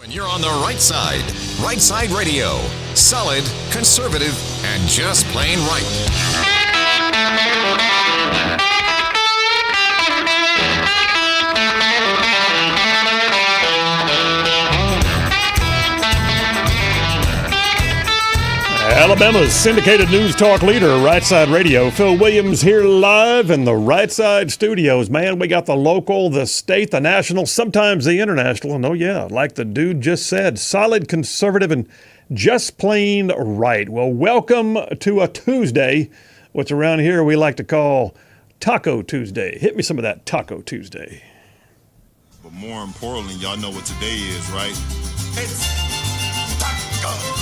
When you're on the right side, Rightside Radio. Solid, conservative, and just plain right. Alabama's syndicated news talk leader, Rightside Radio. Phil Williams here live in the Rightside studios. Man, we got the local, the state, the national, sometimes the international. And oh yeah, like the dude just said, solid, conservative, and just plain right. Well, welcome to a Tuesday, what's around here we like to call Taco Tuesday. Hit me some of that Taco Tuesday. But more importantly, y'all know what today is, right? It's Taco Tuesday!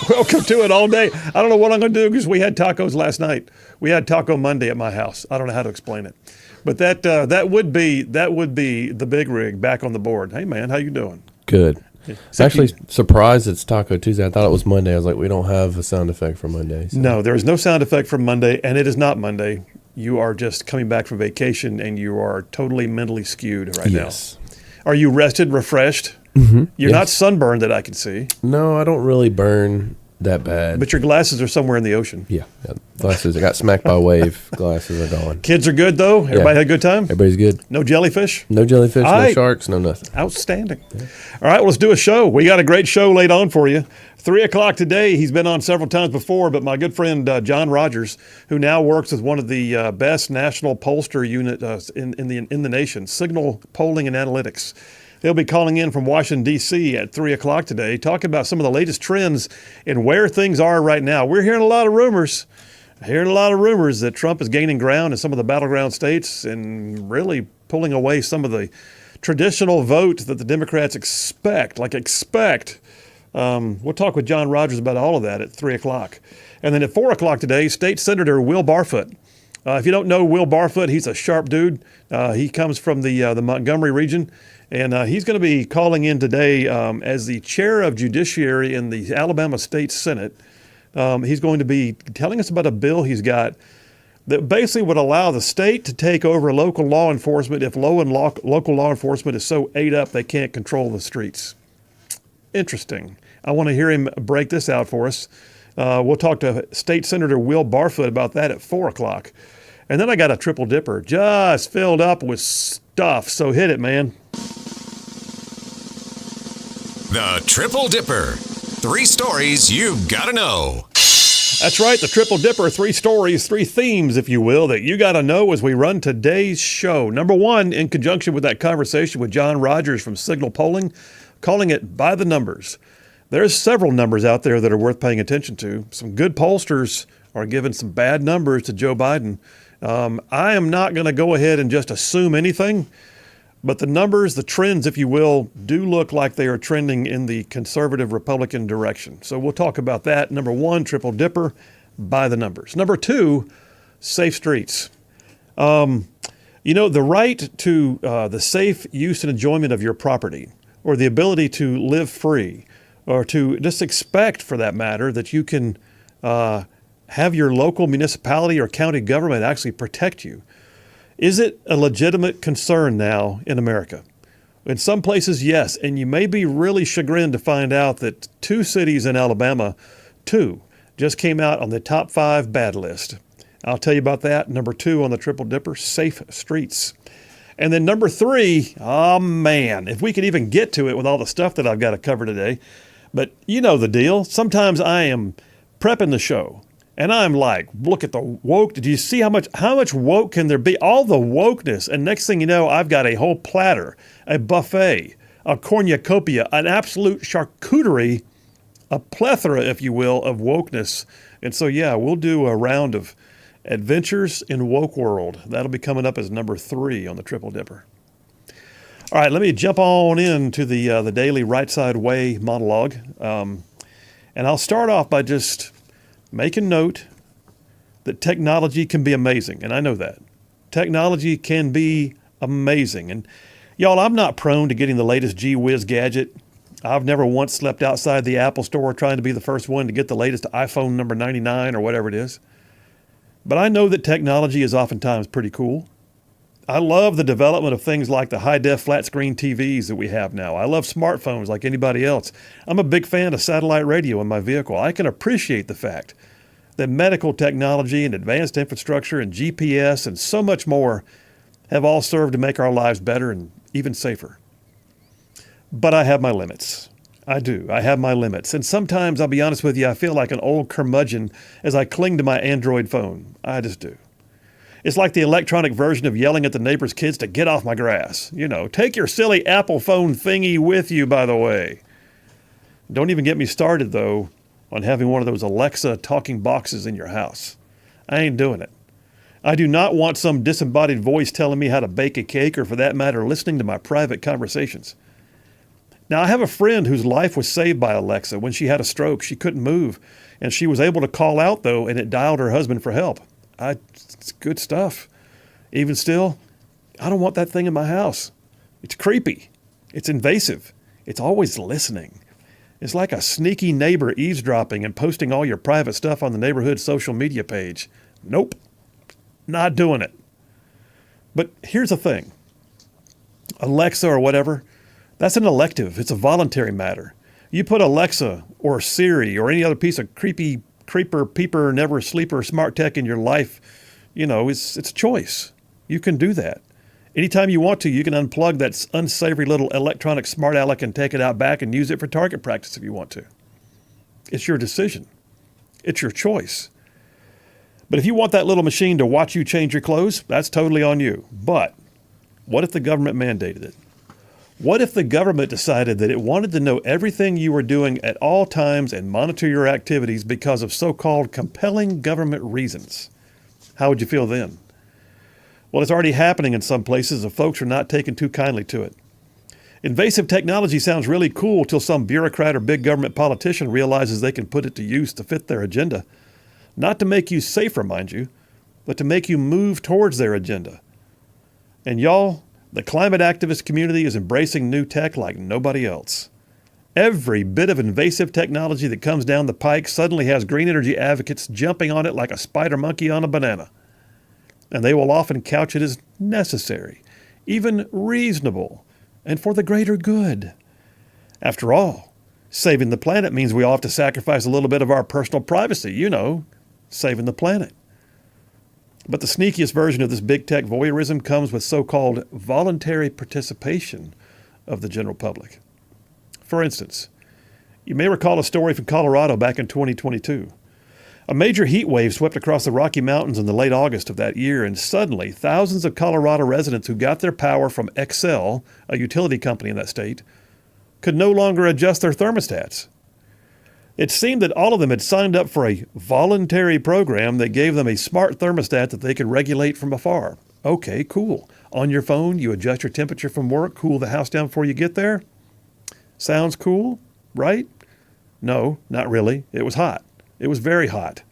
Welcome to it all day. I don't know what I'm going to do because we had tacos last night. We had Taco Monday at my house. I don't know how to explain it, but that would be the big rig back on the board. Hey man, how you doing? Good. I'm actually surprised it's Taco Tuesday. I thought it was Monday. I was like, we don't have a sound effect for Monday. So. No, there is no sound effect for Monday, and it is not Monday. You are just coming back from vacation, and you are totally mentally skewed right now. Are you rested, refreshed? Mm-hmm. You're not sunburned that I can see. No, I don't really burn that bad. But your glasses are somewhere in the ocean. Yeah, glasses. I got smacked by a wave. Glasses are gone. Kids are good, though? Everybody had a good time? Everybody's good. No jellyfish? No jellyfish, no sharks, no nothing. Outstanding. Yeah. All right, well, let's do a show. We got a great show laid on for you. 3 o'clock today. He's been on several times before, but my good friend John Rogers, who now works with one of the best national pollster unit in the nation, Signal Polling and Analytics. He'll be calling in from Washington, D.C. at 3 o'clock today, talking about some of the latest trends and where things are right now. We're hearing a lot of rumors that Trump is gaining ground in some of the battleground states and really pulling away some of the traditional vote that the Democrats expect. We'll talk with John Rogers about all of that at 3 o'clock. And then at 4 o'clock today, State Senator Will Barfoot. If you don't know Will Barfoot, he's a sharp dude. He comes from the Montgomery region. And he's going to be calling in today as the chair of judiciary in the Alabama State Senate. He's going to be telling us about a bill he's got that basically would allow the state to take over local law enforcement if local law enforcement is so ate up they can't control the streets. Interesting. I want to hear him break this out for us. We'll talk to State Senator Will Barfoot about that at 4 o'clock. And then I got a triple dipper just filled up with stuff. So hit it, man. The Triple Dipper. 3 stories you've got to know. That's right, the Triple Dipper. 3 stories, 3 themes, if you will, that you got to know as we run today's show. Number 1, in conjunction with that conversation with John Rogers from Signal Polling, calling it by the numbers. There's several numbers out there that are worth paying attention to. Some good pollsters are giving some bad numbers to Joe Biden. I am not going to go ahead and just assume anything. But the numbers, the trends, if you will, do look like they are trending in the conservative Republican direction. So we'll talk about that. Number 1, triple dipper, by the numbers. Number 2, safe streets. The right to the safe use and enjoyment of your property, or the ability to live free, or to just expect, for that matter, that you can have your local municipality or county government actually protect you. Is it a legitimate concern now in America? In some places, yes, and you may be really chagrined to find out that 2 cities in Alabama, 2, just came out on the top 5 bad list. I'll tell you about that. Number 2 on the Triple Dipper, safe streets. And then number 3, oh man, if we could even get to it with all the stuff that I've got to cover today. But you know the deal. Sometimes I am prepping the show. And I'm like, look at the woke. Did you see how much woke can there be? All the wokeness. And next thing you know, I've got a whole platter, a buffet, a cornucopia, an absolute charcuterie, a plethora, if you will, of wokeness. And so, yeah, we'll do a round of adventures in woke world. That'll be coming up as number 3 on the Triple Dipper. All right, let me jump on into the daily Right Side Way monologue. And I'll start off by just making note that technology can be amazing, and I know that. Technology can be amazing. And y'all, I'm not prone to getting the latest gee whiz gadget. I've never once slept outside the Apple store trying to be the first one to get the latest iPhone number 99 or whatever it is. But I know that technology is oftentimes pretty cool. I love the development of things like the high-def flat-screen TVs that we have now. I love smartphones like anybody else. I'm a big fan of satellite radio in my vehicle. I can appreciate the fact that medical technology and advanced infrastructure and GPS and so much more have all served to make our lives better and even safer. But I have my limits. I do. I have my limits. And sometimes, I'll be honest with you, I feel like an old curmudgeon as I cling to my Android phone. I just do. It's like the electronic version of yelling at the neighbor's kids to get off my grass. You know, take your silly Apple phone thingy with you, by the way. Don't even get me started, though, on having one of those Alexa talking boxes in your house. I ain't doing it. I do not want some disembodied voice telling me how to bake a cake or, for that matter, listening to my private conversations. Now, I have a friend whose life was saved by Alexa when she had a stroke. She couldn't move, and she was able to call out, though, and it dialed her husband for help. It's good stuff. Even still, I don't want that thing in my house. It's creepy. It's invasive. It's always listening. It's like a sneaky neighbor eavesdropping and posting all your private stuff on the neighborhood social media page. Nope. Not doing it. But here's the thing. Alexa or whatever, that's an elective. It's a voluntary matter. You put Alexa or Siri or any other piece of creeper, peeper, never sleeper, smart tech in your life, it's a choice. You can do that. Anytime you want to, you can unplug that unsavory little electronic smart aleck and take it out back and use it for target practice if you want to. It's your decision. It's your choice. But if you want that little machine to watch you change your clothes, that's totally on you. But what if the government mandated it? What if the government decided that it wanted to know everything you were doing at all times and monitor your activities because of so-called compelling government reasons? How would you feel then? Well, it's already happening in some places and folks are not taking too kindly to it. Invasive technology sounds really cool till some bureaucrat or big government politician realizes they can put it to use to fit their agenda. Not to make you safer, mind you, but to make you move towards their agenda. And y'all, the climate activist community is embracing new tech like nobody else. Every bit of invasive technology that comes down the pike suddenly has green energy advocates jumping on it like a spider monkey on a banana. And they will often couch it as necessary, even reasonable, and for the greater good. After all, saving the planet means we all have to sacrifice a little bit of our personal privacy, saving the planet. But the sneakiest version of this big tech voyeurism comes with so-called voluntary participation of the general public. For instance, you may recall a story from Colorado back in 2022. A major heat wave swept across the Rocky Mountains in the late August of that year, and suddenly thousands of Colorado residents who got their power from Xcel, a utility company in that state, could no longer adjust their thermostats. It seemed that all of them had signed up for a voluntary program that gave them a smart thermostat that they could regulate from afar. Okay, cool. On your phone, you adjust your temperature from work, cool the house down before you get there. Sounds cool, right? No, not really. It was hot. It was very hot.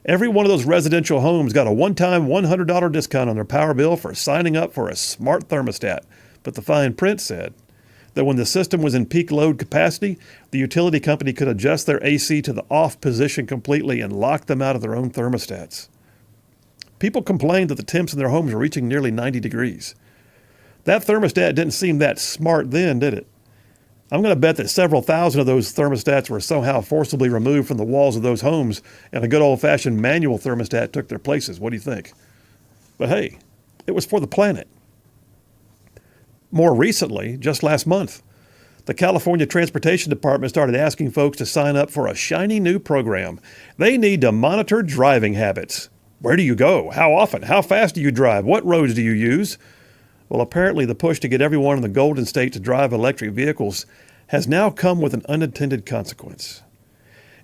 Every one of those residential homes got a one-time $100 discount on their power bill for signing up for a smart thermostat. But the fine print said that when the system was in peak load capacity, the utility company could adjust their AC to the off position completely and lock them out of their own thermostats. People complained that the temps in their homes were reaching nearly 90 degrees. That thermostat didn't seem that smart then, did it? I'm going to bet that several thousand of those thermostats were somehow forcibly removed from the walls of those homes and a good old-fashioned manual thermostat took their places. What do you think? But hey, it was for the planet. More recently, just last month, the California Transportation Department started asking folks to sign up for a shiny new program. They need to monitor driving habits. Where do you go? How often? How fast do you drive? What roads do you use? Well, apparently the push to get everyone in the Golden State to drive electric vehicles has now come with an unintended consequence.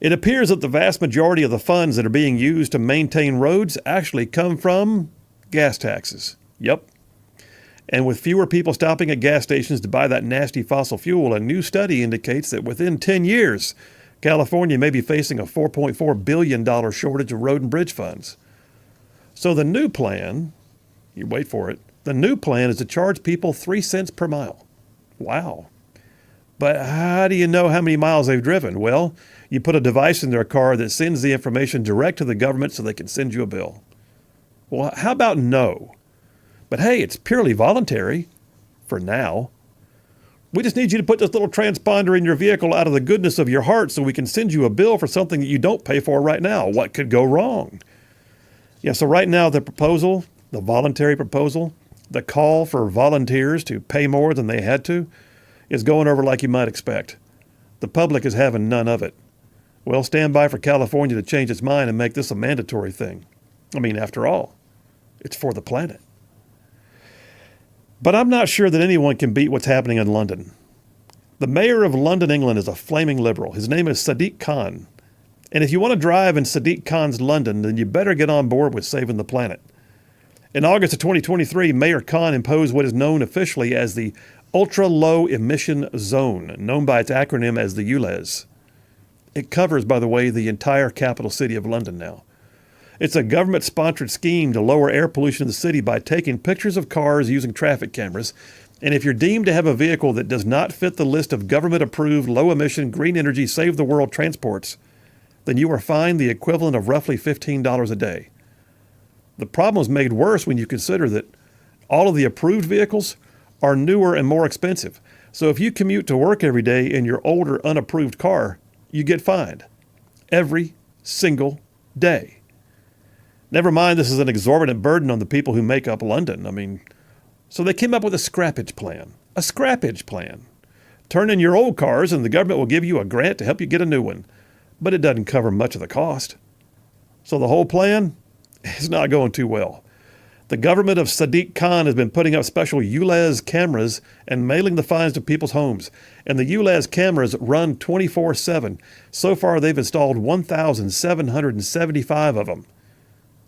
It appears that the vast majority of the funds that are being used to maintain roads actually come from gas taxes. Yep. And with fewer people stopping at gas stations to buy that nasty fossil fuel, a new study indicates that within 10 years, California may be facing a $4.4 billion shortage of road and bridge funds. So the new plan, you wait for it, the new plan is to charge people 3 cents per mile. Wow. But how do you know how many miles they've driven? Well, you put a device in their car that sends the information direct to the government so they can send you a bill. Well, how about no? But hey, it's purely voluntary for now. We just need you to put this little transponder in your vehicle out of the goodness of your heart so we can send you a bill for something that you don't pay for right now. What could go wrong? Yeah, so right now the proposal, the voluntary proposal, the call for volunteers to pay more than they had to, is going over like you might expect. The public is having none of it. Well, stand by for California to change its mind and make this a mandatory thing. I mean, after all, it's for the planet. But I'm not sure that anyone can beat what's happening in London. The mayor of London, England is a flaming liberal. His name is Sadiq Khan. And if you want to drive in Sadiq Khan's London, then you better get on board with saving the planet. In August of 2023, Mayor Khan imposed what is known officially as the Ultra Low Emission Zone, known by its acronym as the ULEZ. It covers, by the way, the entire capital city of London now. It's a government-sponsored scheme to lower air pollution in the city by taking pictures of cars using traffic cameras. And if you're deemed to have a vehicle that does not fit the list of government-approved low-emission green energy save-the-world transports, then you are fined the equivalent of roughly $15 a day. The problem is made worse when you consider that all of the approved vehicles are newer and more expensive. So if you commute to work every day in your older, unapproved car, you get fined every single day. Never mind, this is an exorbitant burden on the people who make up London. So they came up with a scrappage plan. A scrappage plan. Turn in your old cars and the government will give you a grant to help you get a new one. But it doesn't cover much of the cost. So the whole plan is not going too well. The government of Sadiq Khan has been putting up special ULEZ cameras and mailing the fines to people's homes. And the ULEZ cameras run 24/7. So far, they've installed 1,775 of them.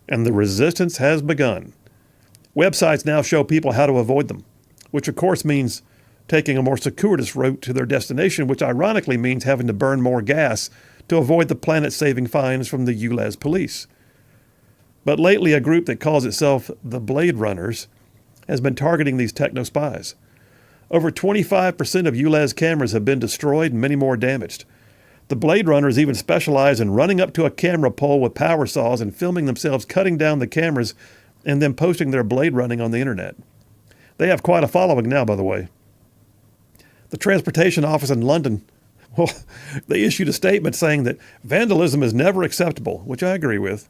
And the resistance has begun. Websites now show people how to avoid them, which of course means taking a more circuitous route to their destination, which ironically means having to burn more gas to avoid the planet-saving fines from the ULEZ police. But lately, a group that calls itself the Blade Runners has been targeting these techno-spies. Over 25% of ULEZ cameras have been destroyed and many more damaged. The Blade Runners even specialize in running up to a camera pole with power saws and filming themselves cutting down the cameras and then posting their blade running on the internet. They have quite a following now, by the way. The Transportation Office in London, well, they issued a statement saying that vandalism is never acceptable, which I agree with.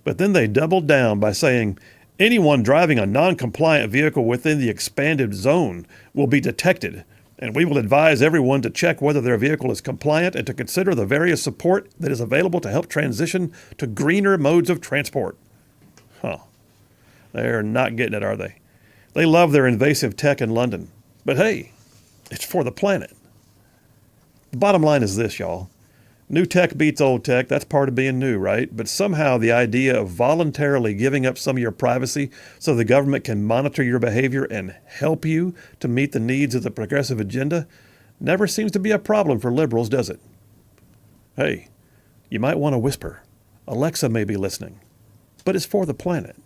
But then they doubled down by saying anyone driving a non-compliant vehicle within the expanded zone will be detected, and we will advise everyone to check whether their vehicle is compliant and to consider the various support that is available to help transition to greener modes of transport. They're not getting it, are they? They love their invasive tech in London. But hey, it's for the planet. The bottom line is this, y'all. New tech beats old tech. That's part of being new, right? But somehow the idea of voluntarily giving up some of your privacy so the government can monitor your behavior and help you to meet the needs of the progressive agenda never seems to be a problem for liberals, does it? Hey, you might want to whisper. Alexa may be listening. But it's for the planet.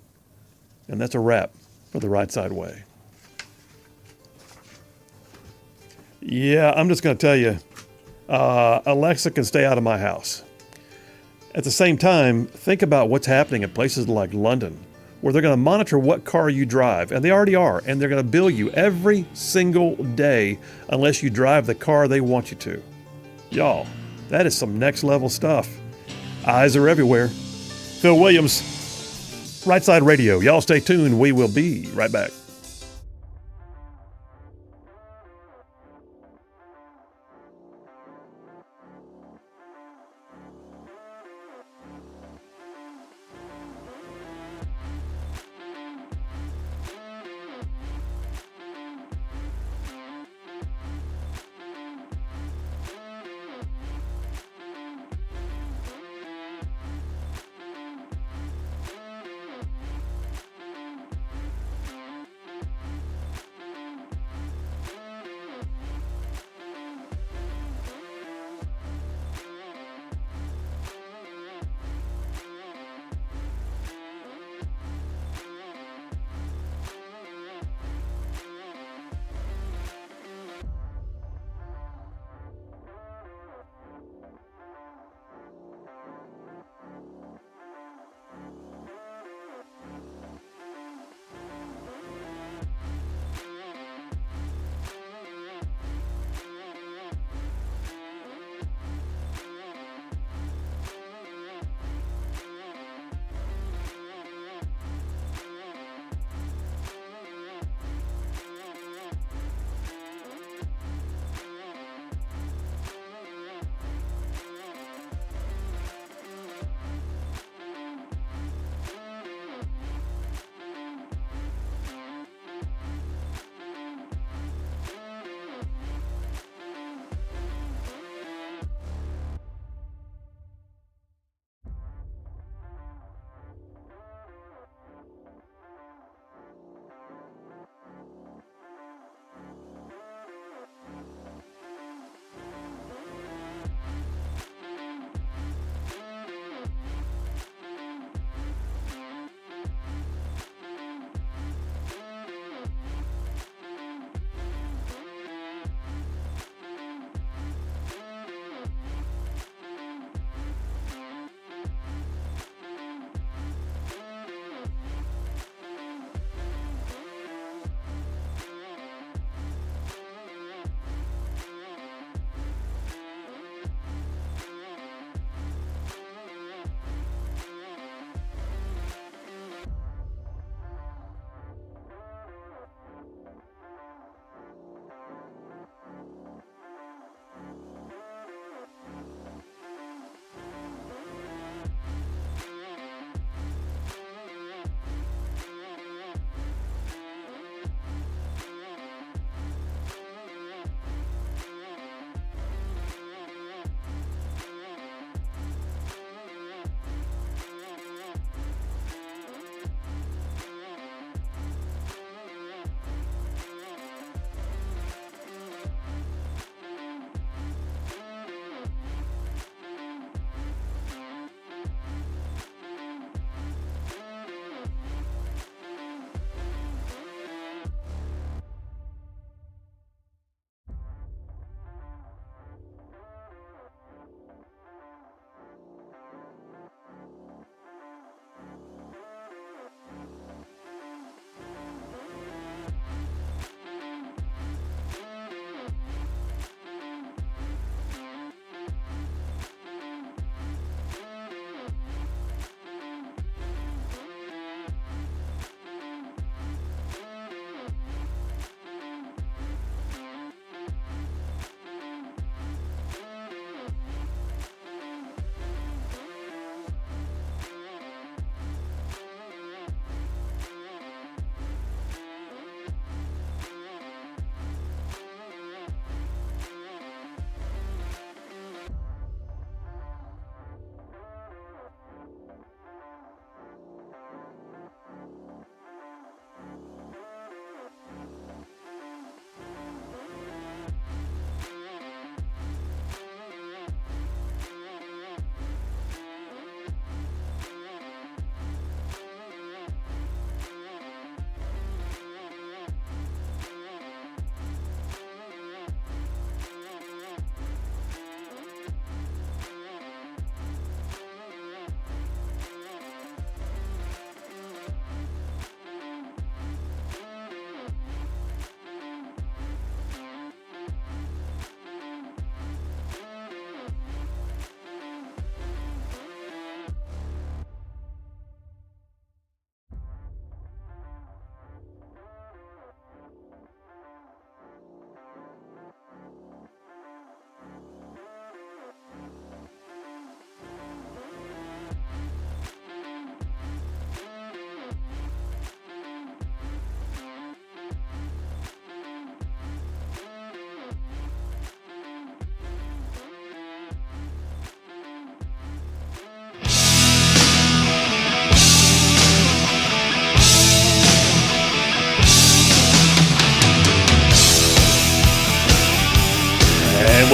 And that's a wrap for the Rightside Way. Yeah, I'm just going to tell you, Alexa can stay out of my house. At the same time, think about what's happening in places like London, where they're going to monitor what car you drive, and they already are, and they're going to bill you every single day unless you drive the car they want you to. Y'all, that is some next level stuff. Eyes are everywhere. Phil Williams, Rightside Radio. Y'all stay tuned. We will be right back.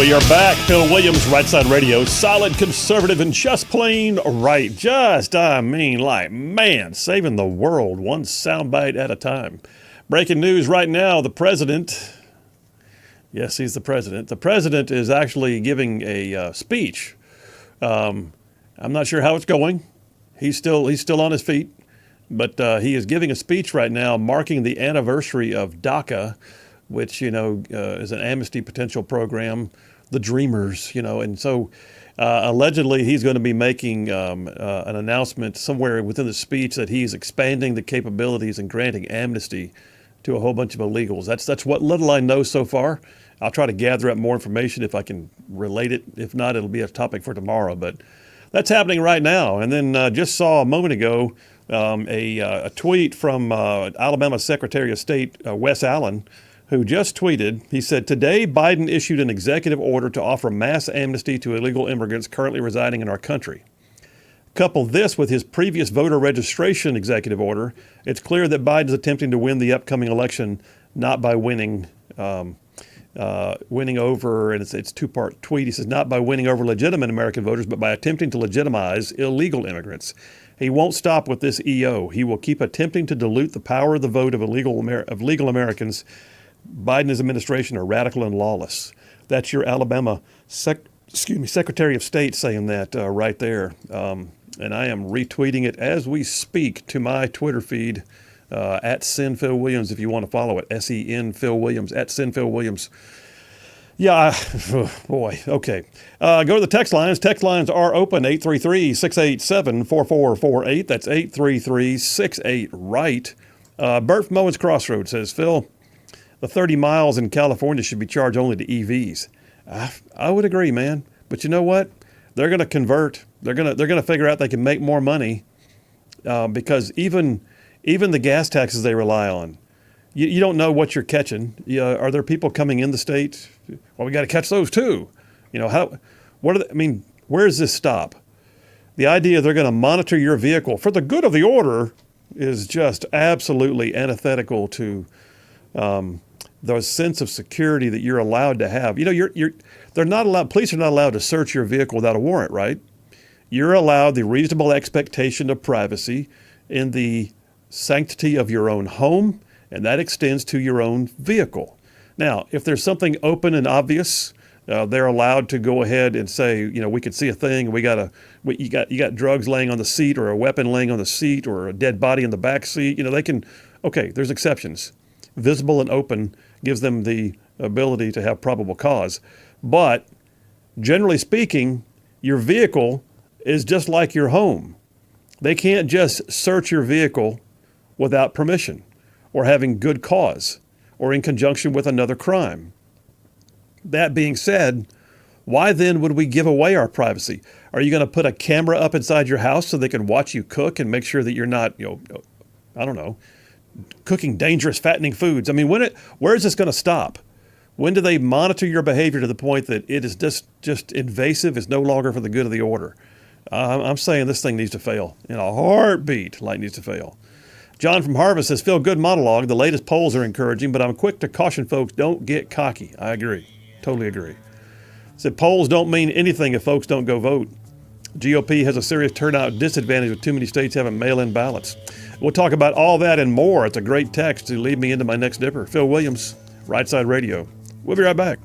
We are back. Phil Williams, Rightside Radio. Solid, conservative, and just plain right. Saving the world one soundbite at a time. Breaking news right now, the president, yes, he's the president. The president is actually giving a speech. I'm not sure how it's going. He's still on his feet, but he is giving a speech right now marking the anniversary of DACA, which, is an amnesty potential program, the Dreamers, and so allegedly he's going to be making an announcement somewhere within the speech that he's expanding the capabilities and granting amnesty to a whole bunch of illegals. That's what little I know so far. I'll try to gather up more information if I can relate it. If not, it'll be a topic for tomorrow. But that's happening right now. And then just saw a moment ago a tweet from Alabama Secretary of State Wes Allen, who just tweeted. He said, "Today, Biden issued an executive order to offer mass amnesty to illegal immigrants currently residing in our country. Couple this with his previous voter registration executive order, it's clear that Biden is attempting to win the upcoming election, not by winning over," and it's a two-part tweet. He says, "not by winning over legitimate American voters, but by attempting to legitimize illegal immigrants. He won't stop with this EO. He will keep attempting to dilute the power of the vote of legal Americans. Biden and his administration are radical and lawless." That's your Alabama Secretary of State saying that right there. And I am retweeting it as we speak to my Twitter feed, at Sin Phil Williams, if you want to follow it. SEN Phil Williams, at Sin Phil Williams. Yeah, boy, okay. Go to the text lines. Text lines are open, 833-687-4448. That's 833-68-RIGHT. Bert from Owens Crossroads says, "Phil, the 30 miles in California should be charged only to EVs. I would agree, man. But you know what? They're going to convert. They're going to figure out they can make more money because even the gas taxes they rely on, you don't know what you're catching. Are there people coming in the state? Well, we got to catch those too. Where does this stop? The idea they're going to monitor your vehicle for the good of the order is just absolutely antithetical to the sense of security that you're allowed to have. They're not allowed. Police are not allowed to search your vehicle without a warrant, right? You're allowed the reasonable expectation of privacy in the sanctity of your own home, and that extends to your own vehicle. Now, if there's something open and obvious, they're allowed to go ahead and say, we could see a thing. You got drugs laying on the seat, or a weapon laying on the seat, or a dead body in the back seat. They can. Okay, there's exceptions. Visible and open gives them the ability to have probable cause. But generally speaking, your vehicle is just like your home. They can't just search your vehicle without permission or having good cause or in conjunction with another crime. That being said, why then would we give away our privacy? Are you going to put a camera up inside your house so they can watch you cook and make sure that you're not, cooking dangerous, fattening foods? Where is this going to stop? When do they monitor your behavior to the point that it is just invasive, is no longer for the good of the order? I'm saying this thing needs to fail. In a heartbeat, light needs to fail. John from Harvest says, "Phil, good monologue. The latest polls are encouraging, but I'm quick to caution folks, don't get cocky." I agree. Totally agree. Said polls don't mean anything if folks don't go vote. GOP has a serious turnout disadvantage with too many states having mail-in ballots. We'll talk about all that and more. It's a great text to lead me into my next dipper. Phil Williams, Rightside Radio. We'll be right back.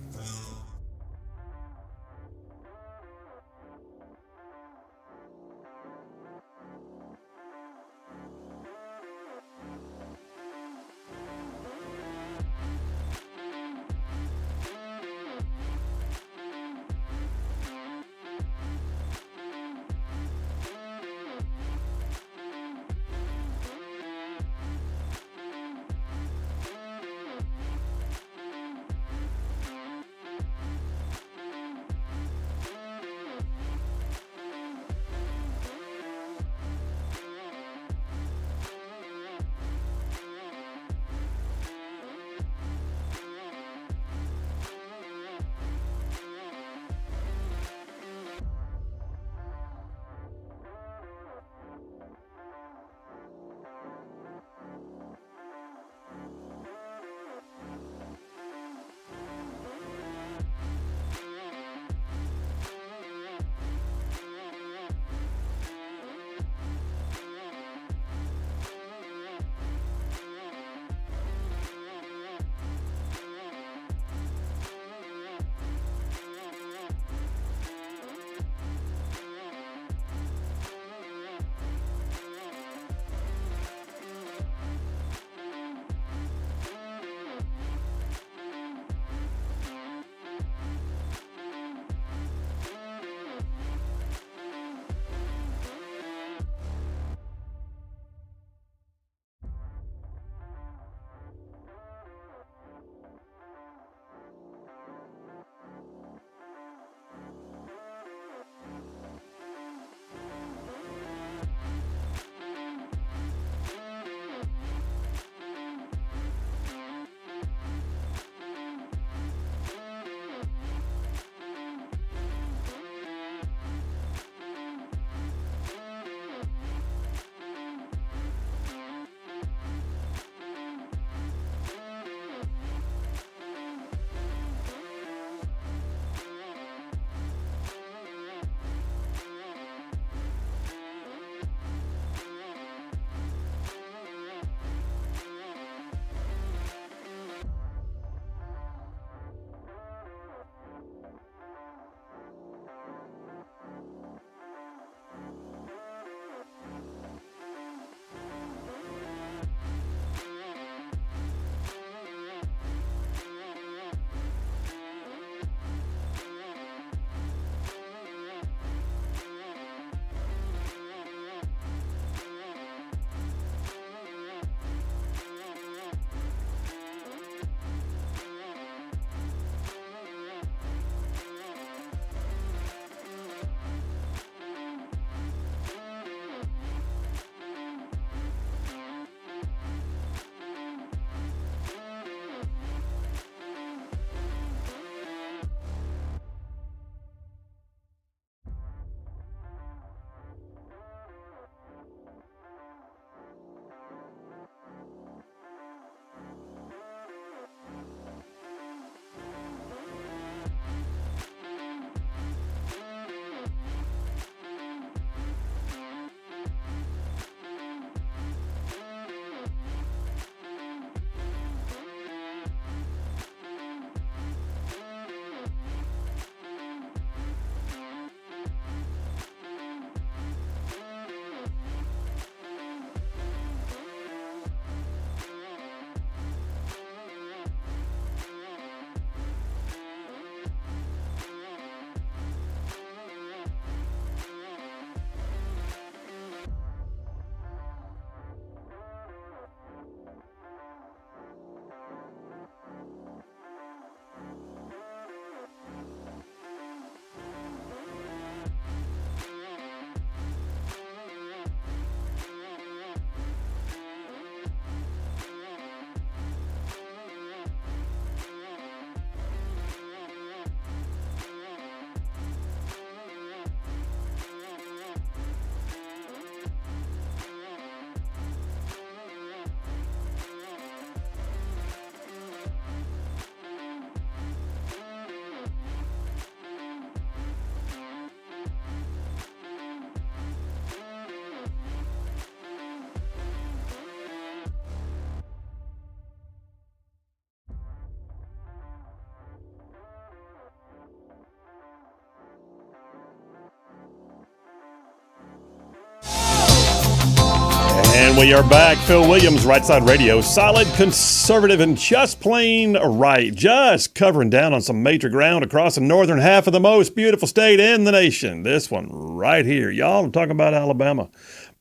And we are back. Phil Williams, Rightside Radio. Solid, conservative, and just plain right. Just covering down on some major ground across the northern half of the most beautiful state in the nation. This one right here. Y'all, I'm talking about Alabama.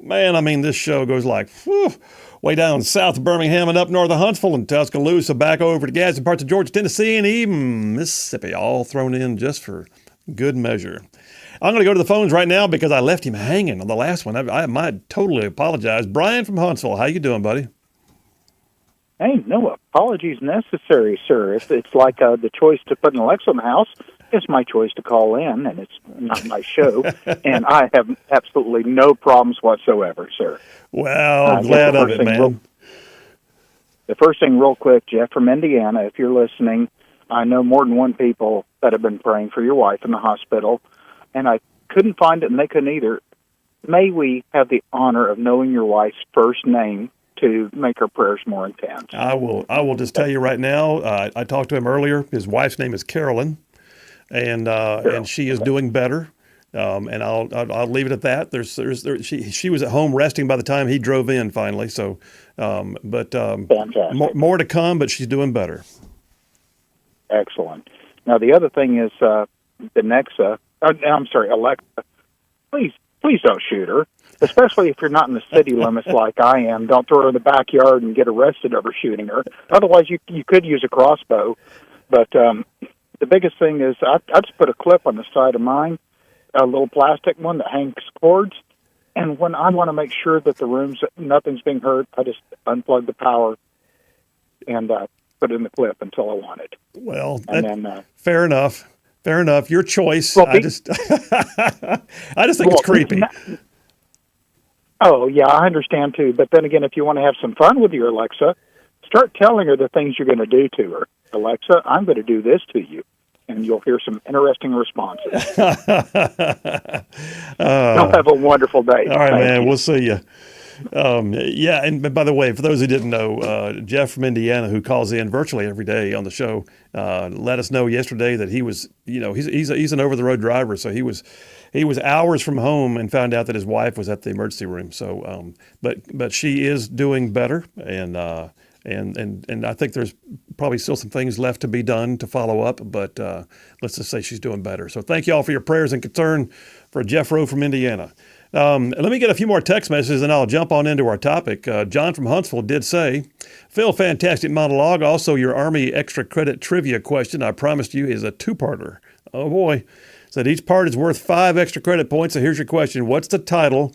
Man, I mean, this show goes like, way down south of Birmingham and up north of Huntsville and Tuscaloosa, back over to Gadsden, parts of Georgia, Tennessee, and even Mississippi, all thrown in just for good measure. I'm going to go to the phones right now because I left him hanging on the last one. I might totally apologize. Brian from Huntsville, how you doing, buddy? Hey, no apologies necessary, sir. It's like the choice to put an Alexa in the house. It's my choice to call in, and it's not my show. And I have absolutely no problems whatsoever, sir. Well, glad of it, man. The first thing real quick, Jeff from Indiana, if you're listening, I know more than one people that have been praying for your wife in the hospital, and I couldn't find it, and they couldn't either. May we have the honor of knowing your wife's first name to make her prayers more intense? I will just tell you right now, I talked to him earlier. His wife's name is Carolyn, and she is doing better. And I'll leave it at that. She was at home resting by the time he drove in finally. So, more to come, but she's doing better. Excellent. Now the other thing is Alexa. Please don't shoot her, especially if you're not in the city limits like I am. Don't throw her in the backyard and get arrested over shooting her. Otherwise, you could use a crossbow. But the biggest thing is I just put a clip on the side of mine, a little plastic one that hangs cords, and when I want to make sure that nothing's being hurt, I just unplug the power and put it in the clip until I want it. Well, fair enough. Fair enough. Your choice. Well, I just think it's creepy. Oh, yeah, I understand too. But then again, if you want to have some fun with your Alexa, start telling her the things you're going to do to her. Alexa, I'm going to do this to you. And you'll hear some interesting responses. You'll have a wonderful day. All right, man. We'll see you. Yeah, and by the way, for those who didn't know, Jeff from Indiana, who calls in virtually every day on the show, let us know yesterday that he was, he's an over-the-road driver, so he was hours from home and found out that his wife was at the emergency room. So, but she is doing better, and I think there's probably still some things left to be done to follow up, but let's just say she's doing better. So thank you all for your prayers and concern for Jeff Rowe from Indiana. Let me get a few more text messages and I'll jump on into our topic. John from Huntsville did say, Phil, fantastic monologue. Also, your Army extra credit trivia question I promised you is a two-parter. Oh boy. Said each part is worth 5 extra credit points. So here's your question. What's the title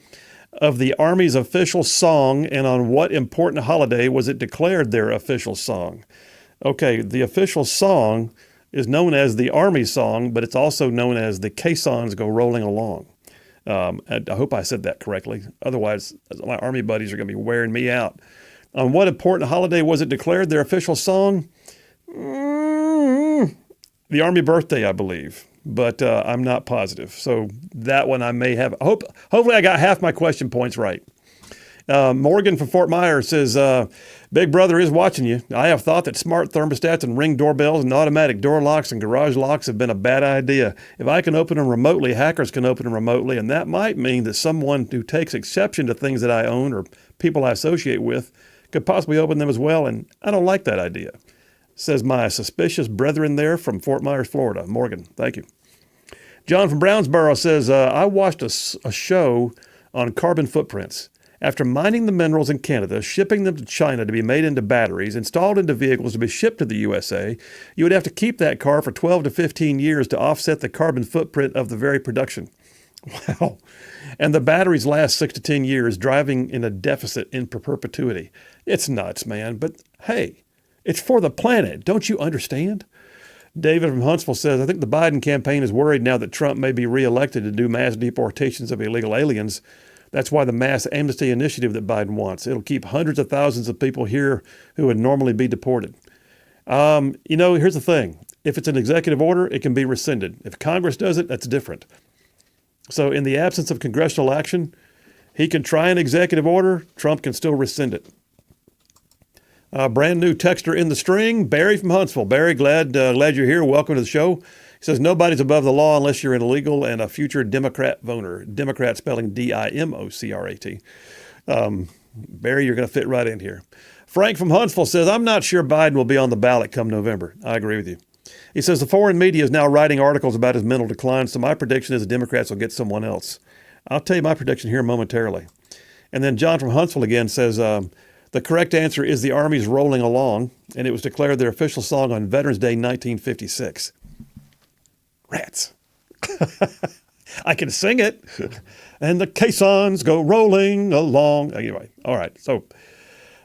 of the Army's official song, and on what important holiday was it declared their official song? Okay, the official song is known as the Army song, but it's also known as the Caissons Go Rolling Along. I hope I said that correctly. Otherwise, my Army buddies are going to be wearing me out. On what important holiday was it declared their official song? The Army birthday, I believe, but I'm not positive. So that one I may have. Hopefully I got half my question points right. Morgan from Fort Myers says, Big Brother is watching you. I have thought that smart thermostats and Ring doorbells and automatic door locks and garage locks have been a bad idea. If I can open them remotely, hackers can open them remotely, and that might mean that someone who takes exception to things that I own or people I associate with could possibly open them as well, and I don't like that idea. Says my suspicious brethren there from Fort Myers, Florida. Morgan, thank you. John from Brownsboro says, I watched a show on carbon footprints. After mining the minerals in Canada, shipping them to China to be made into batteries, installed into vehicles to be shipped to the USA, you would have to keep that car for 12 to 15 years to offset the carbon footprint of the very production. Wow. And the batteries last 6 to 10 years, driving in a deficit in perpetuity. It's nuts, man. But hey, it's for the planet. Don't you understand? David from Huntsville says, I think the Biden campaign is worried now that Trump may be reelected to do mass deportations of illegal aliens. That's why the mass amnesty initiative that Biden wants. It'll keep hundreds of thousands of people here who would normally be deported. Here's the thing. If it's an executive order, it can be rescinded. If Congress does it, that's different. So in the absence of congressional action, he can try an executive order. Trump can still rescind it. Brand new texter in the string, Barry from Huntsville. Barry, glad you're here. Welcome to the show. He says, nobody's above the law unless you're an illegal and a future Democrat voter. Democrat spelling D-I-M-O-C-R-A-T. Barry, you're going to fit right in here. Frank from Huntsville says, I'm not sure Biden will be on the ballot come November. I agree with you. He says the foreign media is now writing articles about his mental decline, so my prediction is the Democrats will get someone else. I'll tell you my prediction here momentarily. And then John from Huntsville again says, the correct answer is The Army's Rolling Along, and it was declared their official song on Veterans Day 1956. Rats. I can sing it. And the caissons go rolling along. Anyway, all right. So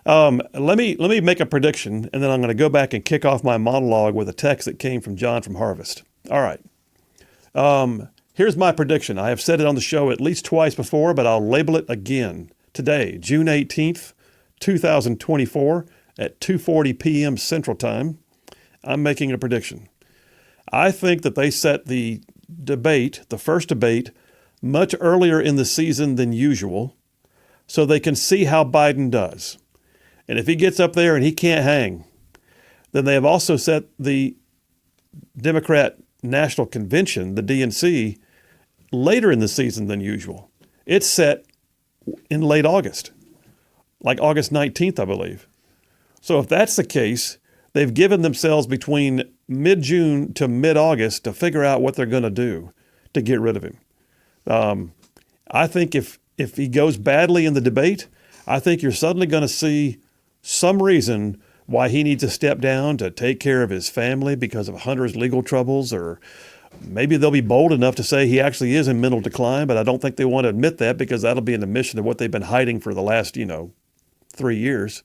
let me make a prediction, and then I'm going to go back and kick off my monologue with a text that came from John from Harvest. All right. Here's my prediction. I have said it on the show at least twice before, but I'll label it again. Today, June 18th, 2024 at 2:40 p.m. Central Time, I'm making a prediction. I think that they set the debate, the first debate, much earlier in the season than usual so they can see how Biden does. And if he gets up there and he can't hang, then they have also set the Democrat National Convention, the DNC, later in the season than usual. It's set in late August, like August 19th, I believe. So if that's the case, they've given themselves between mid-June to mid-August to figure out what they're going to do to get rid of him. I think if he goes badly in the debate, I think you're suddenly going to see some reason why he needs to step down to take care of his family because of Hunter's legal troubles, or maybe they'll be bold enough to say he actually is in mental decline, but I don't think they want to admit that because that'll be an admission of what they've been hiding for the last, 3 years.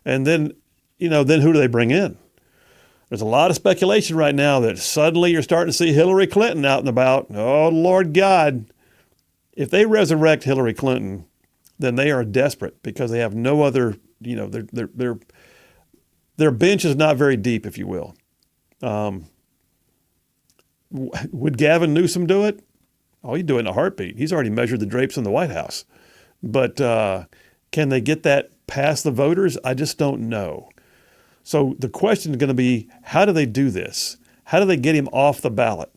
And then who do they bring in? There's a lot of speculation right now that suddenly you're starting to see Hillary Clinton out and about. Oh, Lord God. If they resurrect Hillary Clinton, then they are desperate because they have no other, their bench is not very deep, if you will. Would Gavin Newsom do it? Oh, he'd do it in a heartbeat. He's already measured the drapes in the White House. But can they get that past the voters? I just don't know. So the question is going to be, how do they do this? How do they get him off the ballot?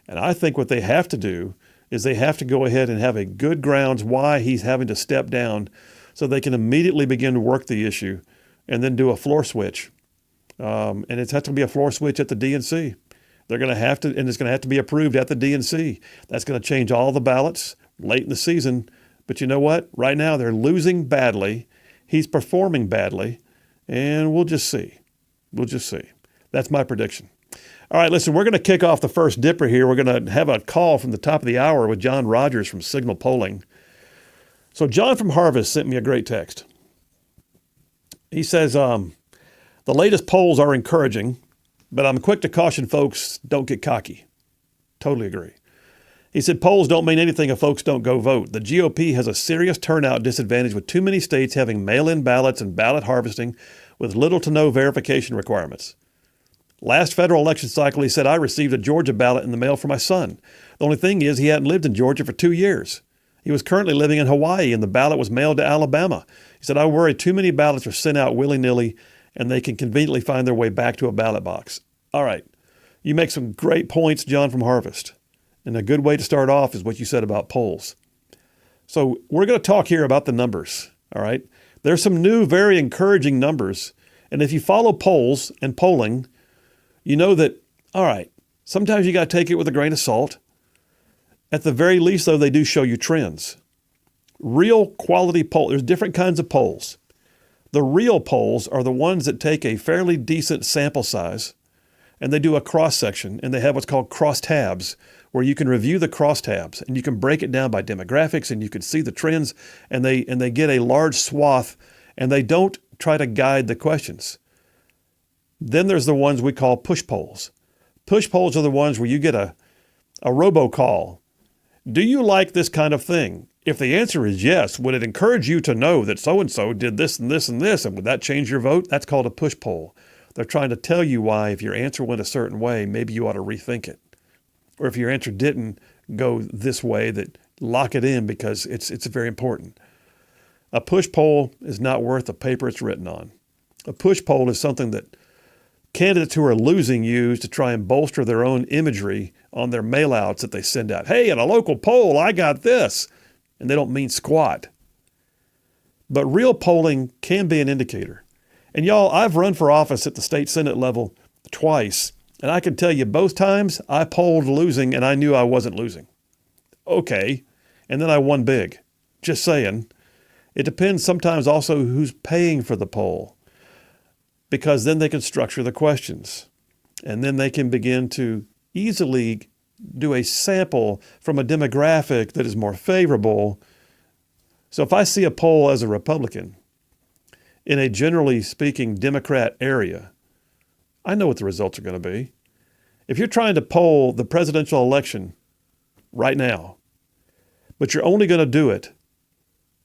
And I think what they have to do is they have to go ahead and have a good grounds why he's having to step down so they can immediately begin to work the issue and then do a floor switch. And it has to be a floor switch at the DNC. They're going to have to, and it's going to have to be approved at the DNC. That's going to change all the ballots late in the season. But you know what? Right now they're losing badly. He's performing badly. And we'll just see. We'll just see. That's my prediction. All right, listen, we're going to kick off the first dipper here. We're going to have a call from the top of the hour with John Rogers from Signal Polling. So John from Harvest sent me a great text. He says, the latest polls are encouraging, but I'm quick to caution folks, don't get cocky. Totally agree. He said, polls don't mean anything if folks don't go vote. The GOP has a serious turnout disadvantage with too many states having mail-in ballots and ballot harvesting with little to no verification requirements. Last federal election cycle, he said, I received a Georgia ballot in the mail for my son. The only thing is he hadn't lived in Georgia for 2 years. He was currently living in Hawaii, and the ballot was mailed to Alabama. He said, I worry too many ballots are sent out willy-nilly, and they can conveniently find their way back to a ballot box. All right. You make some great points, John from Harvest. And a good way to start off is what you said about polls. So we're going to talk here about the numbers, all right? There's some new, very encouraging numbers. And if you follow polls and polling, you know that, all right, sometimes you got to take it with a grain of salt. At the very least, though, they do show you trends. Real quality poll, there's different kinds of polls. The real polls are the ones that take a fairly decent sample size and they do a cross-section, and they have what's called crosstabs, where you can review the crosstabs and you can break it down by demographics and you can see the trends, and they get a large swath, and they don't try to guide the questions. Then there's the ones we call push polls. Push polls are the ones where you get a robocall. Do you like this kind of thing? If the answer is yes, would it encourage you to know that so-and-so did this and this and this, and would that change your vote? That's called a push poll. They're trying to tell you why if your answer went a certain way, maybe you ought to rethink it. Or if your answer didn't go this way, that lock it in because it's very important. A push poll is not worth the paper it's written on. A push poll is something that candidates who are losing use to try and bolster their own imagery on their mail-outs that they send out. Hey, in a local poll, I got this. And they don't mean squat. But real polling can be an indicator. And y'all, I've run for office at the state Senate level twice, and I can tell you both times I polled losing and I knew I wasn't losing. Okay. And then I won big. Just saying. It depends sometimes also who's paying for the poll, because then they can structure the questions, and then they can begin to easily do a sample from a demographic that is more favorable. So if I see a poll as a Republican in a generally speaking Democrat area, I know what the results are going to be. If you're trying to poll the presidential election right now, but you're only going to do it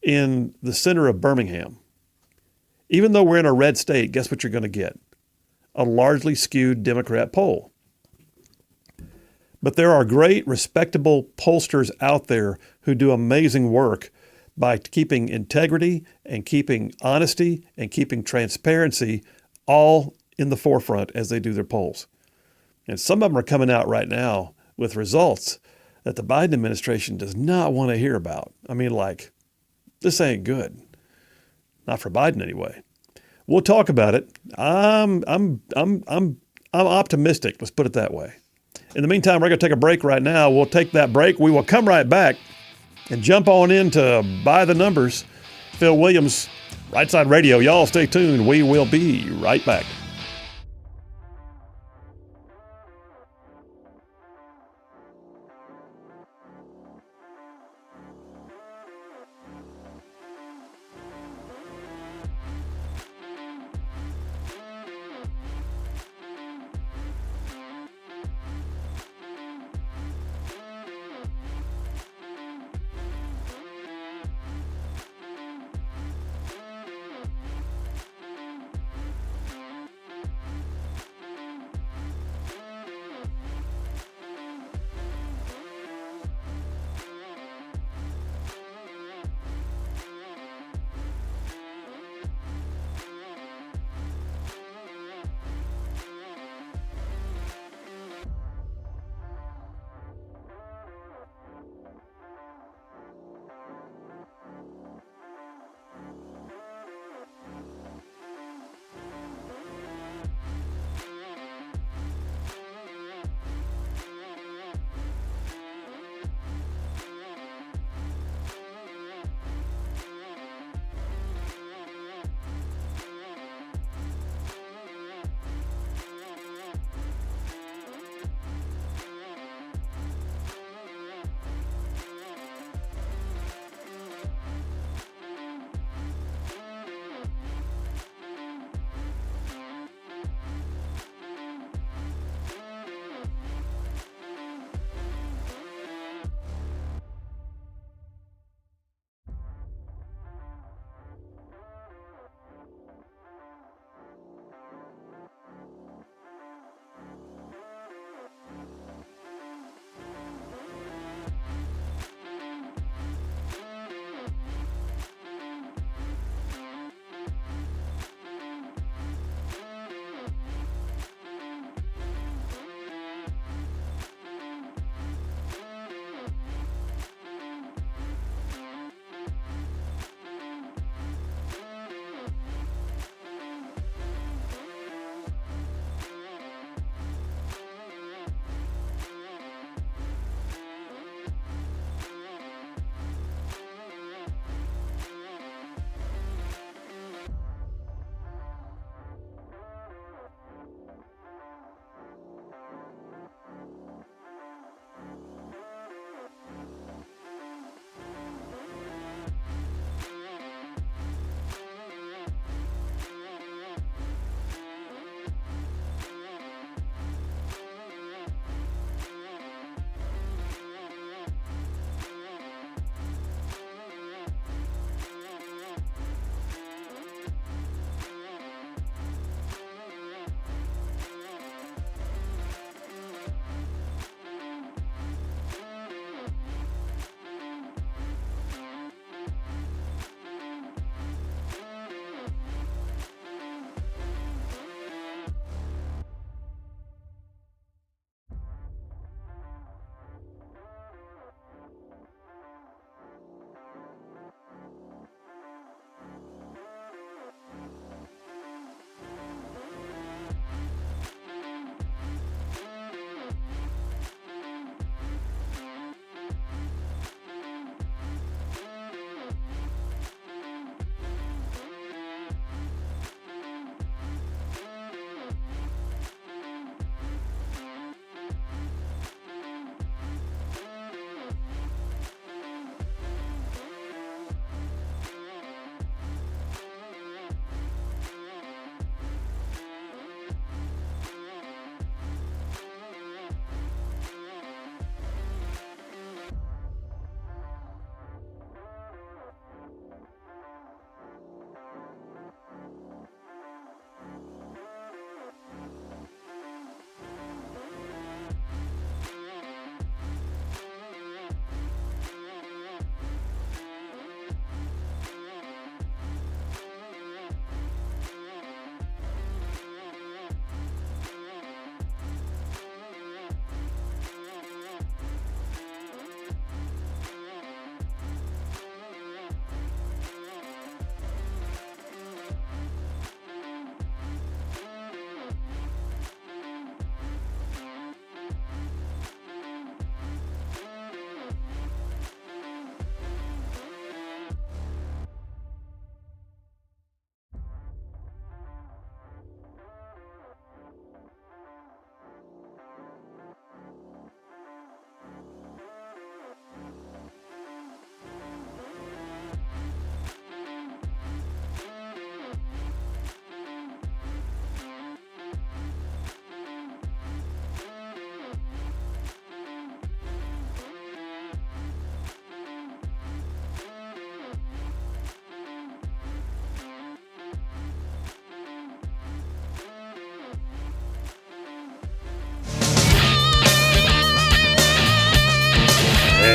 in the center of Birmingham, even though we're in a red state, guess what you're going to get? A largely skewed Democrat poll. But there are great, respectable pollsters out there who do amazing work by keeping integrity and keeping honesty and keeping transparency all in the forefront as they do their polls. And some of them are coming out right now with results that the Biden administration does not want to hear about. I mean, like, this ain't good. Not for Biden anyway. We'll talk about it. I'm optimistic. Let's put it that way. In the meantime, we're going to take a break right now. We'll take that break. We will come right back and jump on into By the Numbers. Phil Williams, Rightside Radio. Y'all stay tuned. We will be right back.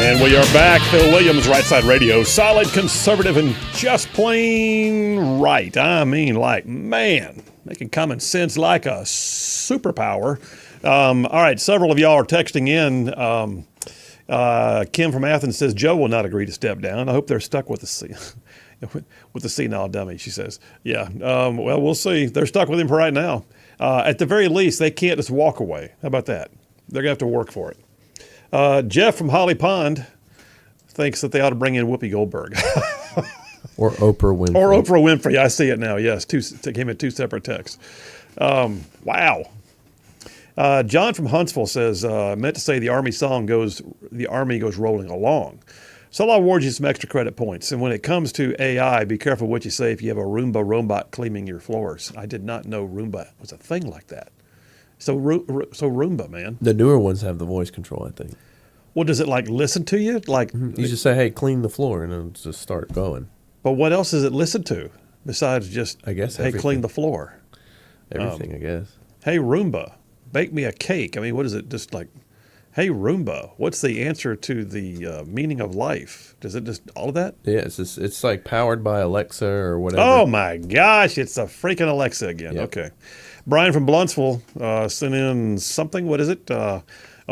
And we are back. Phil Williams, Rightside Radio. Solid, conservative, and just plain right. I mean, like, man, making common sense like a superpower. All right, several of y'all are texting in. Kim from Athens says Joe will not agree to step down. I hope they're stuck with the senile dummy, she says. Yeah, well, we'll see. They're stuck with him for right now. At the very least, they can't just walk away. How about that? They're going to have to work for it. Jeff from Holly Pond thinks that they ought to bring in Whoopi Goldberg. Or Oprah Winfrey. Or Oprah Winfrey. I see it now, yes. It came in two separate texts. Wow. John from Huntsville says, meant to say the Army goes rolling along. So I'll award you some extra credit points. And when it comes to AI, be careful what you say if you have a Roomba robot cleaning your floors. I did not know Roomba was a thing like that. So Roomba, man. The newer ones have the voice control, I think. Well, does it like listen to you? Like you just say, "Hey, clean the floor," and it'll just start going. But what else does it listen to besides just, I guess, hey, everything. Clean the floor? Everything, I guess. Hey, Roomba, bake me a cake. I mean, what is it? Just like, hey, Roomba, what's the answer to the meaning of life? Does it just all of that? Yeah, it's like powered by Alexa or whatever. Oh my gosh, it's a freaking Alexa again. Yep. Okay. Brian from Blunsville sent in something. What is it? Oh,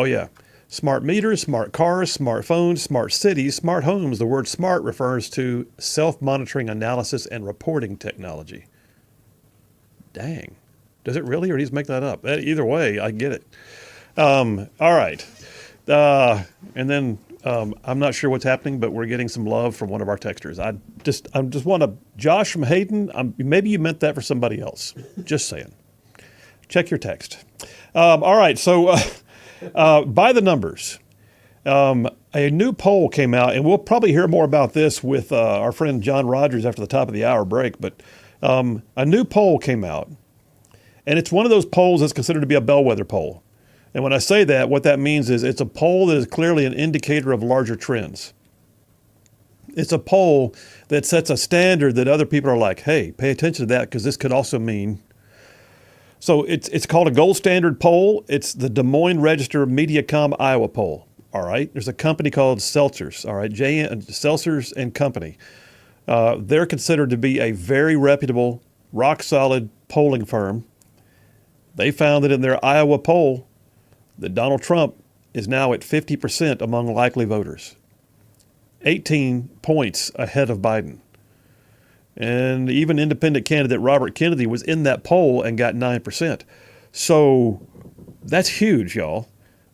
yeah. Smart meters, smart cars, smartphones, smart cities, smart homes. The word smart refers to self-monitoring analysis and reporting technology. Dang. Does it really, or did he just make that up? Either way, I get it. All right. And then I'm not sure what's happening, but we're getting some love from one of our texters. I just want to, Josh from Hayden, maybe you meant that for somebody else. Just saying. Check your text. All right, so by the numbers, a new poll came out, and we'll probably hear more about this with our friend John Rogers after the top of the hour break, but a new poll came out, and it's one of those polls that's considered to be a bellwether poll. And when I say that, what that means is it's a poll that is clearly an indicator of larger trends. It's a poll that sets a standard that other people are like, hey, pay attention to that because this could also mean. So it's called a gold standard poll. It's the Des Moines Register Mediacom Iowa poll. All right. There's a company called Seltzers. All right. Seltzers and Company. They're considered to be a very reputable, rock solid polling firm. They found that in their Iowa poll that Donald Trump is now at 50% among likely voters, 18 points ahead of Biden. And even independent candidate Robert Kennedy was in that poll and got 9%. So that's huge, y'all.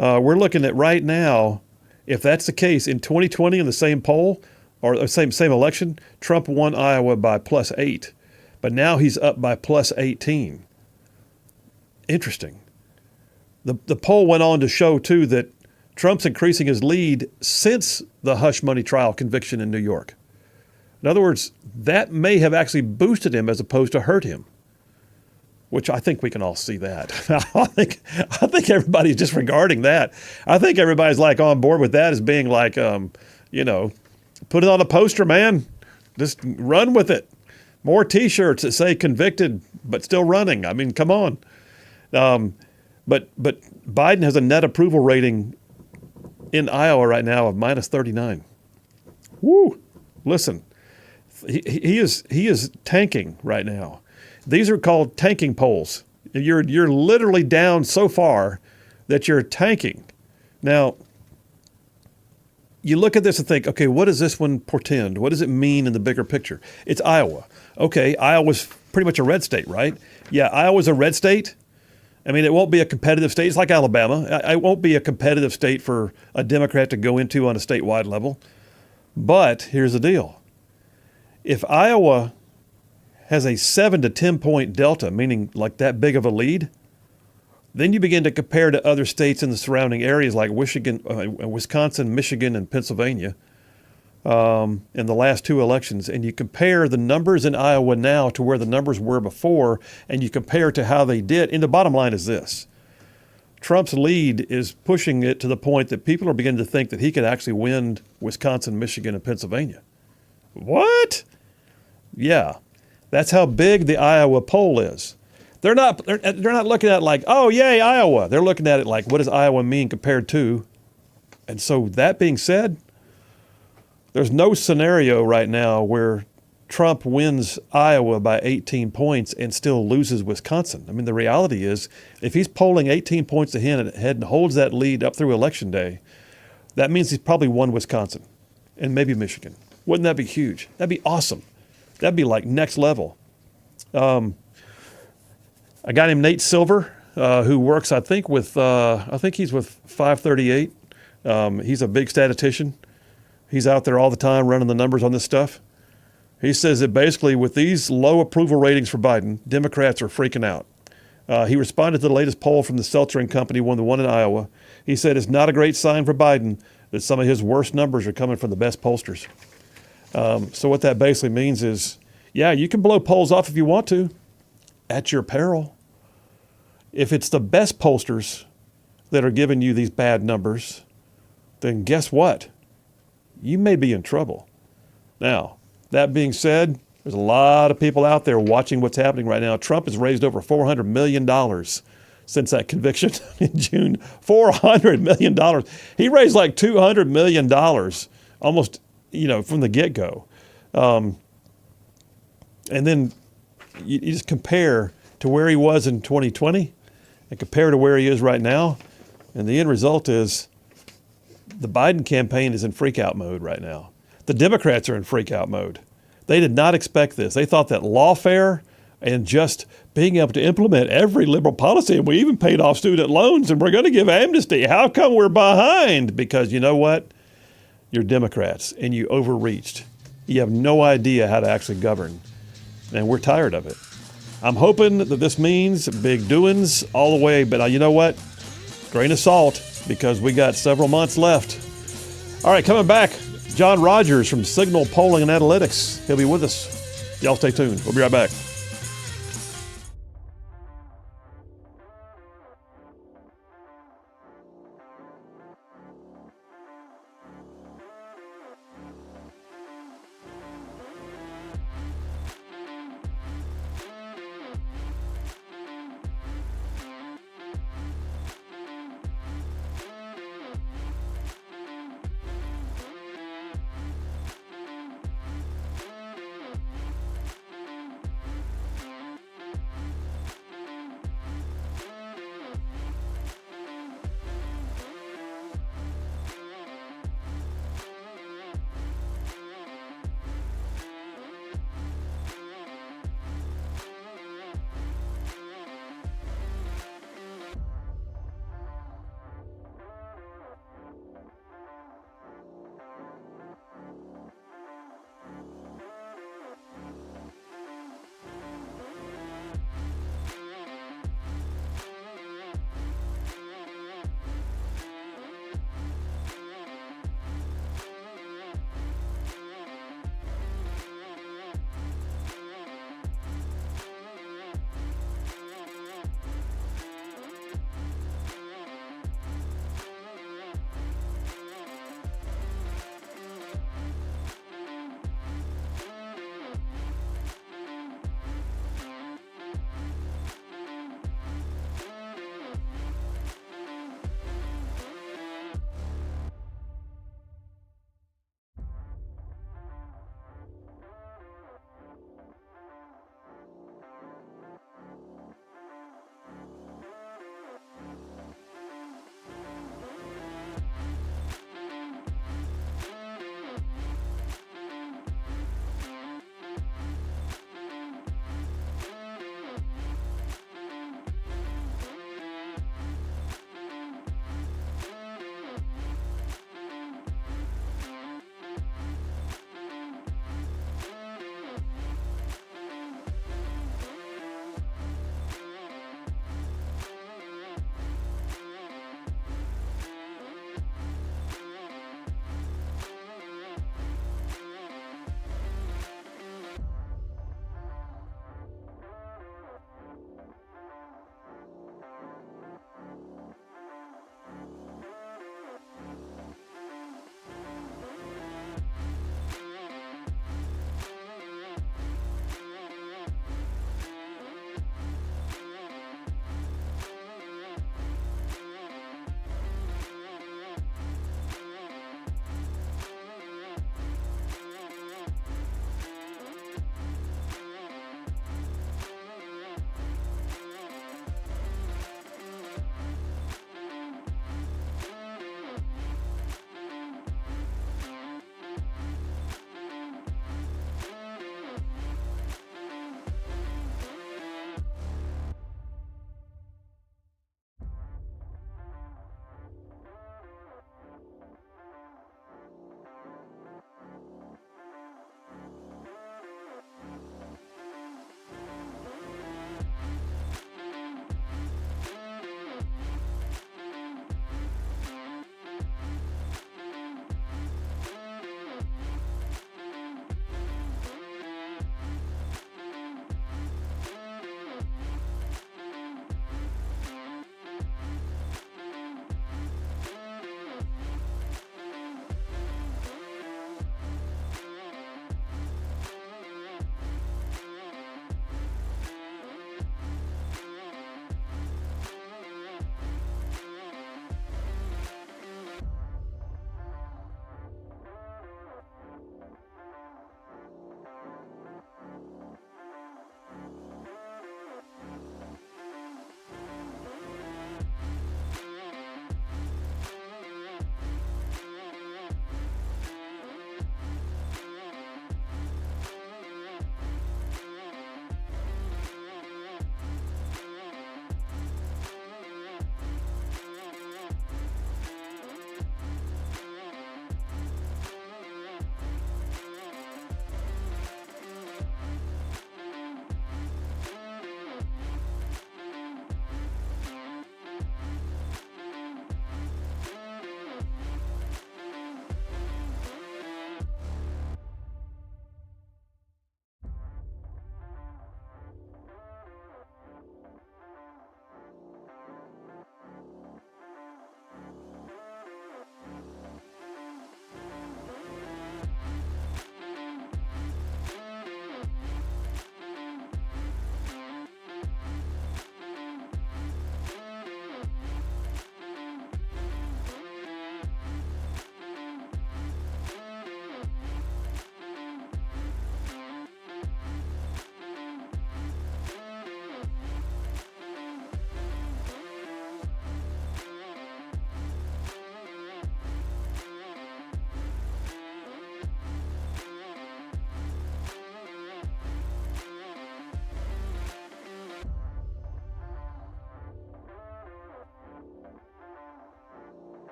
We're looking at right now, if that's the case, in 2020 in the same poll, or the same election, Trump won Iowa by +8. But now he's up by +18. Interesting. The poll went on to show, too, that Trump's increasing his lead since the hush money trial conviction in New York. In other words, that may have actually boosted him as opposed to hurt him, which I think we can all see that. I think everybody's disregarding that. I think everybody's like on board with that as being like, put it on a poster, man. Just run with it. More T-shirts that say convicted but still running. I mean, come on. But Biden has a net approval rating in Iowa right now of -39. Woo! Listen. He is tanking right now. These are called tanking polls. You're literally down so far that you're tanking. Now, you look at this and think, okay, what does this one portend? What does it mean in the bigger picture? It's Iowa. Okay, Iowa's pretty much a red state, right? Yeah, Iowa's a red state. I mean, it won't be a competitive state. It's like Alabama. It won't be a competitive state for a Democrat to go into on a statewide level. But here's the deal. If Iowa has a 7 to 10 point delta, meaning like that big of a lead, then you begin to compare to other states in the surrounding areas like Wisconsin, Michigan, and Pennsylvania in the last two elections. And you compare the numbers in Iowa now to where the numbers were before, and you compare to how they did. And the bottom line is this. Trump's lead is pushing it to the point that people are beginning to think that he could actually win Wisconsin, Michigan, and Pennsylvania. What? Yeah, that's how big the Iowa poll is. They're not looking at it like, oh, yay, Iowa. They're looking at it like, what does Iowa mean compared to? And so that being said, There's no scenario right now where Trump wins Iowa by 18 points and still loses Wisconsin. I mean, the reality is, if he's polling 18 points ahead and holds that lead up through Election Day, that means he's probably won Wisconsin and maybe Michigan. Wouldn't that be huge? That'd be awesome. That'd be like next level. A guy named Nate Silver, who works, I think he's with 538. He's a big statistician. He's out there all the time running the numbers on this stuff. He says that basically with these low approval ratings for Biden, Democrats are freaking out. He responded to the latest poll from the Seltzer and Company, the one in Iowa. He said it's not a great sign for Biden that some of his worst numbers are coming from the best pollsters. So what that basically means is, yeah, you can blow polls off if you want to, at your peril. If it's the best pollsters that are giving you these bad numbers, then guess what? You may be in trouble. Now, that being said, there's a lot of people out there watching what's happening right now. Trump has raised over $400 million since that conviction in June. $400 million. He raised like $200 million almost, from the get-go. And then you just compare to where he was in 2020 and compare to where he is right now. And the end result is the Biden campaign is in freak-out mode right now. The Democrats are in freak-out mode. They did not expect this. They thought that lawfare and just being able to implement every liberal policy, and we even paid off student loans, and we're going to give amnesty. How come we're behind? Because you know what? You're Democrats, and you overreached. You have no idea how to actually govern, and we're tired of it. I'm hoping that this means big doings all the way, but you know what? Grain of salt, because we got several months left. All right, coming back, John Rogers from Signal Polling and Analytics. He'll be with us. Y'all stay tuned. We'll be right back.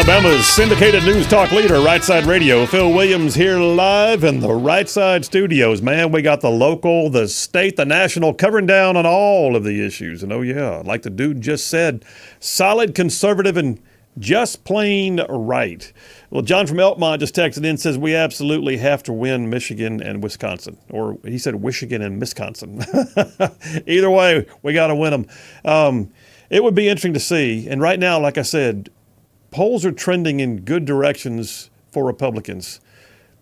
Alabama's syndicated news talk leader, Rightside Radio. Phil Williams here live in the Rightside studios. Man, we got the local, the state, the national covering down on all of the issues. And oh yeah, like the dude just said, solid, conservative, and just plain right. Well, John from Elkmont just texted in and says we absolutely have to win Michigan and Wisconsin. Or he said Michigan and Wisconsin. Either way, we got to win them. It would be interesting to see. And right now, like I said, polls are trending in good directions for Republicans.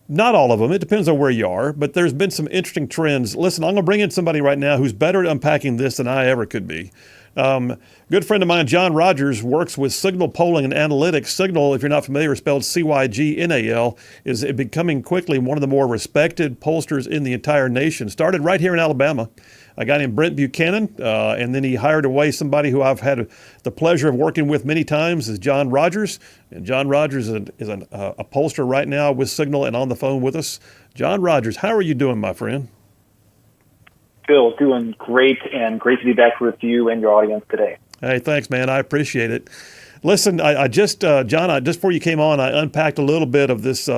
Not all of them. It depends on where you are. But there's been some interesting trends. Listen, I'm going to bring in somebody right now who's better at unpacking this than I ever could be. Good friend of mine, John Rogers, works with Signal Polling and Analytics. Signal, if you're not familiar, spelled Cygnal, is becoming quickly one of the more respected pollsters in the entire nation. Started right here in Alabama. A guy named Brent Buchanan, and then he hired away somebody who I've had the pleasure of working with many times, is John Rogers. And John Rogers is a pollster right now with Signal and on the phone with us. John Rogers, how are you doing, my friend? Phil, doing great, and great to be back with you and your audience today. Hey, thanks, man. I appreciate it. Listen, I just, John, just before you came on, I unpacked a little bit of this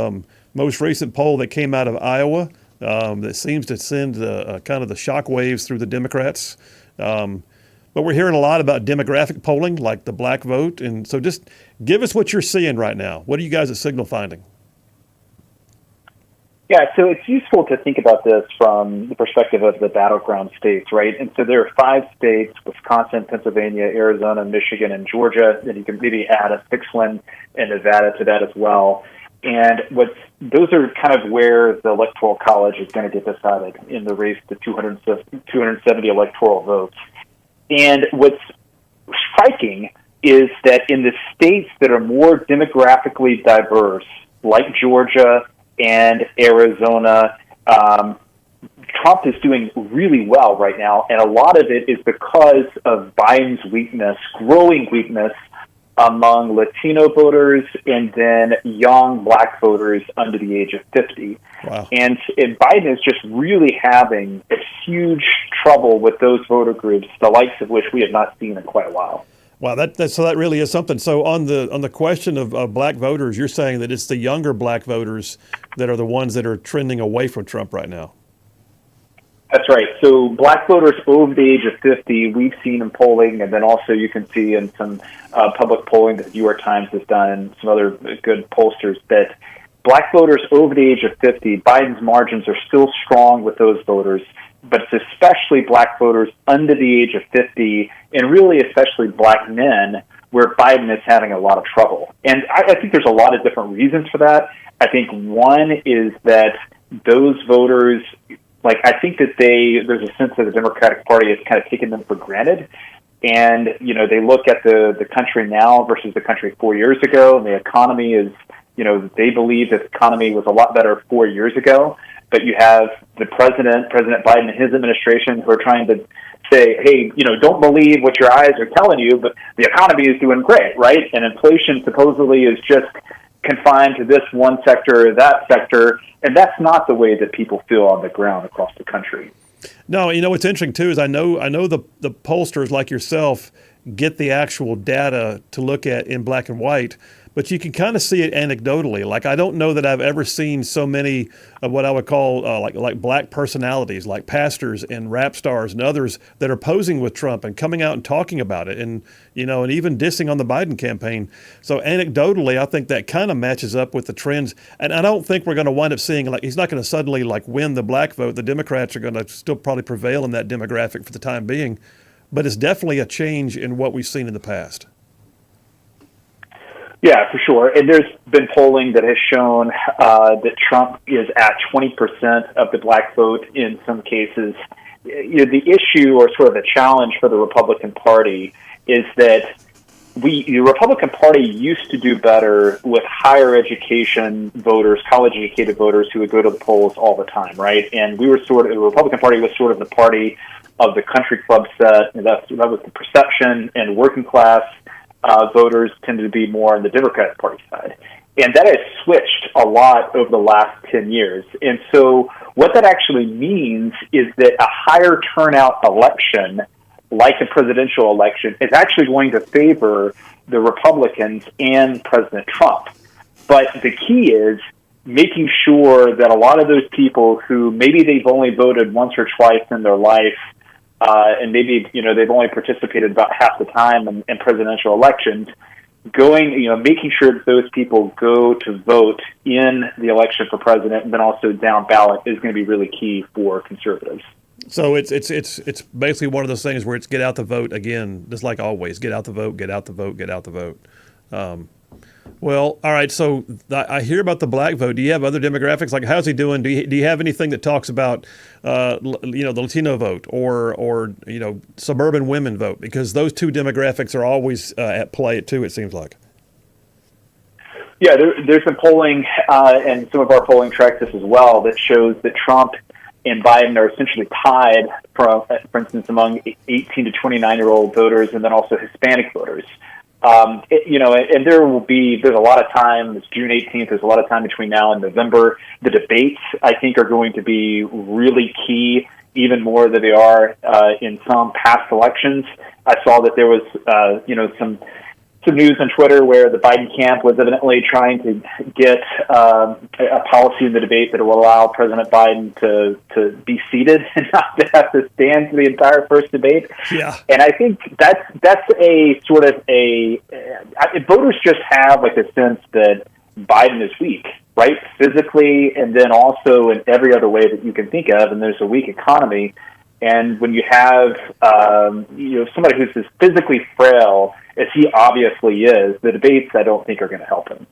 most recent poll that came out of Iowa that seems to send kind of the shockwaves through the Democrats. But we're hearing a lot about demographic polling, like the black vote. And so just give us what you're seeing right now. What are you guys at Signal finding? Yeah, so it's useful to think about this from the perspective of the battleground states, right? And so there are 5 states, Wisconsin, Pennsylvania, Arizona, Michigan, and Georgia. And you can maybe add a 6th one in Nevada to that as well. And those are kind of where the Electoral College is going to get decided in the race to 270 electoral votes. And what's striking is that in the states that are more demographically diverse, like Georgia and Arizona, Trump is doing really well right now, and a lot of it is because of Biden's weakness, growing weakness among Latino voters and then young black voters under the age of 50. Wow. And Biden is just really having a huge trouble with those voter groups, the likes of which we have not seen in quite a while. Wow, so that really is something. So on the question of black voters, you're saying that it's the younger black voters that are the ones that are trending away from Trump right now. That's right. So black voters over the age of 50, we've seen in polling, and then also you can see in some public polling that the New York Times has done and some other good pollsters that black voters over the age of 50, Biden's margins are still strong with those voters, but it's especially black voters under the age of 50, and really especially black men, where Biden is having a lot of trouble. And I think there's a lot of different reasons for that. I think one is that those voters, I think that there's a sense that the Democratic Party has kind of taken them for granted. And, they look at the country now versus the country 4 years ago, and the economy is, they believe that the economy was a lot better 4 years ago. But you have the President Biden and his administration, who are trying to say, hey, don't believe what your eyes are telling you, but the economy is doing great, right? And inflation supposedly is just confined to this one sector or that sector, and that's not the way that people feel on the ground across the country. No, what's interesting too is I know the pollsters like yourself get the actual data to look at in black and white, but you can kind of see it anecdotally. Like, I don't know that I've ever seen so many of what I would call like black personalities, like pastors and rap stars and others that are posing with Trump and coming out and talking about it, and and even dissing on the Biden campaign. So anecdotally, I think that kind of matches up with the trends. And I don't think we're going to wind up seeing, he's not going to suddenly win the black vote. The Democrats are going to still probably prevail in that demographic for the time being. But it's definitely a change in what we've seen in the past. Yeah, for sure. And there's been polling that has shown that Trump is at 20% of the black vote in some cases. The issue, or sort of the challenge for the Republican Party, is that the Republican Party used to do better with higher education voters, college-educated voters who would go to the polls all the time, right? And the Republican Party was sort of the party of the country club set, and that was the perception, and working class voters tended to be more on the Democratic Party side. And that has switched a lot over the last 10 years. And so what that actually means is that a higher turnout election like the presidential election, is actually going to favor the Republicans and President Trump. But the key is making sure that a lot of those people who maybe they've only voted once or twice in their life, and maybe they've only participated about half the time in presidential elections, making sure that those people go to vote in the election for president and then also down ballot is going to be really key for conservatives. So it's basically one of those things where it's get out the vote again, just like always, get out the vote, get out the vote, get out the vote. Well, all right. So I hear about the black vote. Do you have other demographics? Like, how's he doing? Do you have anything that talks about, the Latino vote or suburban women vote? Because those two demographics are always at play too, it seems like. Yeah, there's some polling, and some of our polling tracks this as well, that shows that Trump and Biden are essentially tied, for instance, among 18 to 29-year-old voters and then also Hispanic voters. And there's a lot of time. It's June 18th. There's a lot of time between now and November. The debates, I think, are going to be really key, even more than they are in some past elections. I saw that there was, some news on Twitter where the Biden camp was evidently trying to get a policy in the debate that will allow President Biden to be seated and not to have to stand for the entire first debate. Yeah. And I think that's a sort of voters just have like a sense that Biden is weak, right? Physically, and then also in every other way that you can think of, and there's a weak economy. And when you have somebody who's as physically frail as he obviously is, the debates I don't think are going to help him.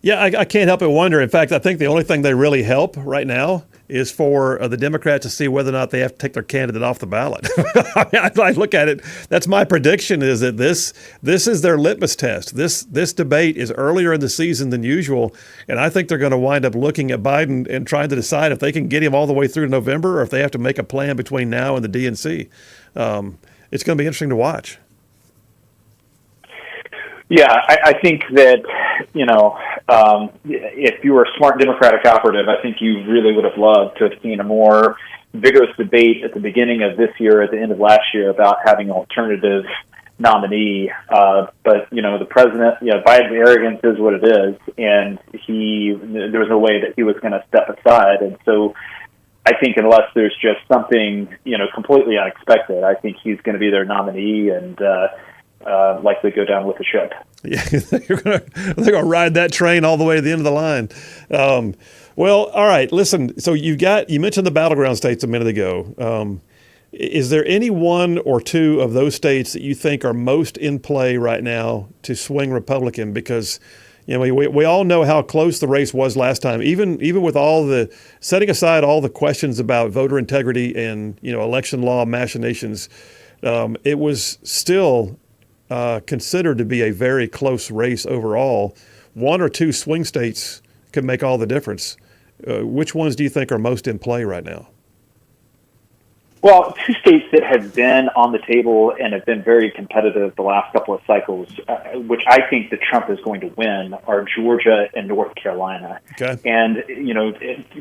Yeah, I can't help but wonder. In fact, I think the only thing they really help right now is for the Democrats to see whether or not they have to take their candidate off the ballot. I look at it. That's my prediction, is that this is their litmus test. This debate is earlier in the season than usual, and I think they're going to wind up looking at Biden and trying to decide if they can get him all the way through to November or if they have to make a plan between now and the DNC. It's going to be interesting to watch. Yeah, I think that, if you were a smart Democratic operative, I think you really would have loved to have seen a more vigorous debate at the beginning of this year, at the end of last year, about having an alternative nominee. But, the president, Biden's arrogance is what it is, and there was no way that he was going to step aside. And so I think unless there's just something, completely unexpected, I think he's going to be their nominee and likely go down with the ship. Yeah, they're going to ride that train all the way to the end of the line. Well, all right. Listen, so you mentioned the battleground states a minute ago. Is there any one or two of those states that you think are most in play right now to swing Republican? Because we all know how close the race was last time. Even with all the setting aside all the questions about voter integrity and election law machinations, it was still considered to be a very close race overall. One or two swing states could make all the difference. Which ones do you think are most in play right now? Well, two states that have been on the table and have been very competitive the last couple of cycles, which I think that Trump is going to win, are Georgia and North Carolina. Okay. And,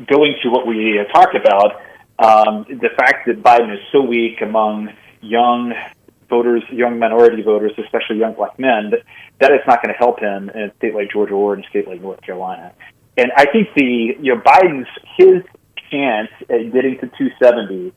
going to what we talked about, the fact that Biden is so weak among young voters, young minority voters, especially young black men, that it's not going to help him in a state like Georgia or in a state like North Carolina. And I think his chance at getting to 270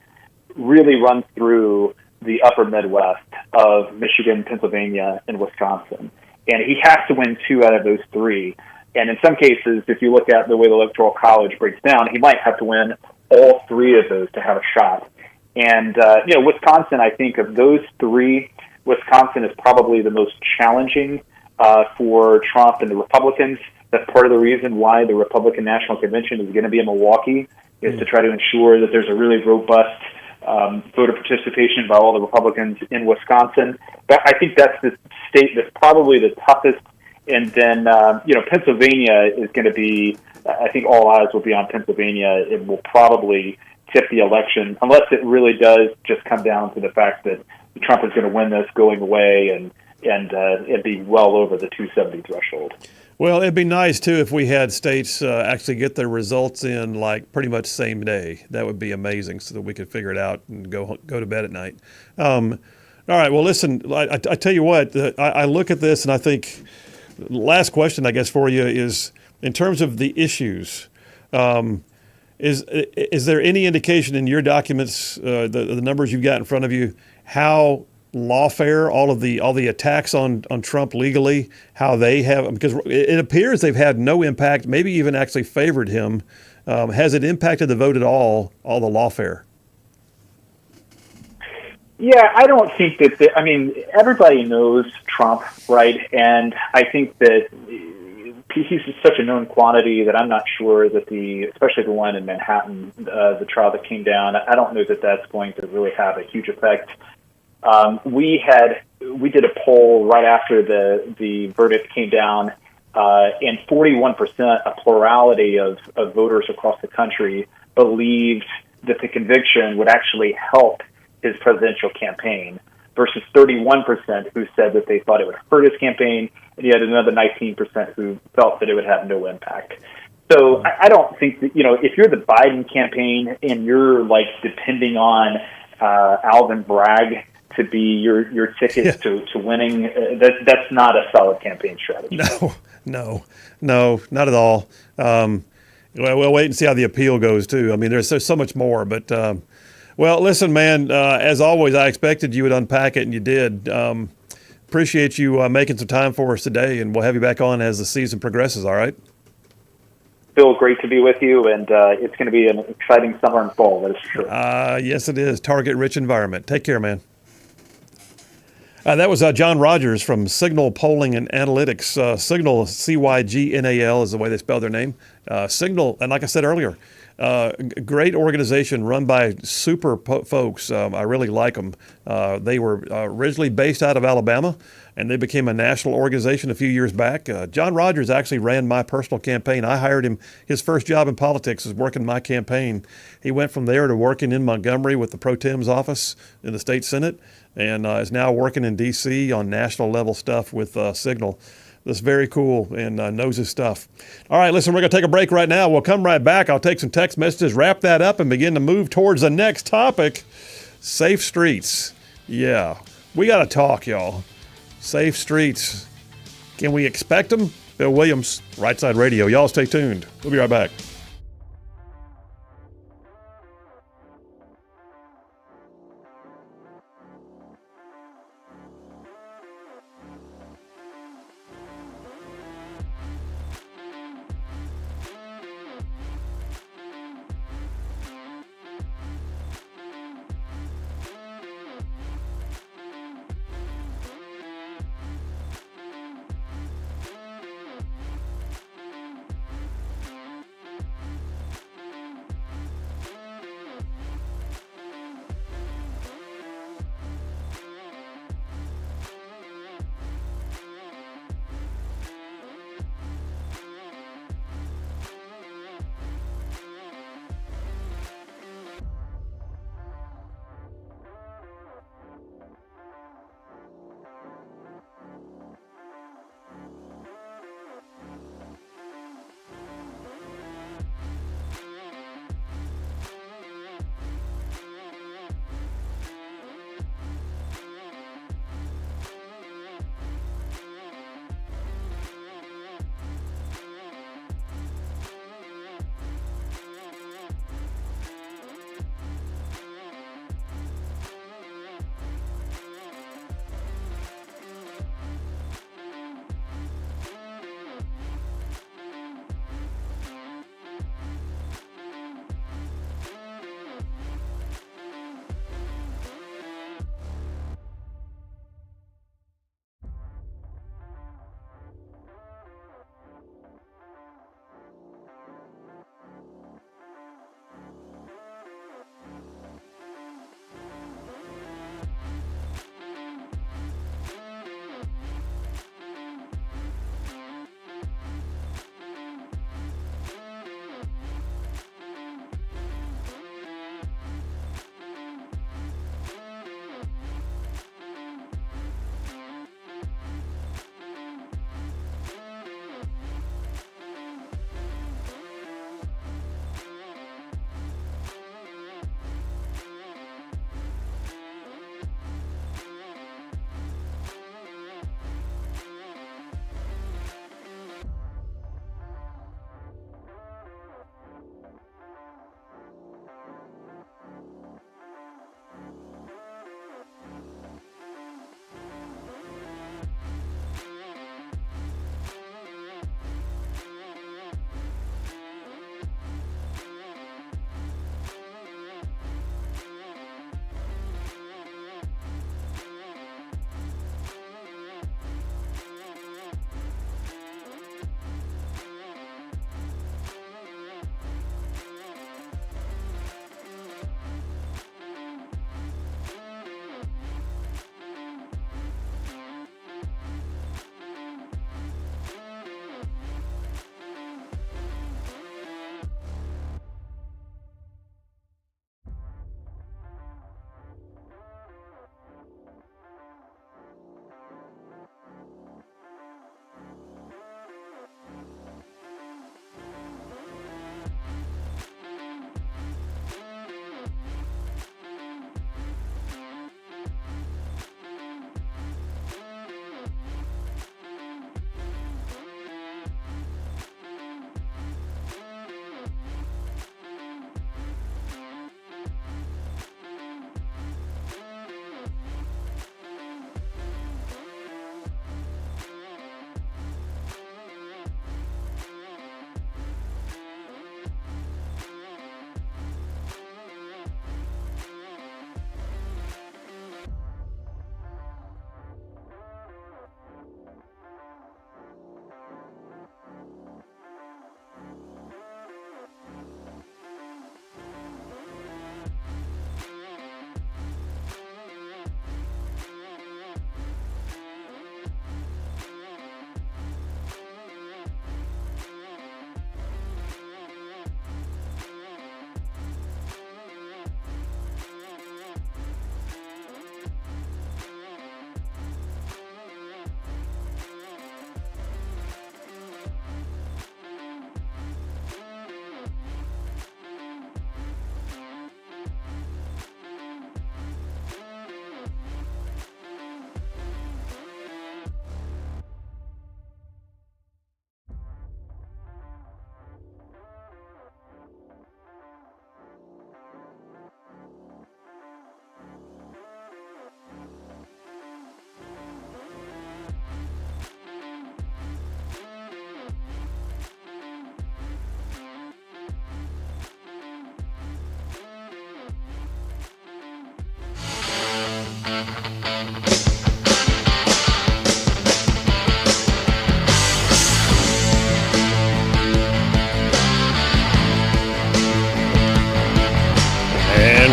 really runs through the upper Midwest of Michigan, Pennsylvania, and Wisconsin. And he has to win two out of those three. And in some cases, if you look at the way the Electoral College breaks down, he might have to win all three of those to have a shot. And, Wisconsin, I think of those three, Wisconsin is probably the most challenging for Trump and the Republicans. That's part of the reason why the Republican National Convention is going to be in Milwaukee, is to try to ensure that there's a really robust voter participation by all the Republicans in Wisconsin. But I think that's the state that's probably the toughest. And then, Pennsylvania is going to be, I think all eyes will be on Pennsylvania. It will probably tip the election, unless it really does just come down to the fact that Trump is going to win this going away and it'd be well over the 270 threshold. Well, it'd be nice, too, if we had states actually get their results in, like, pretty much same day. That would be amazing so that we could figure it out and go to bed at night. All right. Well, listen, I tell you what, I look at this and I think last question, I guess, for you is in terms of the issues. Is there any indication in your documents, the numbers you've got in front of you, how lawfare, all the attacks on Trump legally, how they have, because it appears they've had no impact, maybe even actually favored him. Has it impacted the vote at all the lawfare? Yeah, I don't think that. I mean, everybody knows Trump, right? And I think that he's such a known quantity that I'm not sure that especially the one in Manhattan, the trial that came down, I don't know that that's going to really have a huge effect. We did a poll right after the verdict came down, and 41%, a plurality of voters across the country, believed that the conviction would actually help his presidential campaign, versus 31% who said that they thought it would hurt his campaign, and you had another 19% who felt that it would have no impact. So I don't think that, if you're the Biden campaign and you're like depending on Alvin Bragg to be your ticket to winning, that's not a solid campaign strategy. No, not at all. We'll wait and see how the appeal goes too. I mean, there's so much more, but well, listen, man, as always, I expected you would unpack it, and you did. Appreciate you making some time for us today, and we'll have you back on as the season progresses, all right? Bill, great to be with you, and it's going to be an exciting summer and fall, that is true. Yes, it is. Target-rich environment. Take care, man. That was John Rogers from Signal Polling and Analytics. Signal, Cygnal, is the way they spell their name. Signal, and like I said earlier, great organization run by super folks. I really like them. They were originally based out of Alabama, and they became a national organization a few years back. John Rogers actually ran my personal campaign. I hired him. His first job in politics was working my campaign. He went from there to working in Montgomery with the Pro Tem's office in the state Senate, and is now working in D.C. on national level stuff with Signal. That's very cool and knows his stuff. All right, listen, we're going to take a break right now. We'll come right back. I'll take some text messages, wrap that up, and begin to move towards the next topic, safe streets. Yeah, we got to talk, y'all. Safe streets. Can we expect them? Bill Williams, Rightside Radio. Y'all stay tuned. We'll be right back.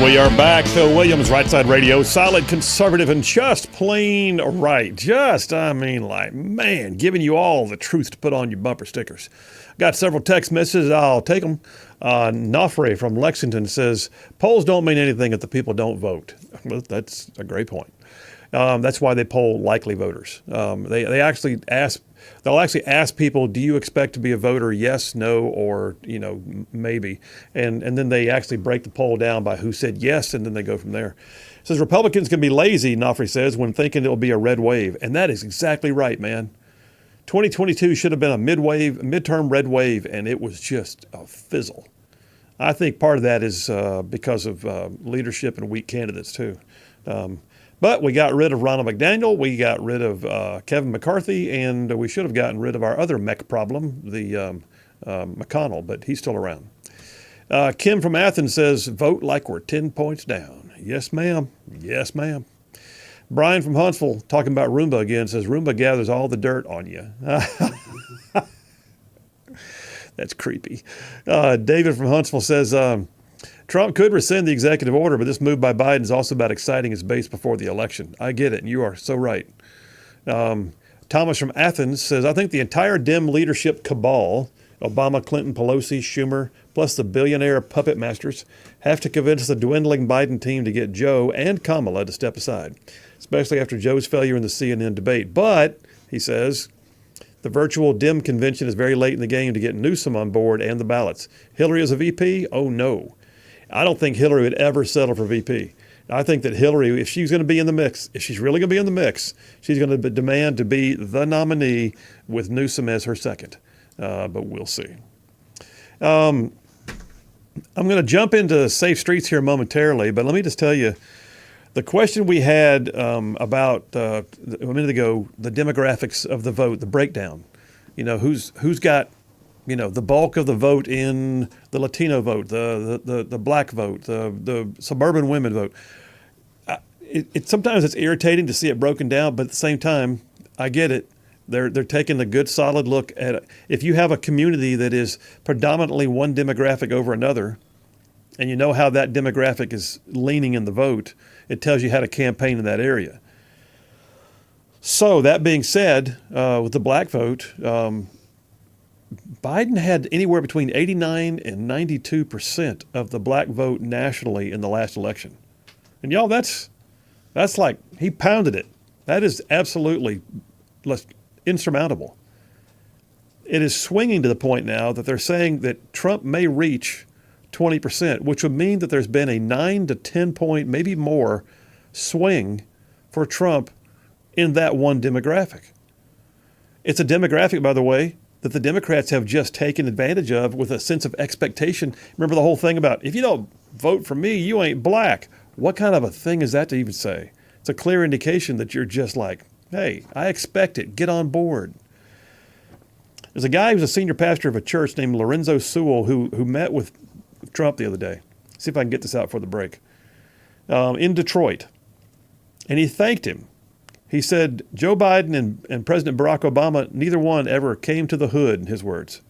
We are back. Phil Williams, Rightside Radio, solid, conservative, and just plain right. Giving you all the truth to put on your bumper stickers. Got several text messages. I'll take them. Nofre from Lexington says, polls don't mean anything if the people don't vote. Well, that's a great point. That's why they poll likely voters. They'll actually ask people, do you expect to be a voter? Yes, no, or maybe. And then they actually break the poll down by who said yes, and then they go from there. It says Republicans can be lazy, Nofre says, when thinking it'll be a red wave. And that is exactly right, man. 2022 should have been a midterm red wave, and it was just a fizzle. I think part of that is because of leadership and weak candidates too. But we got rid of Ronald McDaniel, we got rid of Kevin McCarthy, and we should have gotten rid of our other mech problem, the McConnell, but he's still around. Kim from Athens says, vote like we're 10 points down. Yes, ma'am. Yes, ma'am. Brian from Huntsville, talking about Roomba again, says, Roomba gathers all the dirt on you. That's creepy. David from Huntsville says, Trump could rescind the executive order, but this move by Biden is also about exciting his base before the election. I get it, and you are so right. Thomas from Athens says, I think the entire Dem leadership cabal, Obama, Clinton, Pelosi, Schumer, plus the billionaire puppet masters, have to convince the dwindling Biden team to get Joe and Kamala to step aside, especially after Joe's failure in the CNN debate. But, he says, the virtual Dem convention is very late in the game to get Newsom on board and the ballots. Hillary as a VP? Oh, no. I don't think Hillary would ever settle for VP. I think that Hillary, if she's going to be in the mix, if she's really going to be in the mix, she's going to demand to be the nominee with Newsom as her second. But we'll see. I'm going to jump into Safe Streets here momentarily, but let me just tell you, the question we had about a minute ago, the demographics of the vote, the breakdown, who's got the bulk of the vote in the Latino vote, the black vote, the suburban women vote. Sometimes it's irritating to see it broken down, but at the same time, I get it. They're taking a good solid look at it. If you have a community that is predominantly one demographic over another, and you know how that demographic is leaning in the vote, it tells you how to campaign in that area. So that being said, with the black vote, Biden had anywhere between 89 and 92% of the black vote nationally in the last election. And y'all, that's like, he pounded it. That is absolutely insurmountable. It is swinging to the point now that they're saying that Trump may reach 20%, which would mean that there's been a 9 to 10 point, maybe more, swing for Trump in that one demographic. It's a demographic, by the way, that the Democrats have just taken advantage of with a sense of expectation. Remember the whole thing about, if you don't vote for me, you ain't black. What kind of a thing is that to even say? It's a clear indication that you're just like, hey, I expect it. Get on board. There's a guy who's a senior pastor of a church named Lorenzo Sewell who met with Trump the other day. See if I can get this out for the break. In Detroit. And he thanked him. He said, Joe Biden and President Barack Obama, neither one ever came to the hood, in his words.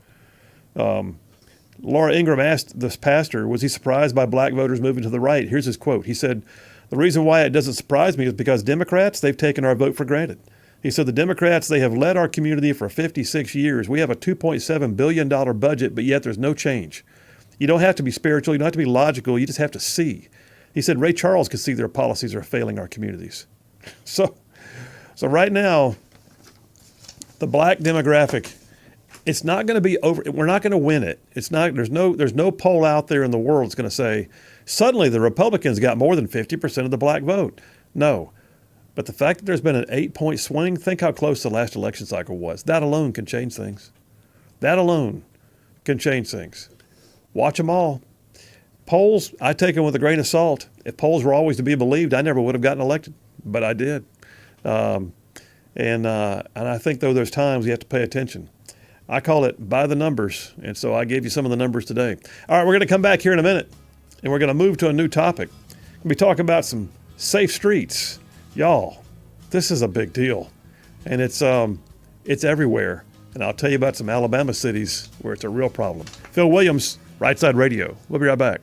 Laura Ingraham asked this pastor, was he surprised by black voters moving to the right? Here's his quote. He said, the reason why it doesn't surprise me is because Democrats, they've taken our vote for granted. He said, the Democrats, they have led our community for 56 years. We have a $2.7 billion budget, but yet there's no change. You don't have to be spiritual. You don't have to be logical. You just have to see. He said, Ray Charles could see their policies are failing our communities. So right now, the black demographic, it's not going to be over. We're not going to win it. It's not. There's no poll out there in the world that's going to say suddenly the Republicans got more than 50% of the black vote. No, but the fact that there's been an 8-point swing. Think how close the last election cycle was. That alone can change things. That alone can change things. Watch them all. Polls, I take them with a grain of salt. If polls were always to be believed, I never would have gotten elected, but I did. And I think, though, there's times you have to pay attention. I call it by the numbers, and so I gave you some of the numbers today. All right, we're going to come back here in a minute, and we're going to move to a new topic. We'll be talking about some safe streets. Y'all, this is a big deal, and it's everywhere. And I'll tell you about some Alabama cities where it's a real problem. Phil Williams, Rightside Radio. We'll be right back.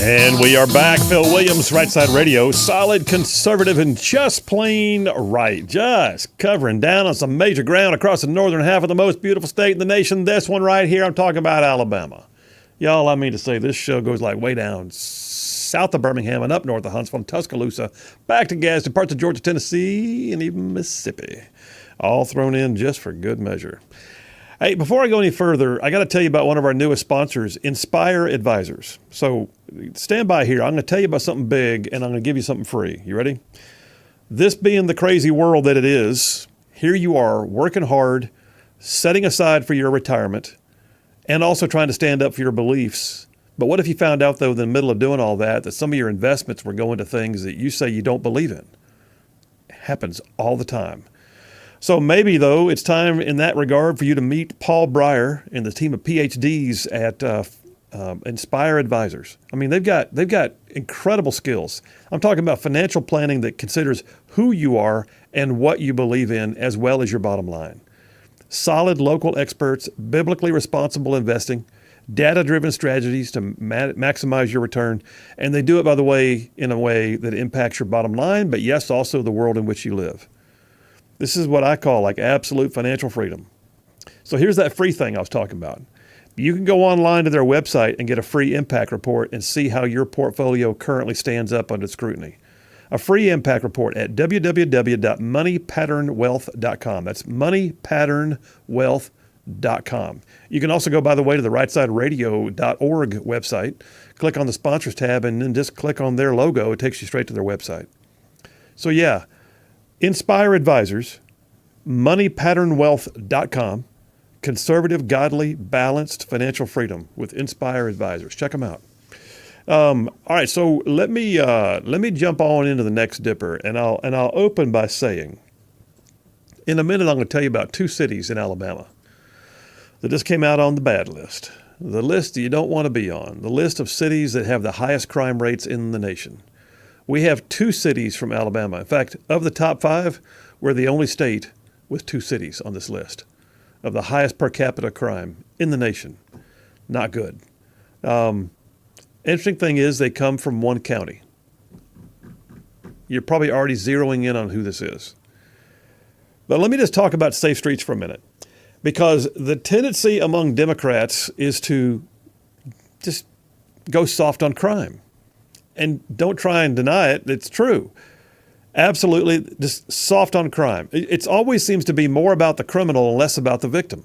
And we are back. Phil Williams, Rightside Radio. Solid, conservative, and just plain right. Just covering down on some major ground across the northern half of the most beautiful state in the nation. This one right here, I'm talking about Alabama. Y'all, I mean to say, this show goes like way down south of Birmingham and up north of Huntsville and Tuscaloosa, back to Gadsden, parts of Georgia, Tennessee, and even Mississippi. All thrown in just for good measure. Hey, before I go any further, I got to tell you about one of our newest sponsors, Inspire Advisors. So stand by here. I'm going to tell you about something big, and I'm going to give you something free. You ready? This being the crazy world that it is, here you are working hard, setting aside for your retirement, and also trying to stand up for your beliefs. But what if you found out, though, in the middle of doing all that some of your investments were going to things that you say you don't believe in? It happens all the time. So maybe, though, it's time in that regard for you to meet Paul Breyer and the team of PhDs at Inspire Advisors. I mean, they've got incredible skills. I'm talking about financial planning that considers who you are and what you believe in, as well as your bottom line. Solid local experts, biblically responsible investing, data-driven strategies to maximize your return. And they do it, by the way, in a way that impacts your bottom line, but yes, also the world in which you live. This is what I call like absolute financial freedom. So here's that free thing I was talking about. You can go online to their website and get a free impact report and see how your portfolio currently stands up under scrutiny. A free impact report at www.moneypatternwealth.com. That's moneypatternwealth.com. You can also go, by the way, to the rightsideradio.org website, click on the sponsors tab, and then just click on their logo. It takes you straight to their website. So yeah, Inspire Advisors, moneypatternwealth.com, conservative, godly, balanced financial freedom with Inspire Advisors. Check them out. All right, so let me jump on into the next dipper, and I'll open by saying, in a minute I'm going to tell you about two cities in Alabama that just came out on the bad list, the list you don't want to be on, the list of cities that have the highest crime rates in the nation. We have two cities from Alabama. In fact, of the top 5, we're the only state with 2 cities on this list of the highest per capita crime in the nation. Not good. Interesting thing is they come from one county. You're probably already zeroing in on who this is. But let me just talk about safe streets for a minute, because the tendency among Democrats is to just go soft on crime. And don't try and deny it. It's true. Absolutely, just soft on crime. It always seems to be more about the criminal and less about the victim.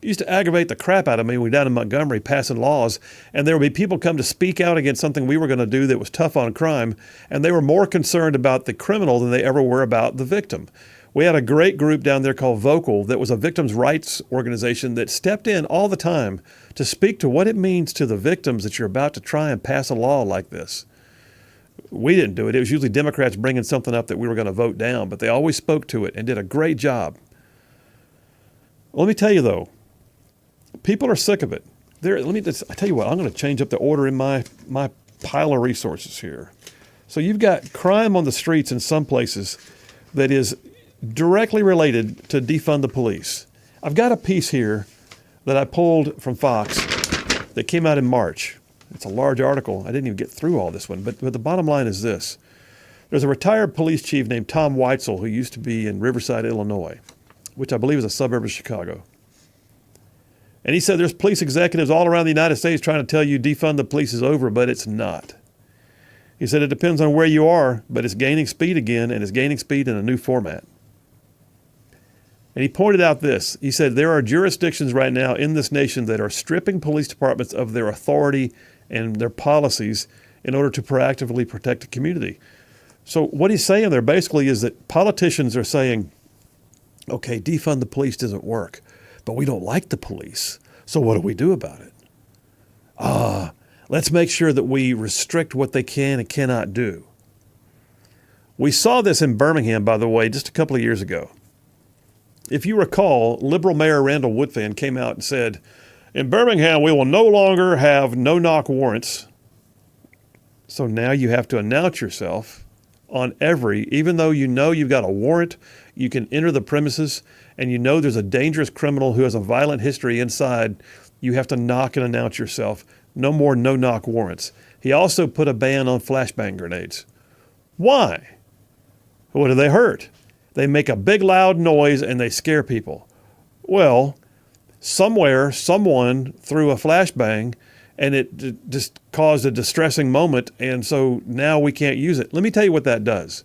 It used to aggravate the crap out of me when we were down in Montgomery passing laws, and there would be people come to speak out against something we were going to do that was tough on crime, and they were more concerned about the criminal than they ever were about the victim. We had a great group down there called Vocal that was a victims' rights organization that stepped in all the time to speak to what it means to the victims that you're about to try and pass a law like this. We didn't do it. It was usually Democrats bringing something up that we were going to vote down, but they always spoke to it and did a great job. Let me tell you, though, people are sick of it. I tell you what, I'm going to change up the order in my pile of resources here. So you've got crime on the streets in some places that is directly related to defund the police. I've got a piece here that I pulled from Fox that came out in March. It's a large article. I didn't even get through all this one, but the bottom line is this. There's a retired police chief named Tom Weitzel who used to be in Riverside, Illinois, which I believe is a suburb of Chicago. And he said there's police executives all around the United States trying to tell you defund the police is over, but it's not. He said it depends on where you are, but it's gaining speed again, and it's gaining speed in a new format. And he pointed out this. He said there are jurisdictions right now in this nation that are stripping police departments of their authority and their policies in order to proactively protect the community. So what he's saying there basically is that politicians are saying, okay, defund the police doesn't work, but we don't like the police. So what do we do about it? Let's make sure that we restrict what they can and cannot do. We saw this in Birmingham, by the way, just a couple of years ago. If you recall, liberal Mayor Randall Woodfin came out and said, in Birmingham, we will no longer have no-knock warrants. So now you have to announce yourself on even though you know you've got a warrant, you can enter the premises, and you know there's a dangerous criminal who has a violent history inside, you have to knock and announce yourself. No more no-knock warrants. He also put a ban on flashbang grenades. Why? What do they hurt? They make a big loud noise and they scare people. Well, somewhere, someone threw a flashbang and it just caused a distressing moment, and so now we can't use it. Let me tell you what that does.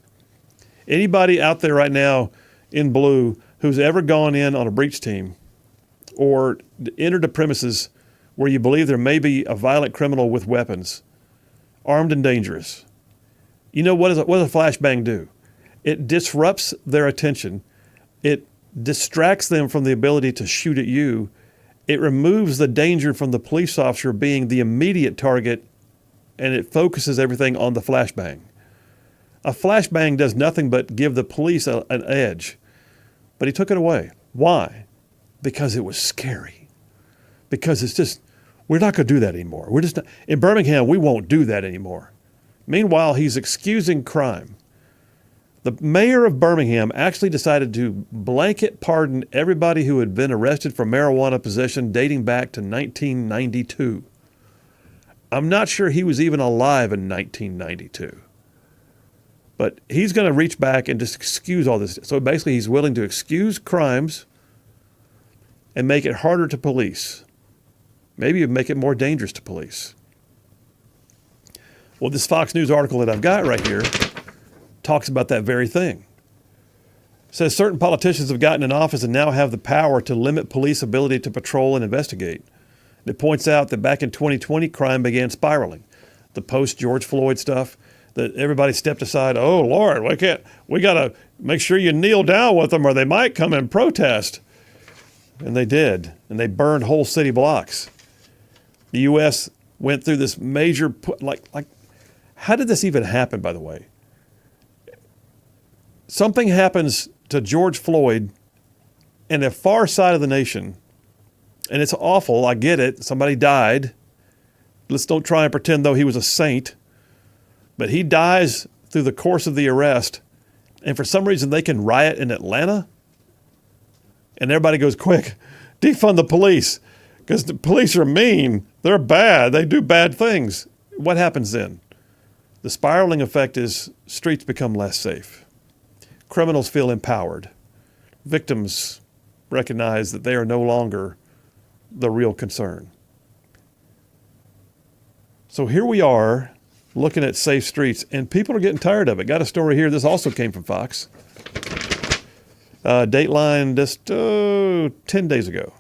Anybody out there right now in blue who's ever gone in on a breach team or entered a premises where you believe there may be a violent criminal with weapons, armed and dangerous, you know what does a flashbang do? It disrupts their attention. It distracts them from the ability to shoot at you. It removes the danger from the police officer being the immediate target, and it focuses everything on the flashbang. A flashbang does nothing but give the police an edge. But he took it away. Why? Because it was scary. Because it's just, we're not going to do that anymore. We're just not, in Birmingham, we won't do that anymore. Meanwhile, he's excusing crime. The mayor of Birmingham actually decided to blanket pardon everybody who had been arrested for marijuana possession dating back to 1992. I'm not sure he was even alive in 1992. But he's going to reach back and just excuse all this. So basically, he's willing to excuse crimes and make it harder to police. Maybe even make it more dangerous to police. Well, this Fox News article that I've got right here talks about that very thing. It says certain politicians have gotten in office and now have the power to limit police ability to patrol and investigate. It points out that back in 2020, crime began spiraling. The post-George Floyd stuff, that everybody stepped aside. Oh, Lord, we got to make sure you kneel down with them or they might come and protest. And they did. And they burned whole city blocks. The U.S. went through this major, how did this even happen, by the way? Something happens to George Floyd in the far side of the nation, and it's awful. I get it. Somebody died. Let's don't try and pretend though he was a saint. But he dies through the course of the arrest, and for some reason they can riot in Atlanta, and everybody goes, quick, defund the police, because the police are mean. They're bad. They do bad things. What happens then? The spiraling effect is streets become less safe. Criminals feel empowered. Victims recognize that they are no longer the real concern. So here we are looking at safe streets, and people are getting tired of it. Got a story here. This also came from Fox. Dateline just 10 days ago.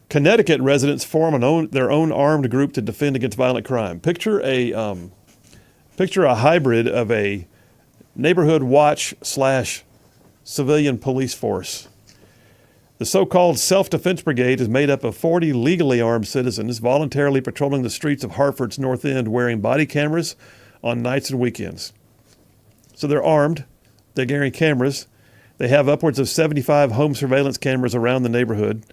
Connecticut residents form their own armed group to defend against violent crime. Picture a hybrid of a neighborhood watch / civilian police force. The so-called Self-Defense Brigade is made up of 40 legally armed citizens voluntarily patrolling the streets of Hartford's North End wearing body cameras on nights and weekends. So they're armed, they're carrying cameras, they have upwards of 75 home surveillance cameras around the neighborhood,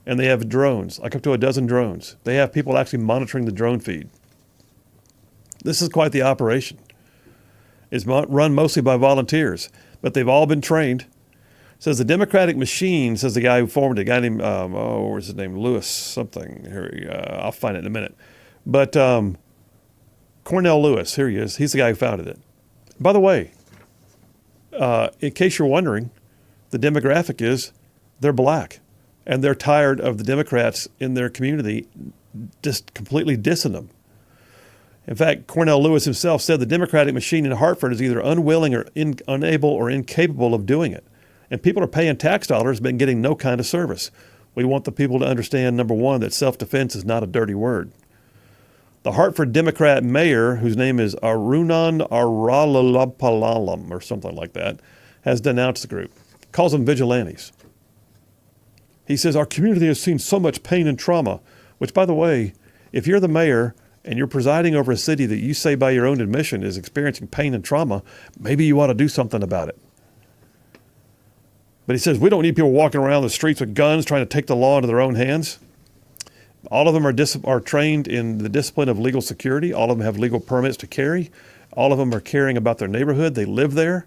and they have drones, like up to a dozen drones. They have people actually monitoring the drone feed. This is quite the operation. It's run mostly by volunteers, but they've all been trained. Says the Democratic machine, says the guy who formed it, a guy named, what's his name, Lewis something. Here, I'll find it in a minute. But Cornell Lewis, here he is. He's the guy who founded it. By the way, in case you're wondering, the demographic is they're black, and they're tired of the Democrats in their community just completely dissing them. In fact, Cornell Lewis himself said the Democratic machine in Hartford is either unwilling or unable or incapable of doing it. And people are paying tax dollars but getting no kind of service. We want the people to understand, number one, that self-defense is not a dirty word. The Hartford Democrat mayor, whose name is Arunan Aralapalalam or something like that, has denounced the group, calls them vigilantes. He says, our community has seen so much pain and trauma, which, by the way, if you're the mayor and you're presiding over a city that you say by your own admission is experiencing pain and trauma, maybe you ought to do something about it. But he says, we don't need people walking around the streets with guns trying to take the law into their own hands. All of them are trained in the discipline of legal security. All of them have legal permits to carry. All of them are caring about their neighborhood. They live there.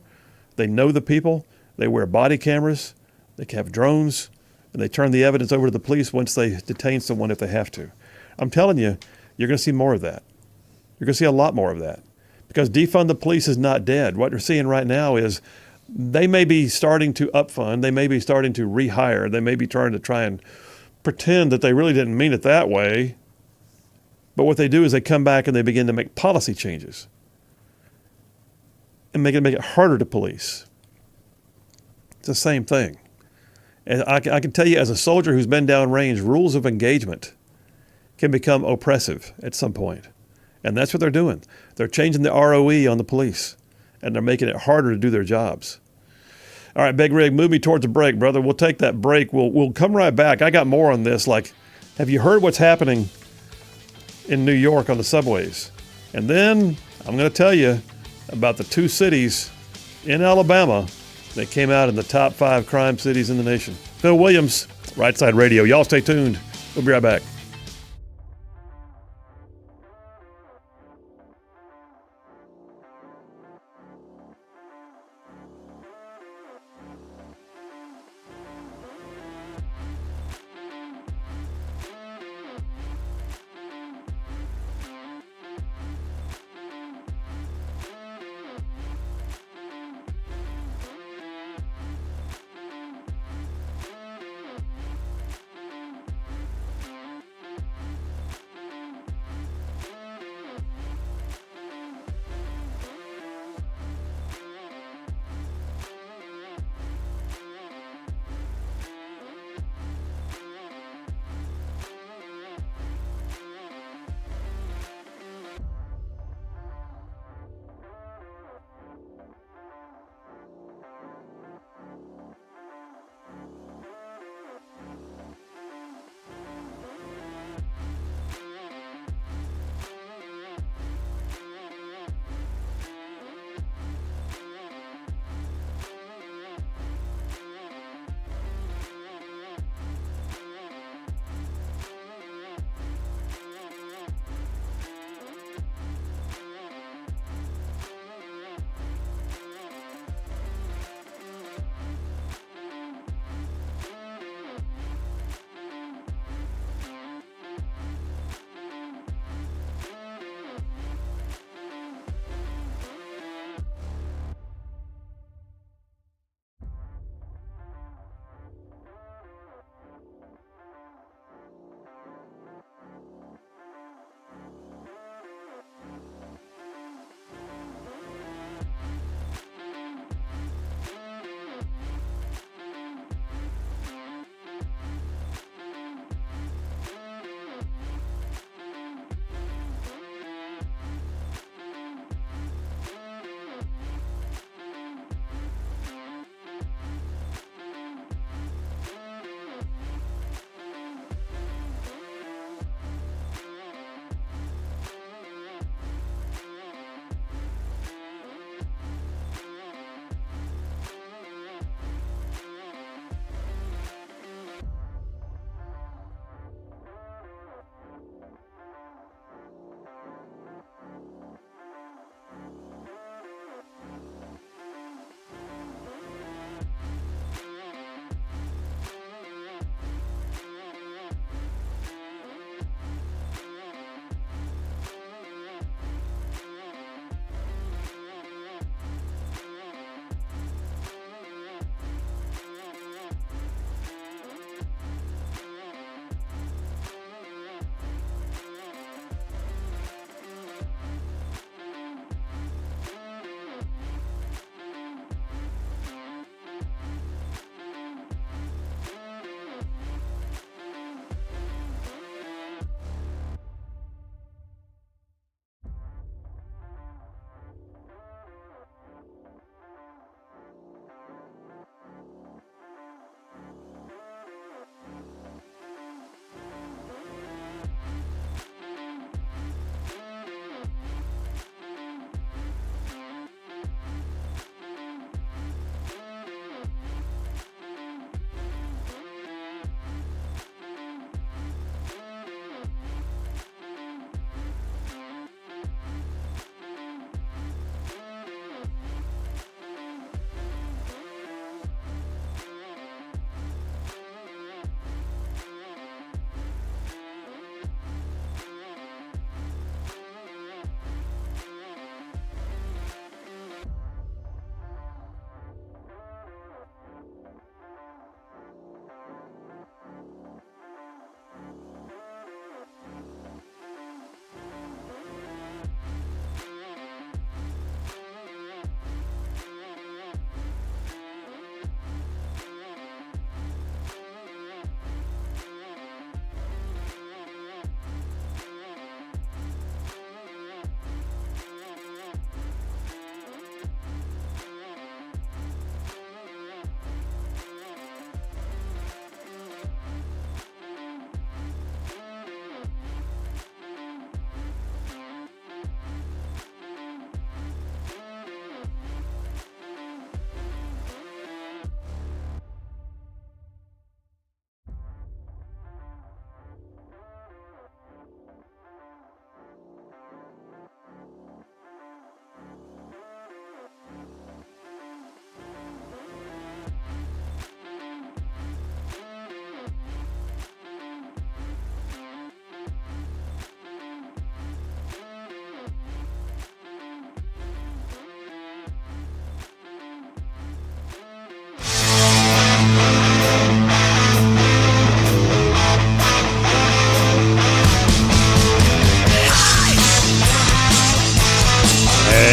They know the people. They wear body cameras. They have drones. And they turn the evidence over to the police once they detain someone if they have to. I'm telling you, You're going to see more of that. You're going to see a lot more of that because defund the police is not dead. What we're seeing right now is they may be starting to upfund. They may be starting to rehire. They may be trying and pretend that they really didn't mean it that way. But what they do is they come back and they begin to make policy changes and make it harder to police. It's the same thing. And I can tell you as a soldier who's been downrange, rules of engagement can become oppressive at some point. And that's what they're doing. They're changing the ROE on the police, and they're making it harder to do their jobs. All right, Big Rig, move me towards a break, brother. We'll take that break. We'll come right back. I got more on this. Like, have you heard what's happening in New York on the subways? And then I'm going to tell you about the 2 cities in Alabama that came out in the top 5 crime cities in the nation. Phil Williams, Rightside Radio. Y'all stay tuned. We'll be right back.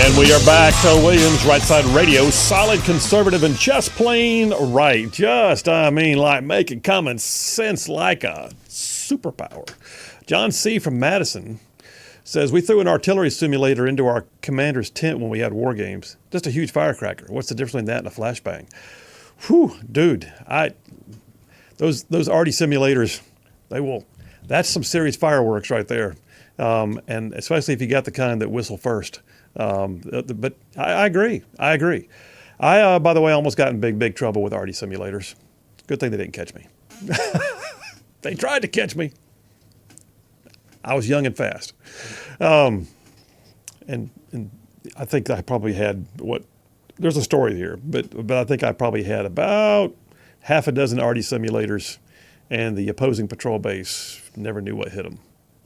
And we are back to Williams Rightside Radio, solid conservative and just plain right. Like making common sense like a superpower. John C. from Madison says, we threw an artillery simulator into our commander's tent when we had war games. Just a huge firecracker. What's the difference between that and a flashbang? Whew, dude, those arty simulators, that's some serious fireworks right there. And especially if you got the kind that whistle first. But I agree. I, by the way, almost got in big trouble with arty simulators. Good thing they didn't catch me. They tried to catch me. I was young and fast. And I think I probably had there's a story here, but I think I probably had about half a dozen arty simulators, and the opposing patrol base never knew what hit them.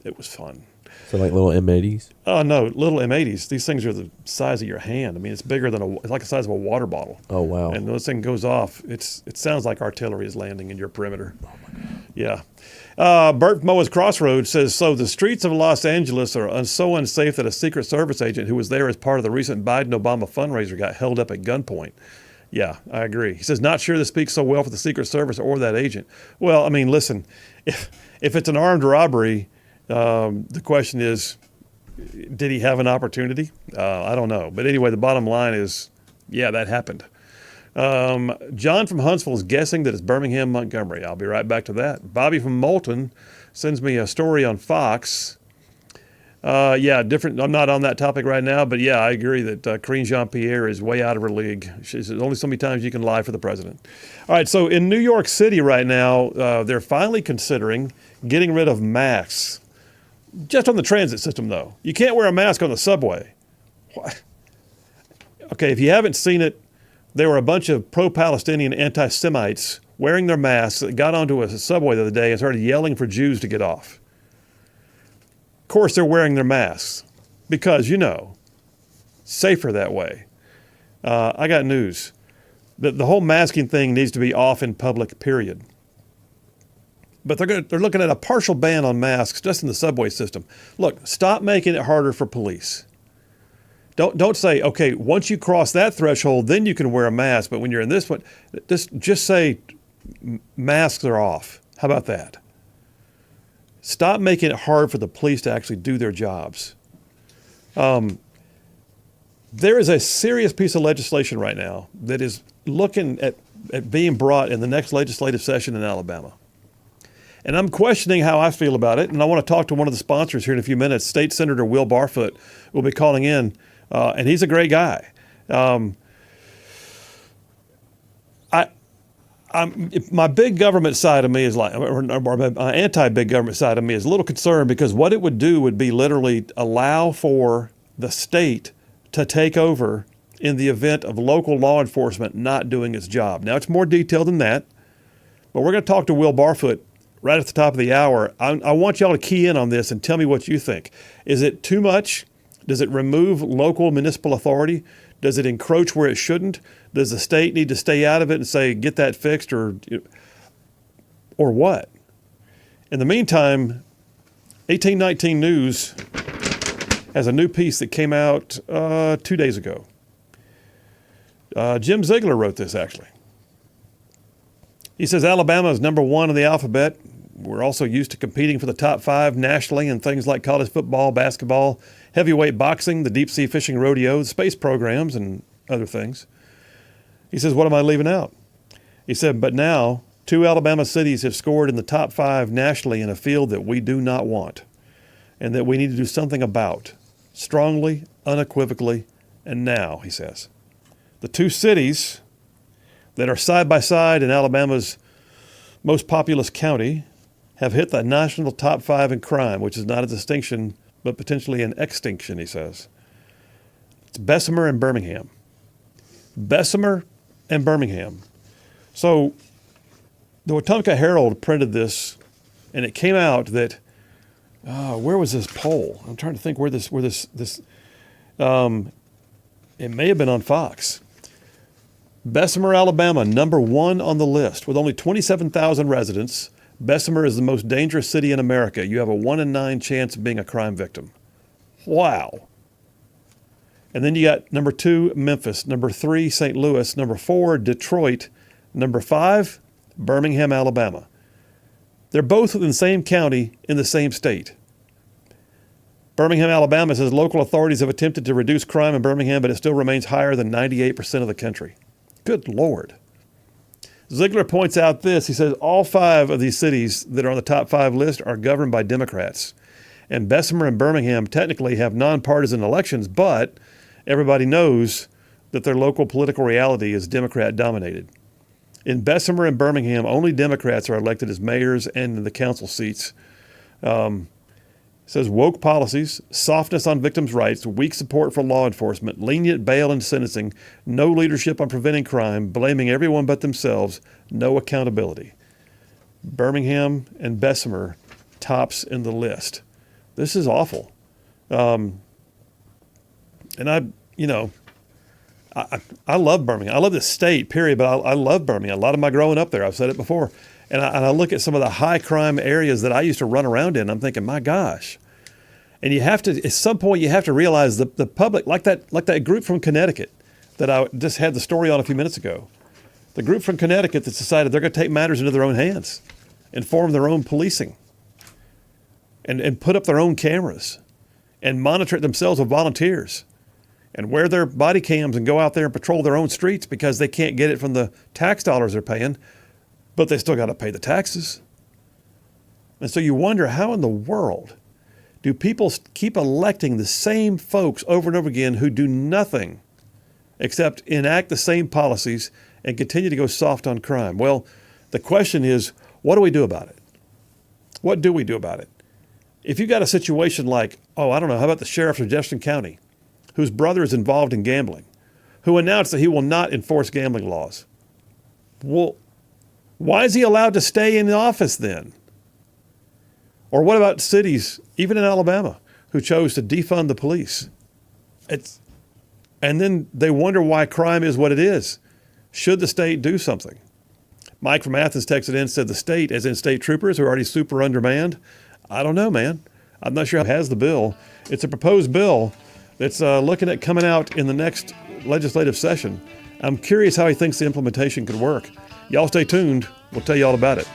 It was fun. So like little M80s? Oh, no, little M80s. These things are the size of your hand. I mean, it's bigger than it's like the size of a water bottle. Oh, wow. And when this thing goes off, it sounds like artillery is landing in your perimeter. Oh, my God. Yeah. Bert Moa's Crossroads says, so the streets of Los Angeles are so unsafe that a Secret Service agent who was there as part of the recent Biden-Obama fundraiser got held up at gunpoint. Yeah, I agree. He says, not sure this speaks so well for the Secret Service or that agent. Well, I mean, listen, if it's an armed robbery, the question is, did he have an opportunity? I don't know. But anyway, the bottom line is, yeah, that happened. John from Huntsville is guessing that it's Birmingham, Montgomery. I'll be right back to that. Bobby from Moulton sends me a story on Fox. Different. I'm not on that topic right now, but yeah, I agree that Karine Jean-Pierre is way out of her league. She says only so many times you can lie for the president. All right, so in New York City right now, they're finally considering getting rid of masks. Just on the transit system, though. You can't wear a mask on the subway. What? Okay, if you haven't seen it, there were a bunch of pro-Palestinian anti-Semites wearing their masks that got onto a subway the other day and started yelling for Jews to get off. Of course, they're wearing their masks because, safer that way. I got news. The whole masking thing needs to be off in public, period. But they're looking at a partial ban on masks just in the subway system. Look, stop making it harder for police. Don't say, okay, once you cross that threshold, then you can wear a mask. But when you're in this one, just say masks are off. How about that? Stop making it hard for the police to actually do their jobs. There is a serious piece of legislation right now that is looking at being brought in the next legislative session in Alabama. And I'm questioning how I feel about it, and I want to talk to one of the sponsors here in a few minutes. State Senator Will Barfoot will be calling in, and he's a great guy. My big government side of me is like, or my anti-big government side of me is a little concerned because what it would do would be literally allow for the state to take over in the event of local law enforcement not doing its job. Now, it's more detailed than that, but we're going to talk to Will Barfoot right at the top of the hour. I want y'all to key in on this and tell me what you think. Is it too much? Does it remove local municipal authority? Does it encroach where it shouldn't? Does the state need to stay out of it and say, get that fixed or what? In the meantime, 1819 News has a new piece that came out 2 days ago. Jim Ziegler wrote this, actually. He says Alabama is number one in the alphabet. We're also used to competing for the top 5 nationally in things like college football, basketball, heavyweight boxing, the deep-sea fishing rodeo, space programs, and other things. He says, what am I leaving out? He said, but now 2 Alabama cities have scored in the top 5 nationally in a field that we do not want and that we need to do something about, strongly, unequivocally, and now, he says. The 2 cities that are side by side in Alabama's most populous county have hit the national top 5 in crime, which is not a distinction, but potentially an extinction, he says. It's Bessemer and Birmingham. Bessemer and Birmingham. So the Wetumpka Herald printed this, and it came out that, where was this poll? I'm trying to think where this it may have been on Fox. Bessemer, Alabama, number 1 on the list with only 27,000 residents. Bessemer is the most dangerous city in America. You have a 1 in 9 chance of being a crime victim. Wow. And then you got number 2, Memphis, number 3, St. Louis, number 4, Detroit, number 5, Birmingham, Alabama. They're both within the same county in the same state. Birmingham, Alabama says local authorities have attempted to reduce crime in Birmingham, but it still remains higher than 98% of the country. Good Lord. Ziegler points out this. He says all 5 of these cities that are on the top 5 list are governed by Democrats. And Bessemer and Birmingham technically have nonpartisan elections, but everybody knows that their local political reality is Democrat dominated. In Bessemer and Birmingham, only Democrats are elected as mayors and in the council seats. It says woke policies, softness on victims' rights, weak support for law enforcement, lenient bail and sentencing, no leadership on preventing crime, blaming everyone but themselves, no accountability. Birmingham and Bessemer tops in the list. This is awful. And I love Birmingham. I love this state, period, but I love Birmingham. A lot of my growing up there, I've said it before. And I look at some of the high crime areas that I used to run around in. I'm thinking, my gosh. And you have to, at some point, you have to realize the public, like that group from Connecticut that I just had the story on a few minutes ago. The group from Connecticut that's decided they're going to take matters into their own hands and form their own policing and put up their own cameras and monitor it themselves with volunteers and wear their body cams and go out there and patrol their own streets because they can't get it from the tax dollars they're paying. But they still got to pay the taxes. And so you wonder, how in the world do people keep electing the same folks over and over again who do nothing except enact the same policies and continue to go soft on crime? Well, the question is, what do we do about it? What do we do about it? If you got a situation like, how about the sheriff of Jefferson County, whose brother is involved in gambling, who announced that he will not enforce gambling laws? Well, why is he allowed to stay in the office then? Or what about cities, even in Alabama, who chose to defund the police? And then they wonder why crime is what it is. Should the state do something? Mike from Athens texted in and said the state, as in state troopers, who are already super undermanned. I don't know, man. I'm not sure how it has the bill. It's a proposed bill that's looking at coming out in the next legislative session. I'm curious how he thinks the implementation could work. Y'all stay tuned. We'll tell you all about it.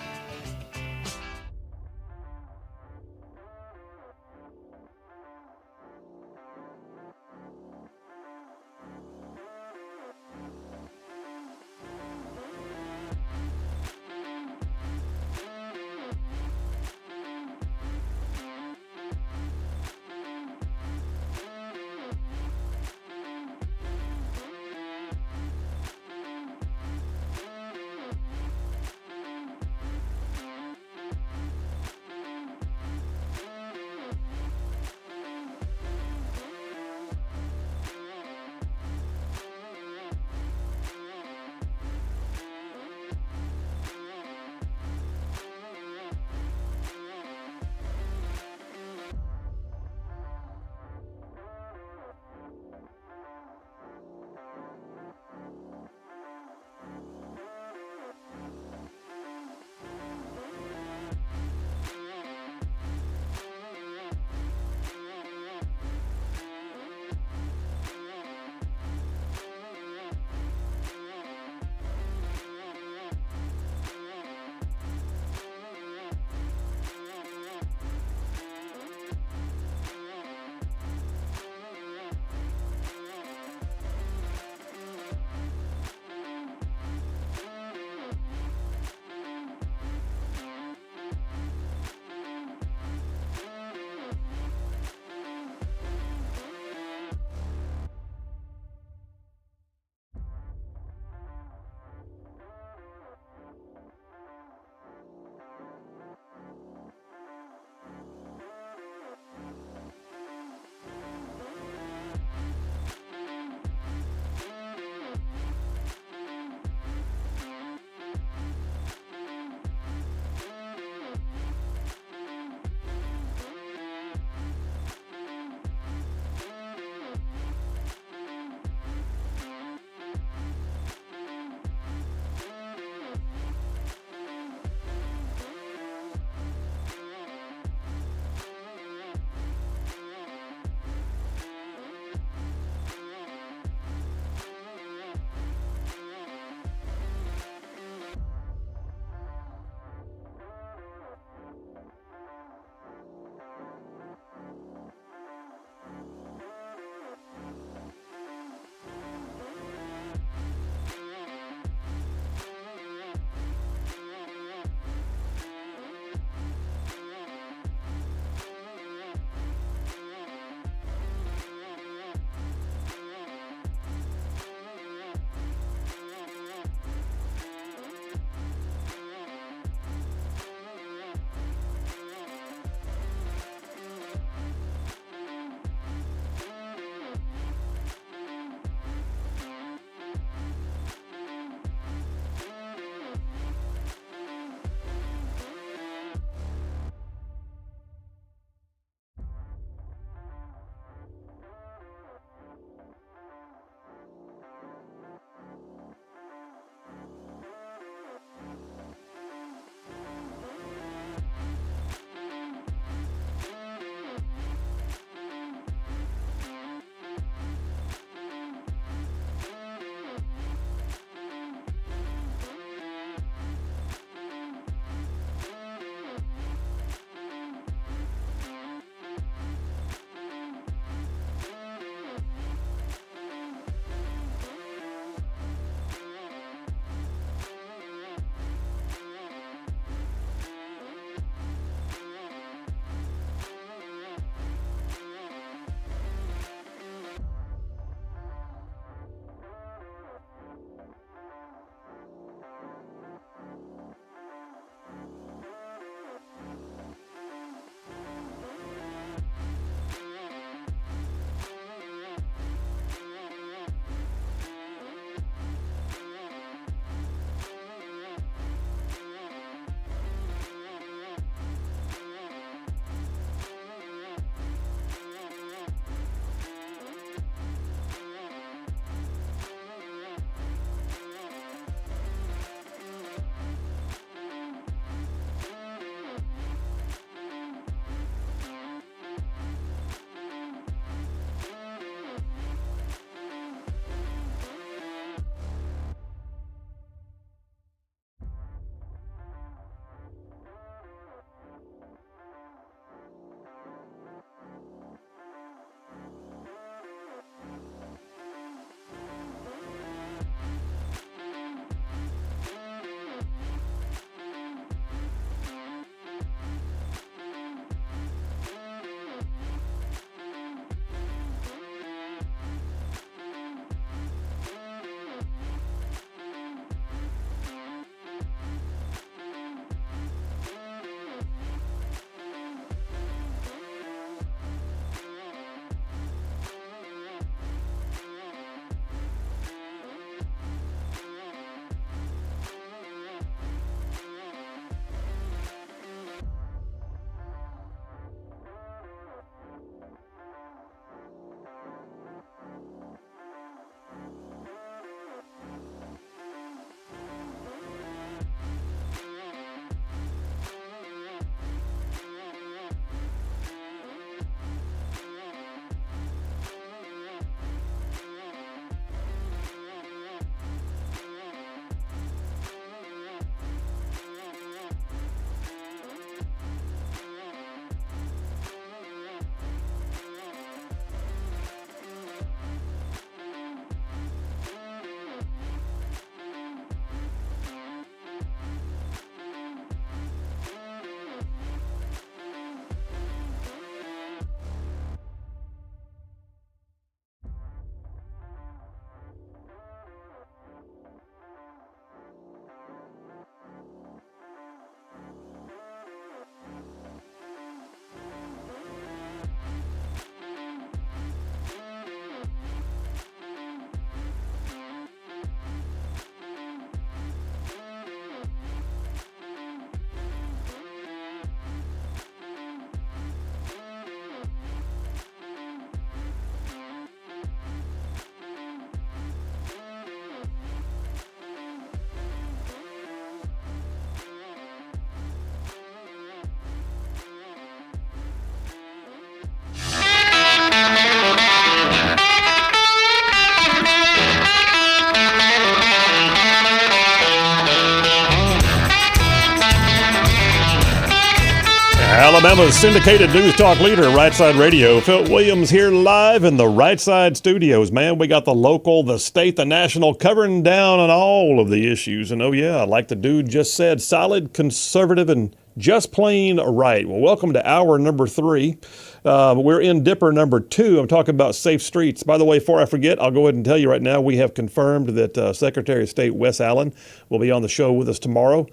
Alabama's syndicated news talk leader, Rightside Radio. Phil Williams here live in the Rightside studios. Man, we got the local, the state, the national, covering down on all of the issues. And oh yeah, like the dude just said, solid, conservative, and just plain right. Well, welcome to hour number 3. We're in Dipper number 2. I'm talking about safe streets. By the way, before I forget, I'll go ahead and tell you right now, we have confirmed that Secretary of State Wes Allen will be on the show with us tomorrow,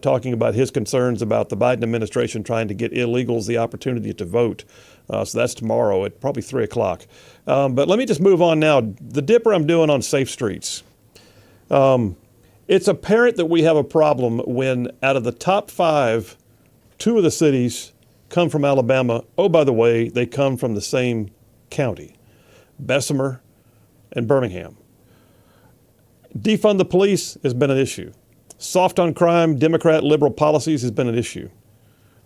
talking about his concerns about the Biden administration trying to get illegals the opportunity to vote. So that's tomorrow at probably 3 o'clock. But let me just move on now. The Dipper I'm doing on safe streets. It's apparent that we have a problem when out of the top 5, 2 of the cities come from Alabama. Oh, by the way, they come from the same county, Bessemer and Birmingham. Defund the police has been an issue. Soft on crime, Democrat liberal policies has been an issue.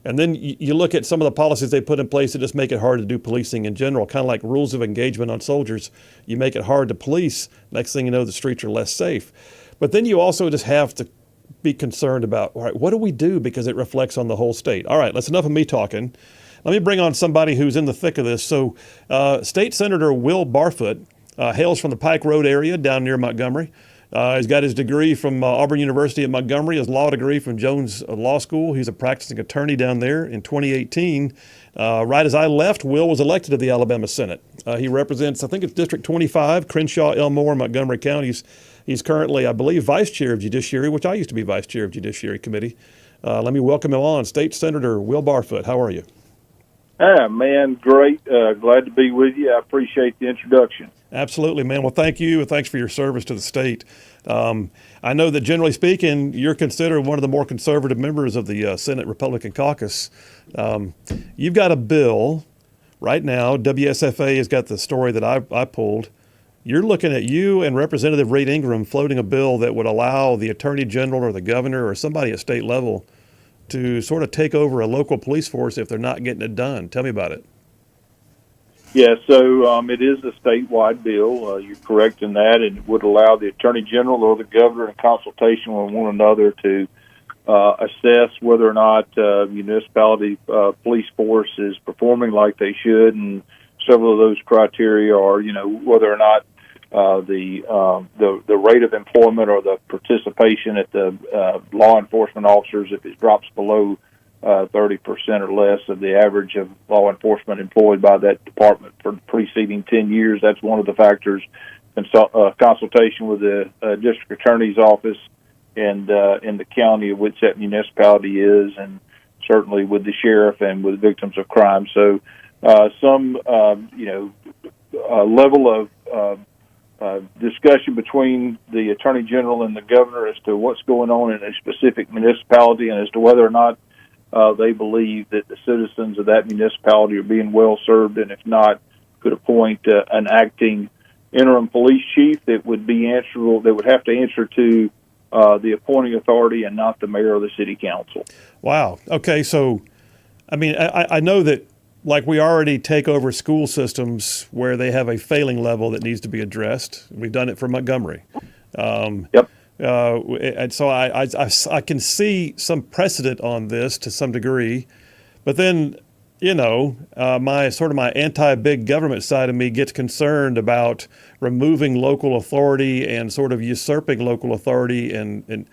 And then you look at some of the policies they put in place that just make it hard to do policing in general, kind of like rules of engagement on soldiers. You make it hard to police. Next thing you know, the streets are less safe. But then you also just have to be concerned about, all right, what do we do because it reflects on the whole state? All right, that's enough of me talking. Let me bring on somebody who's in the thick of this. So State Senator Will Barfoot hails from the Pike Road area down near Montgomery. He's got his degree from Auburn University at Montgomery, his law degree from Jones Law School. He's a practicing attorney down there. In 2018, right as I left, Will was elected to the Alabama Senate. He represents, I think it's District 25, Crenshaw, Elmore, Montgomery counties. He's currently, I believe, Vice Chair of Judiciary, which I used to be Vice Chair of Judiciary Committee. Let me welcome him on. State Senator Will Barfoot, how are you? Man, great. Glad to be with you. I appreciate the introduction. Absolutely, man. Well, thank you, and thanks for your service to the state. I know that generally speaking, you're considered one of the more conservative members of the Senate Republican caucus. You've got a bill right now. WSFA has got the story that I pulled. You're looking at you and Representative Reed Ingram floating a bill that would allow the Attorney General or the governor or somebody at state level to sort of take over a local police force if they're not getting it done. Tell me about it. Yeah, so it is a statewide bill. You're correct in that, and it would allow the Attorney General or the governor in consultation with one another to assess whether or not municipality police force is performing like they should, and several of those criteria are, whether or not the rate of employment or the participation at the law enforcement officers, if it drops below 30% or less of the average of law enforcement employed by that department for the preceding 10 years. That's one of the factors. Consultation with the district attorney's office and in the county of which that municipality is, and certainly with the sheriff and with victims of crime. So some level of discussion between the attorney general and the governor as to what's going on in a specific municipality and as to whether or not they believe that the citizens of that municipality are being well served, and if not, could appoint an acting interim police chief that would be answerable, that would have to answer to the appointing authority and not the mayor or the city council. Wow. Okay. So, I mean, I know that like we already take over school systems where they have a failing level that needs to be addressed. We've done it for Montgomery. Yep. And so I can see some precedent on this to some degree, but then, my anti-big government side of me gets concerned about removing local authority and sort of usurping local authority. And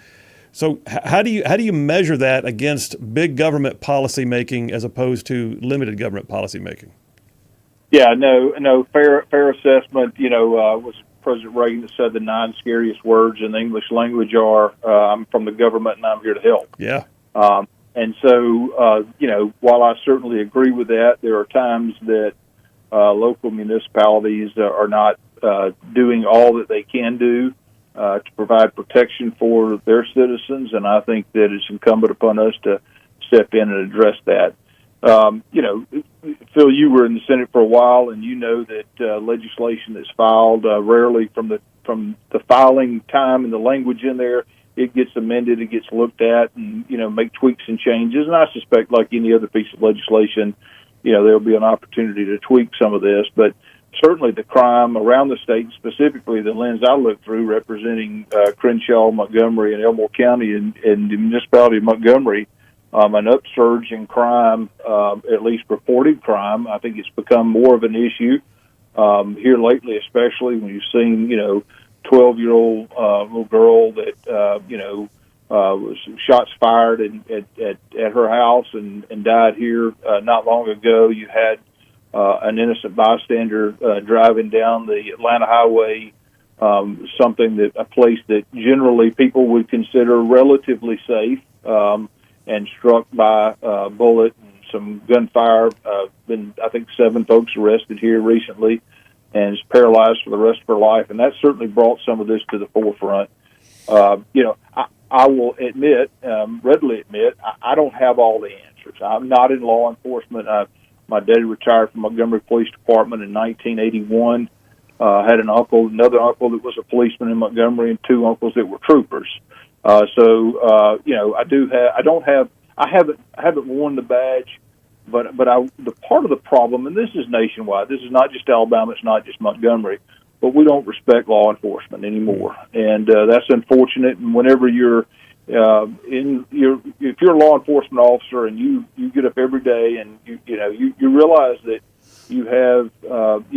so how do you measure that against big government policy making as opposed to limited government policy making? Yeah, no, fair assessment. Was President Reagan that said the 9 scariest words in the English language are, I'm from the government and I'm here to help. Yeah. And so, while I certainly agree with that, there are times that local municipalities are not doing all that they can do to provide protection for their citizens, and I think that it's incumbent upon us to step in and address that. Phil, you were in the Senate for a while, and you know that legislation that's filed rarely from the filing time and the language in there, it gets amended, it gets looked at, and make tweaks and changes. And I suspect, like any other piece of legislation, there'll be an opportunity to tweak some of this. But certainly, the crime around the state, specifically the lens I look through, representing Crenshaw, Montgomery, and Elmore County, and the municipality of Montgomery, an upsurge in crime, at least reported crime. I think it's become more of an issue here lately, especially when you've seen, 12-year-old little girl that, was shots fired at her house and died here not long ago. You had an innocent bystander driving down the Atlanta highway, a place that generally people would consider relatively safe, and struck by a bullet and some gunfire. Been, I think, 7 folks arrested here recently, and is paralyzed for the rest of her life. And that certainly brought some of this to the forefront. I will readily admit, I don't have all the answers. I'm not in law enforcement. My daddy retired from Montgomery Police Department in 1981. Had another uncle that was a policeman in Montgomery, and 2 uncles that were troopers. I haven't worn the badge, but the part of the problem, and this is nationwide. This is not just Alabama. It's not just Montgomery, but we don't respect law enforcement anymore, and that's unfortunate. And whenever if you're a law enforcement officer and you get up every day and you realize that you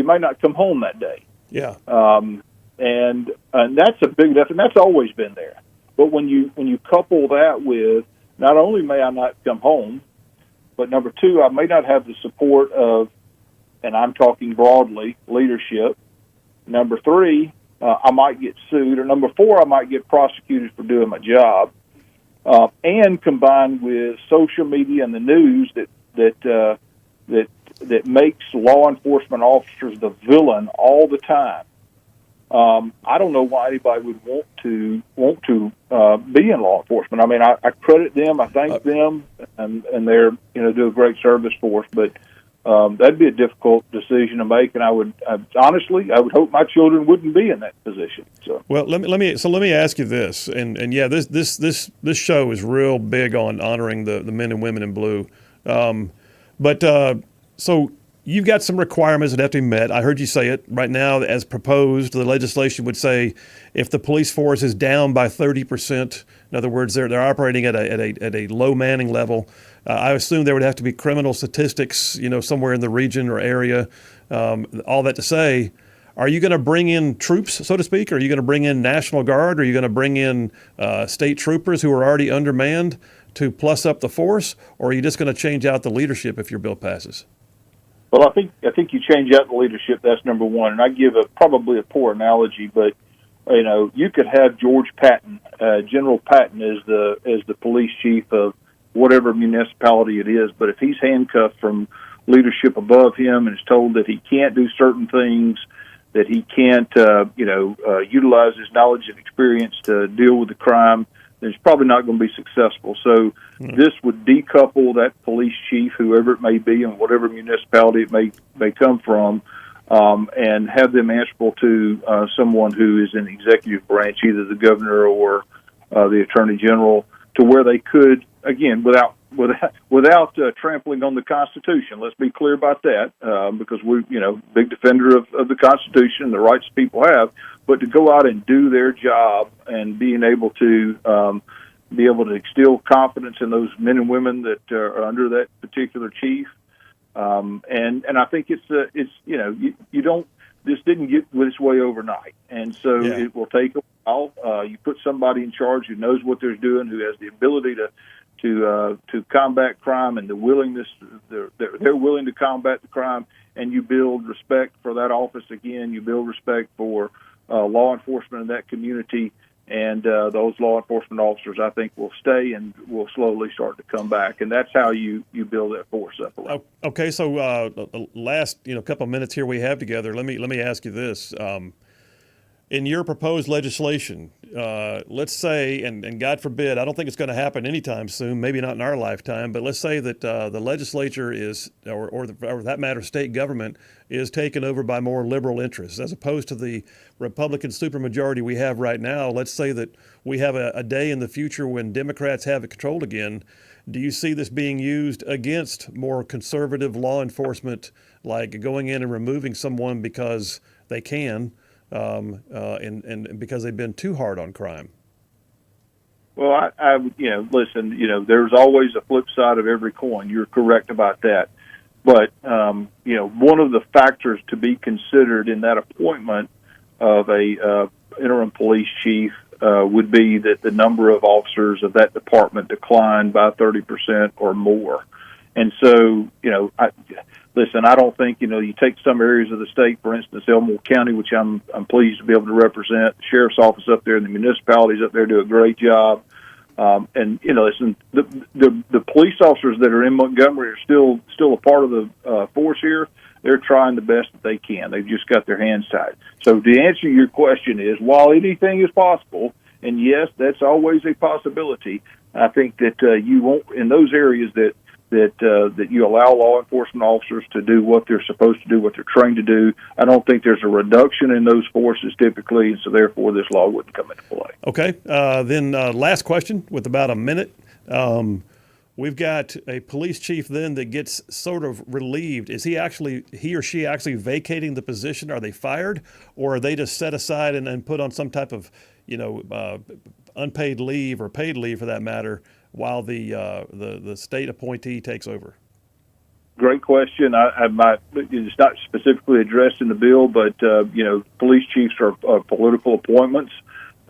might not come home that day. Yeah. And that's a big definite. That's always been there. But when you couple that with, not only may I not come home, but number 2, I may not have the support of, and I'm talking broadly, leadership. Number 3, I might get sued, or number 4, I might get prosecuted for doing my job. And combined with social media and the news that makes law enforcement officers the villain all the time. I don't know why anybody would want to be in law enforcement. I mean, I credit them, I thank them, and they're do a great service for us. But that'd be a difficult decision to make, and I would hope my children wouldn't be in that position. So well, let me ask you this, and yeah, this show is real big on honoring the men and women in blue, so you've got some requirements that have to be met. I heard you say it right now. As proposed, the legislation would say if the police force is down by 30%, in other words, they're operating at a low manning level. I assume there would have to be criminal statistics, somewhere in the region or area. All that to say, are you going to bring in troops, so to speak? Are you going to bring in National Guard? Are you going to bring in state troopers who are already undermanned to plus up the force? Or are you just going to change out the leadership if your bill passes? Well, I think you change out the leadership. That's number 1. And I give probably a poor analogy, but you could have George Patton, General Patton, as the police chief of whatever municipality it is. But if he's handcuffed from leadership above him and is told that he can't do certain things, that he can't utilize his knowledge and experience to deal with the crime, then he's probably not going to be successful. So this would decouple that police chief, whoever it may be, and whatever municipality it may come from, and have them answerable to someone who is in the executive branch, either the governor or the attorney general, to where they could, again, without trampling on the Constitution. Let's be clear about that, because we're big defender of the Constitution and the rights people have. But to go out and do their job and being able to instill confidence in those men and women that are under that particular chief, and I think this didn't get this way overnight, and so it will take a while. You put somebody in charge who knows what they're doing, who has the ability to combat crime and the willingness, they're willing to combat the crime, and you build respect for that office again. You build respect for law enforcement in that community, and those law enforcement officers, I think, will stay and will slowly start to come back, and that's how you build that force up around. Okay, so last couple of minutes here we have together. Let me ask you this. In your proposed legislation, let's say, and God forbid, I don't think it's going to happen anytime soon, maybe not in our lifetime, but let's say that the legislature is, or that matter, state government is taken over by more liberal interests, as opposed to the Republican supermajority we have right now. Let's say that we have a day in the future when Democrats have it controlled again. Do you see this being used against more conservative law enforcement, like going in and removing someone because they can, and because they've been too hard on crime? Well, I listen, there's always a flip side of every coin. You're correct about that. But, one of the factors to be considered in that appointment of a interim police chief would be that the number of officers of that department declined by 30% or more. And so, I don't think, you take some areas of the state, for instance, Elmore County, which I'm pleased to be able to represent. The sheriff's office up there and the municipalities up there do a great job. Listen, the police officers that are in Montgomery are still a part of the force here. They're trying the best that they can. They've just got their hands tied. So to answer your question is, while anything is possible, and yes, that's always a possibility, I think that you won't, in those areas that you allow law enforcement officers to do what they're supposed to do, what they're trained to do. I don't think there's a reduction in those forces typically, and so therefore this law wouldn't come into play. Okay. Then last question with about a minute. We've got a police chief then that gets sort of relieved. Is he or she actually vacating the position? Are they fired, or are they just set aside and put on some type of, unpaid leave or paid leave for that matter, while the state appointee takes over? Great question. It's not specifically addressed in the bill, but police chiefs are political appointments,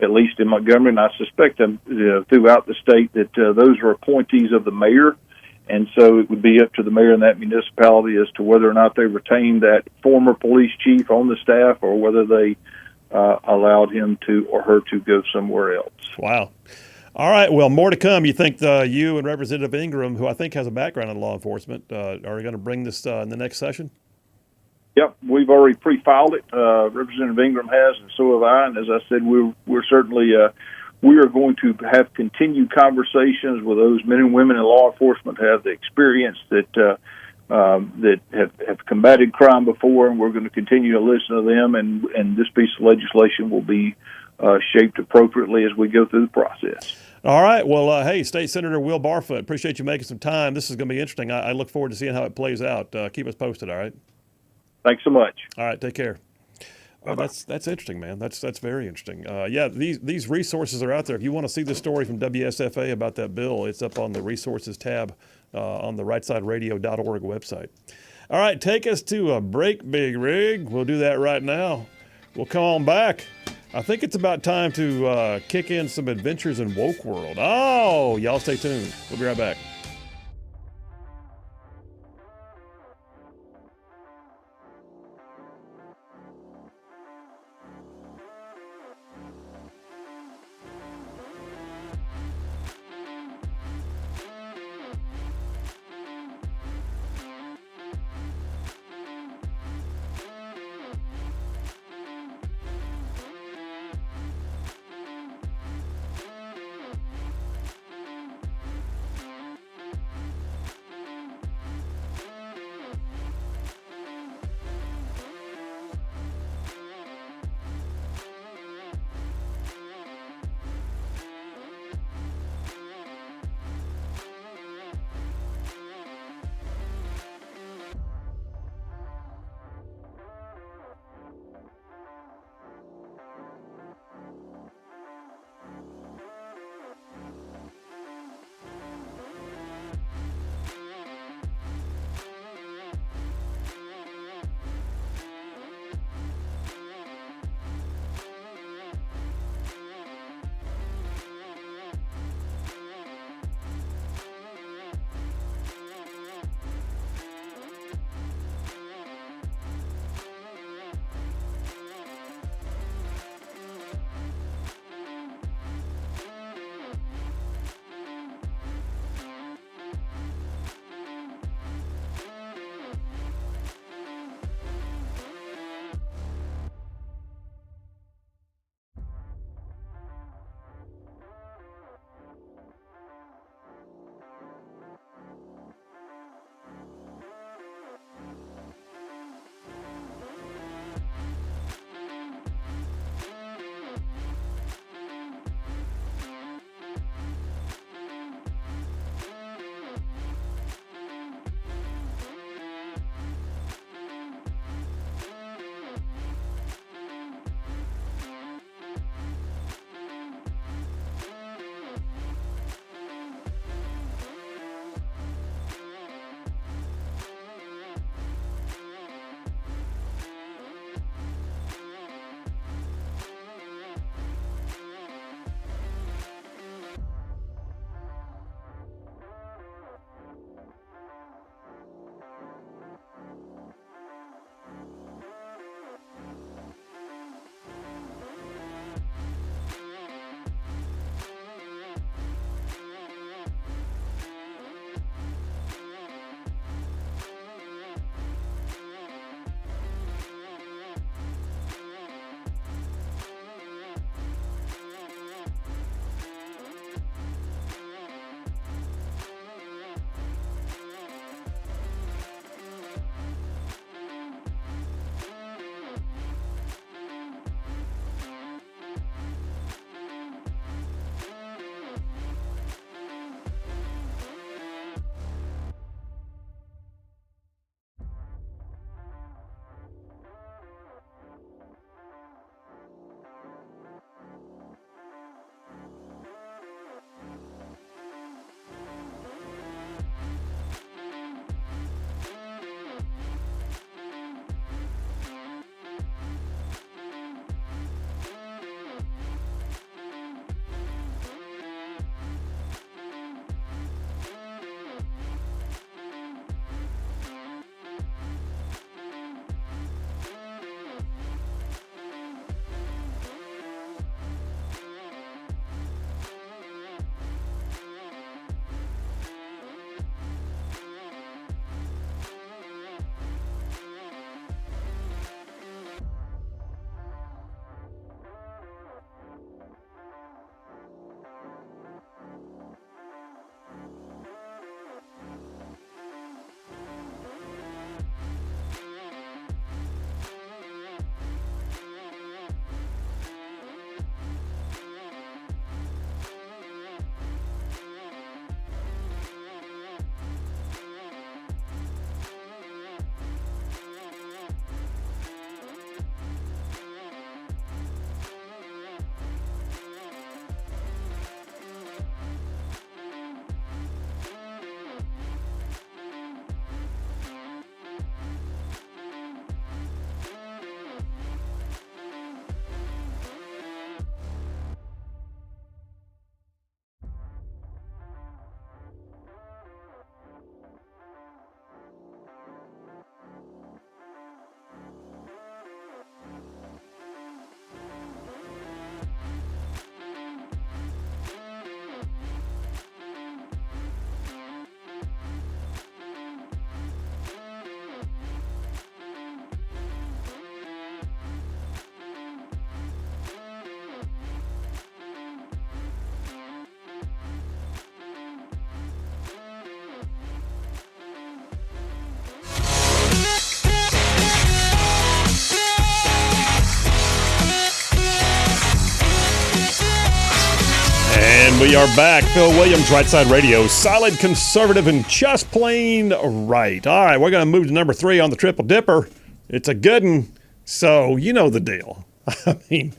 at least in Montgomery, and I suspect throughout the state that those are appointees of the mayor, and so it would be up to the mayor in that municipality as to whether or not they retain that former police chief on the staff or whether they allowed him to or her to go somewhere else. Wow. All right. Well, more to come. You think you and Representative Ingram, who I think has a background in law enforcement, are going to bring this in the next session? Yep, we've already pre-filed it. Representative Ingram has, and so have I. And as I said, we're certainly we are going to have continued conversations with those men and women in law enforcement who have the experience that have combated crime before, and we're going to continue to listen to them. And this piece of legislation will be shaped appropriately as we go through the process. All right. Well, hey, State Senator Will Barfoot, appreciate you making some time. This is going to be interesting. I look forward to seeing how it plays out. Keep us posted, all right? Thanks so much. All right. Take care. That's interesting, man. That's very interesting. These resources are out there. If you want to see the story from WSFA about that bill, it's up on the resources tab on the rightsideradio.org website. All right. Take us to a break, Big Rig. We'll do that right now. We'll come on back. I think it's about time to kick in some adventures in Woke World. Oh, y'all stay tuned. We'll be right back. We are back. Phil Williams, Rightside Radio. Solid, conservative, and just plain right. All right, we're going to move to number 3 on the Triple Dipper. It's a good one, so you know the deal. I mean,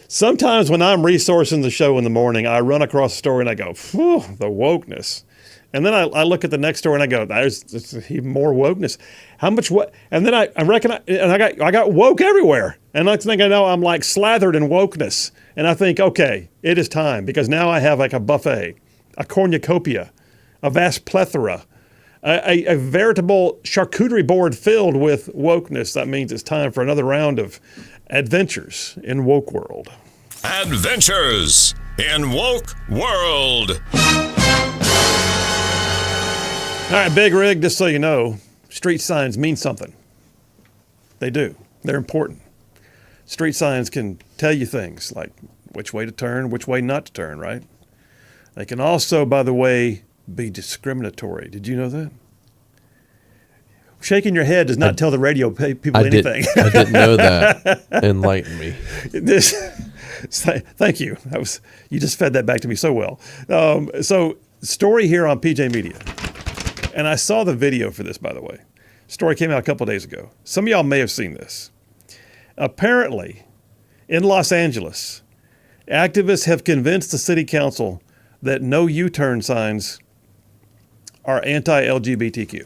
sometimes when I'm resourcing the show in the morning, I run across a story and I go, phew, the wokeness. And then I look at the next story and I go, there's even more wokeness. How much what? And then I recognize, and I got woke everywhere. And next thing I know, I'm like slathered in wokeness. And I think, okay, it is time, because now I have like a buffet, a cornucopia, a vast plethora, a veritable charcuterie board filled with wokeness. That means it's time for another round of adventures in woke world. Adventures in woke world. All right, Big Rig, just so you know, street signs mean something. They do. They're important. Street signs can tell you things like which way to turn, which way not to turn, right? They can also, by the way, be discriminatory. Did you know that? Shaking your head does not tell the radio people anything. I didn't know that. Enlighten me. Thank you. You just fed that back to me so well. So, story here on PJ Media. And I saw the video for this, by the way. Story came out a couple of days ago. Some of y'all may have seen this. Apparently, in Los Angeles, activists have convinced the city council that no U-turn signs are anti-LGBTQ.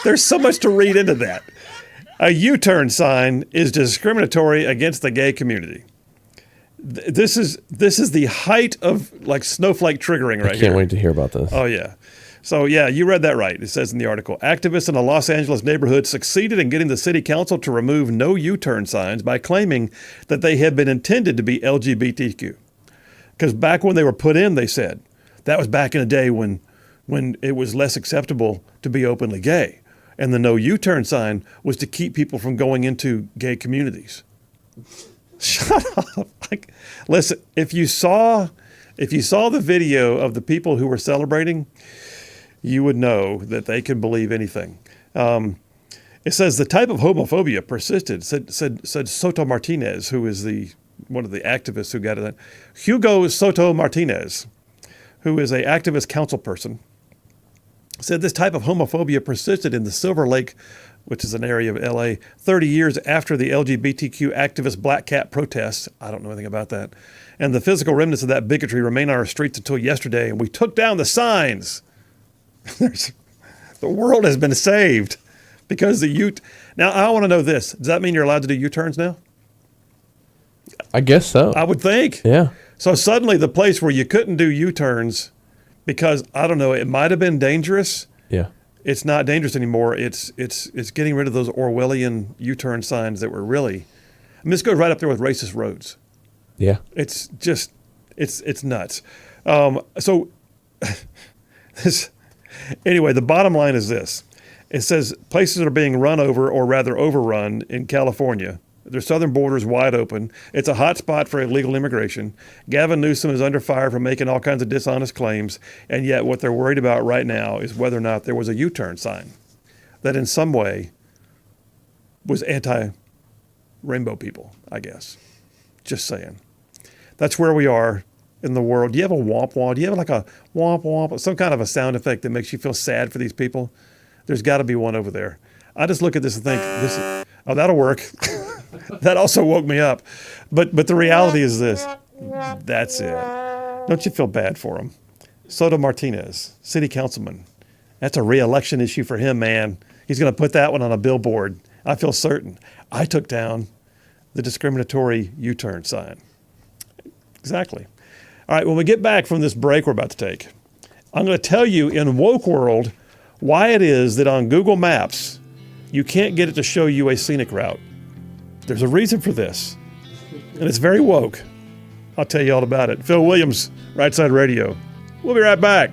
There's so much to read into that. A U-turn sign is discriminatory against the gay community. This is the height of like snowflake triggering right here. I can't wait to hear about this. Oh, yeah. So, yeah, you read that right. It says in the article, activists in a Los Angeles neighborhood succeeded in getting the city council to remove no U-turn signs by claiming that they had been intended to be LGBTQ. Because back when they were put in, they said, that was back in a day when it was less acceptable to be openly gay. And the no U-turn sign was to keep people from going into gay communities. Shut up. Like, listen, if you saw the video of the people who were celebrating, you would know that they can believe anything. It says the type of homophobia persisted, said Soto Martinez, who is one of the activists who got it. Hugo Soto Martinez, who is an activist council person, said this type of homophobia persisted in the Silver Lake, which is an area of LA, 30 years after the LGBTQ activist Black Cat protests. I don't know anything about that. And the physical remnants of that bigotry remain on our streets until yesterday, and we took down the signs. The world has been saved because Now, I want to know this. Does that mean you're allowed to do U-turns now? I guess so. I would think. Yeah. So suddenly the place where you couldn't do U-turns because, I don't know, it might have been dangerous. Yeah. It's not dangerous anymore. It's getting rid of those Orwellian U-turn signs that were really, I mean, this goes right up there with racist roads. Yeah. It's just, it's nuts. Anyway, the bottom line is this. It says places are being run over, or rather overrun, in California. Their southern border is wide open. It's a hot spot for illegal immigration. Gavin Newsom is under fire for making all kinds of dishonest claims, and yet what they're worried about right now is whether or not there was a U-turn sign that in some way was anti-rainbow people, I guess. Just saying. That's where we are in the world. Do you have a womp womp? Do you have like a womp womp, some kind of a sound effect that makes you feel sad for these people? There's got to be one over there. I just look at this and think, that'll work. That also woke me up. But the reality is this. That's it. Don't you feel bad for him? Soto Martinez, city councilman. That's a re-election issue for him, man. He's going to put that one on a billboard. I feel certain. I took down the discriminatory U-turn sign. Exactly. All right, when we get back from this break we're about to take, I'm going to tell you in woke world why it is that on Google Maps you can't get it to show you a scenic route. There's a reason for this, and it's very woke. I'll tell you all about it. Phil Williams, Rightside Radio. We'll be right back.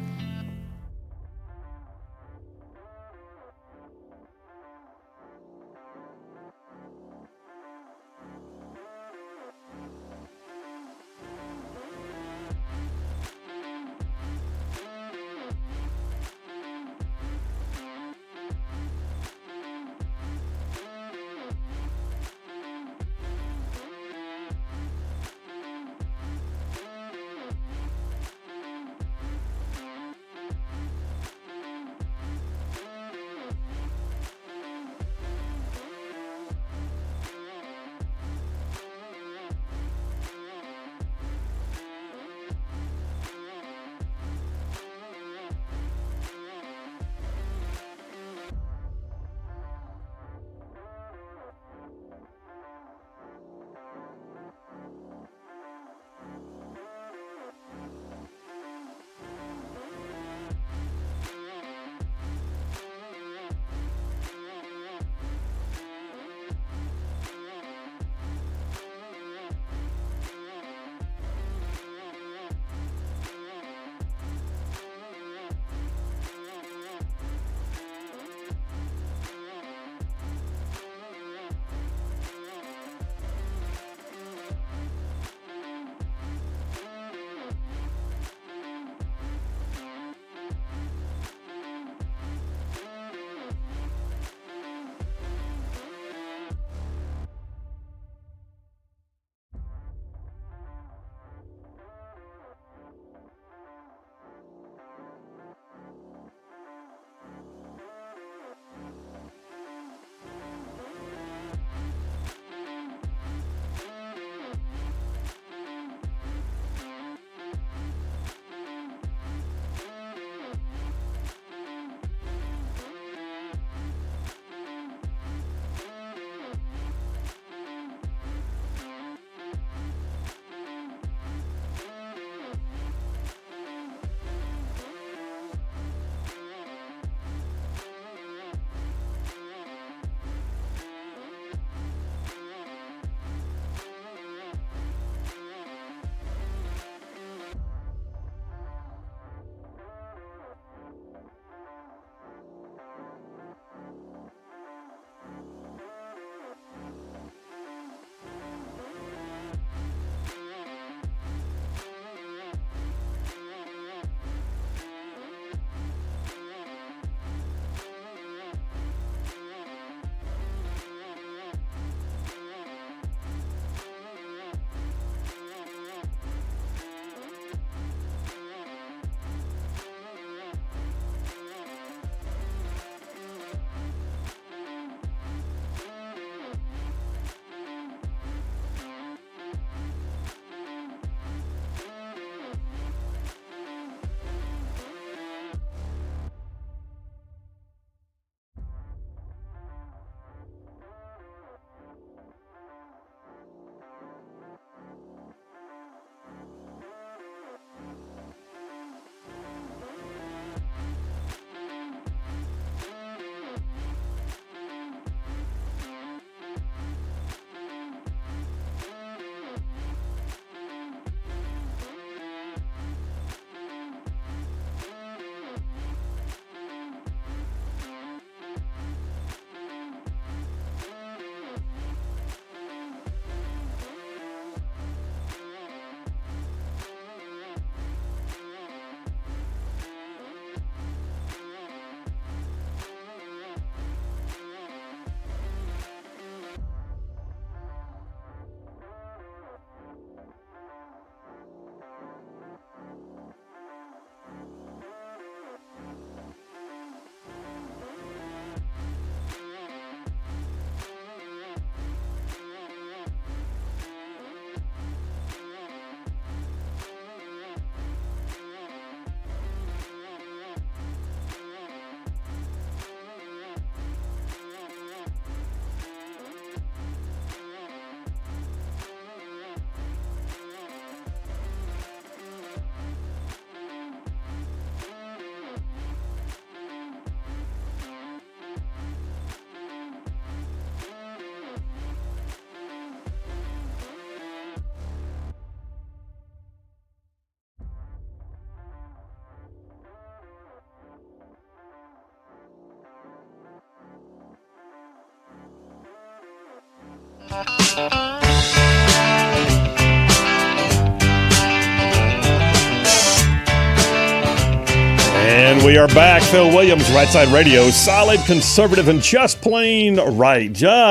And we are back. Phil Williams, Rightside Radio, solid, conservative, and just plain right. Covering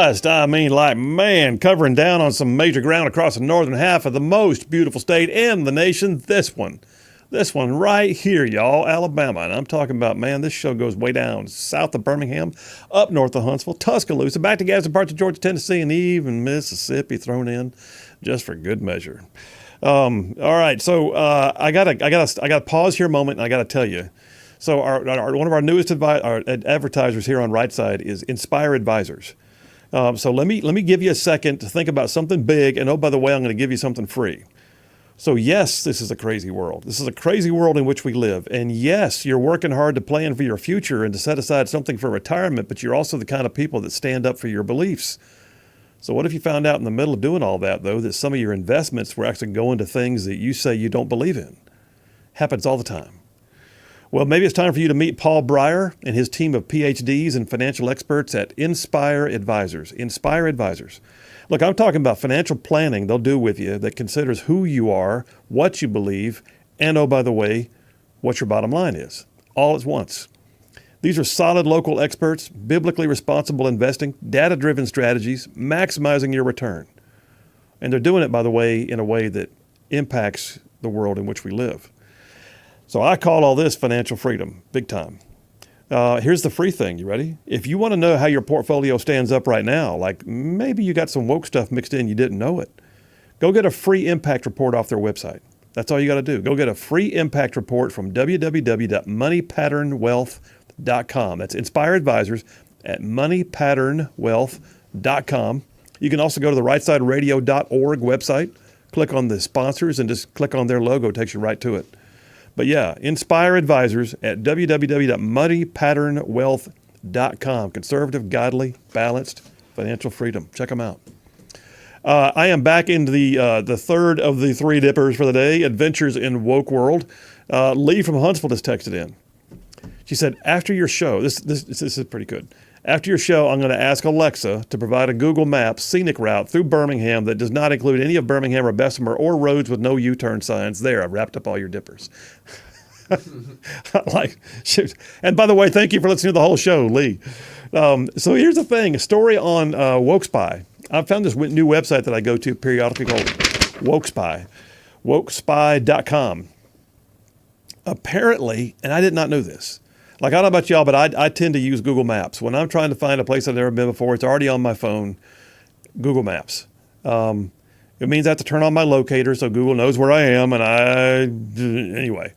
down on some major ground across the northern half of the most beautiful state in the nation. This one right here, y'all, Alabama. And I'm talking about, man, this show goes way down south of Birmingham, up north of Huntsville, Tuscaloosa, back to Gadsden parts of Georgia, Tennessee, and even Mississippi thrown in just for good measure. All right, so I gotta pause here a moment, and I gotta tell you. So one of our newest advertisers here on Rightside is Inspire Advisors. So let me give you a second to think about something big, and oh, by the way, I'm going to give you something free. So yes, this is a crazy world. This is a crazy world in which we live. And yes, you're working hard to plan for your future and to set aside something for retirement, but you're also the kind of people that stand up for your beliefs. So what if you found out in the middle of doing all that, though, that some of your investments were actually going to things that you say you don't believe in? Happens all the time. Well, maybe it's time for you to meet Paul Breyer and his team of PhDs and financial experts at Inspire Advisors. Inspire Advisors. Look, I'm talking about financial planning they'll do with you that considers who you are, what you believe, and, oh, by the way, what your bottom line is, all at once. These are solid local experts, biblically responsible investing, data-driven strategies, maximizing your return. And they're doing it, by the way, in a way that impacts the world in which we live. So I call all this financial freedom, big time. Here's the free thing. You ready? If you want to know how your portfolio stands up right now, like maybe you got some woke stuff mixed in, you didn't know it, go get a free impact report off their website. That's all you got to do. Go get a free impact report from www.moneypatternwealth.com. That's Inspire Advisors at moneypatternwealth.com. You can also go to the rightsideradio.org website, click on the sponsors, and just click on their logo. It takes you right to it. But yeah, Inspire Advisors at www.moneypatternwealth.com. Conservative, godly, balanced financial freedom. Check them out. I am back into the third of the three dippers for the day, Adventures in Woke World. Lee from Huntsville just texted in. She said, after your show, this is pretty good. After your show, I'm going to ask Alexa to provide a Google Maps scenic route through Birmingham that does not include any of Birmingham or Bessemer or roads with no U-turn signs. There, I've wrapped up all your dippers. Shoot. And by the way, thank you for listening to the whole show, Lee. So here's the thing, a story on Woke Spy. I found this new website that I go to periodically called Woke Spy, wokespy.com. Apparently, and I did not know this, like, I don't know about y'all, but I tend to use Google Maps. When I'm trying to find a place I've never been before, it's already on my phone, Google Maps. It means I have to turn on my locator so Google knows where I am. Anyway,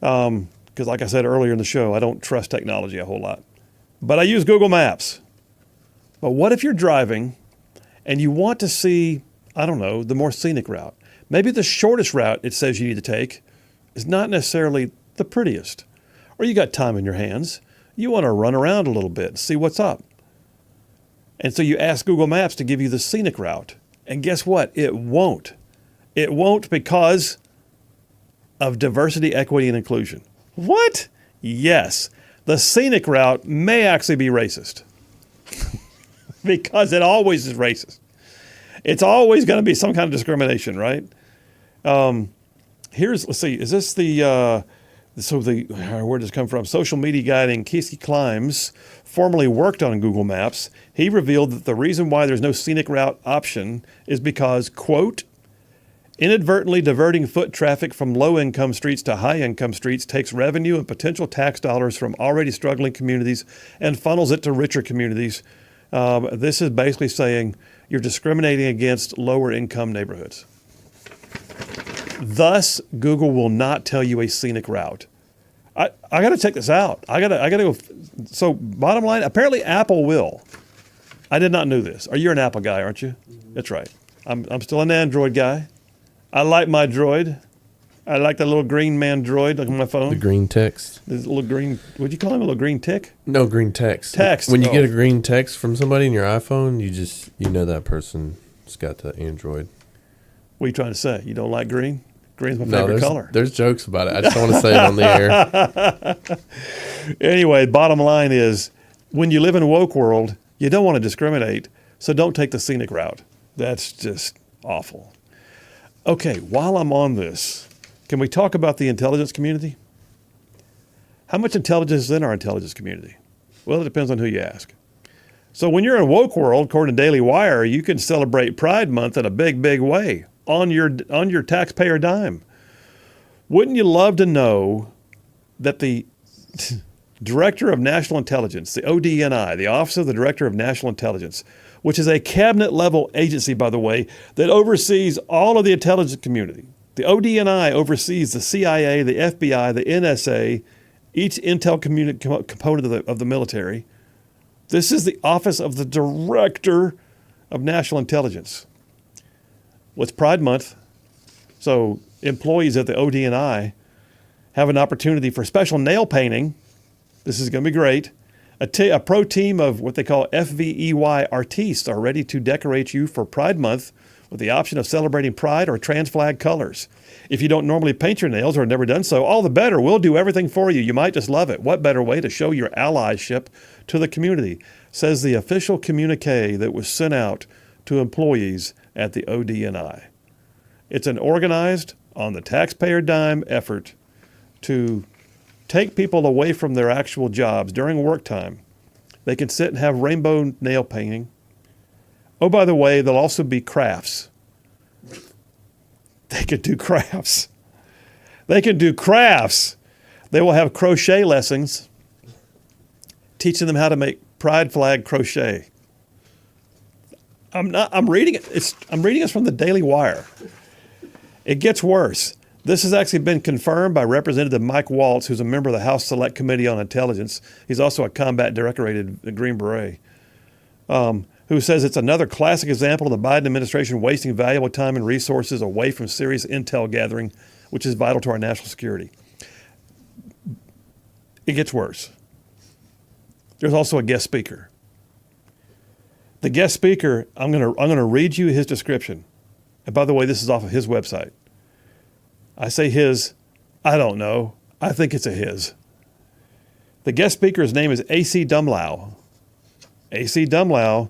because like I said earlier in the show, I don't trust technology a whole lot. But I use Google Maps. But what if you're driving and you want to see, I don't know, the more scenic route? Maybe the shortest route it says you need to take is not necessarily the prettiest. Or you got time in your hands. You want to run around a little bit and see what's up. And so you ask Google Maps to give you the scenic route. And guess what? It won't. It won't because of diversity, equity, and inclusion. What? Yes. The scenic route may actually be racist. Because it always is racist. It's always going to be some kind of discrimination, right? Let's see, is this where does it come from? Social media guy named Casey Climbs formerly worked on Google Maps. He revealed that the reason why there's no scenic route option is because, quote, inadvertently diverting foot traffic from low-income streets to high-income streets takes revenue and potential tax dollars from already struggling communities and funnels it to richer communities. This is basically saying you're discriminating against lower-income neighborhoods. Thus, Google will not tell you a scenic route. I got to check this out. I got to go. So, bottom line, apparently Apple will. I did not know this. You're an Apple guy, aren't you? Mm-hmm. That's right. I'm still an Android guy. I like my Droid. I like the little green man Droid like on my phone. The green text. This little green. What'd you call him? A little green tick? No, green text. Text. When you get a green text from somebody in your iPhone, you know that person's got the Android. What are you trying to say? You don't like green? Green's my favorite color. There's jokes about it. I just don't want to say it on the air. Anyway, bottom line is, when you live in a woke world, you don't want to discriminate, So don't take the scenic route. That's just awful. Okay, while I'm on this, can we talk about the intelligence community? How much intelligence is in our intelligence community? Well, it depends on who you ask. So when you're in a woke world, according to Daily Wire, you can celebrate Pride Month in a big, big way on your taxpayer dime. Wouldn't you love to know that the Director of National Intelligence, the ODNI, the Office of the Director of National Intelligence, which is a cabinet-level agency, by the way, that oversees all of the intelligence community. The ODNI oversees the CIA, the FBI, the NSA, each intel component of the military. This is the Office of the Director of National Intelligence. Well, it's Pride Month, so employees at the ODNI have an opportunity for special nail painting. This is going to be great. A pro team of what they call FVEY artistes are ready to decorate you for Pride Month with the option of celebrating Pride or trans flag colors. If you don't normally paint your nails or have never done so, all the better. We'll do everything for you. You might just love it. What better way to show your allyship to the community, says the official communique that was sent out to employees at the ODNI. It's an organized, on the taxpayer dime effort to take people away from their actual jobs during work time. They can sit and have rainbow nail painting. Oh, by the way, there'll also be crafts. They could do crafts. They can do crafts. They will have crochet lessons, teaching them how to make pride flag crochet. I'm reading it. I'm reading this from the Daily Wire. It gets worse. This has actually been confirmed by Representative Mike Waltz, who's a member of the House Select Committee on Intelligence. He's also a combat decorated Green Beret, who says it's another classic example of the Biden administration wasting valuable time and resources away from serious intel gathering, which is vital to our national security. It gets worse. There's also a guest speaker. The guest speaker, I'm gonna read you his description. And by the way, this is off of his website. I say his, I don't know. I think it's a his. The guest speaker's name is A.C. Dumlau. A.C. Dumlau,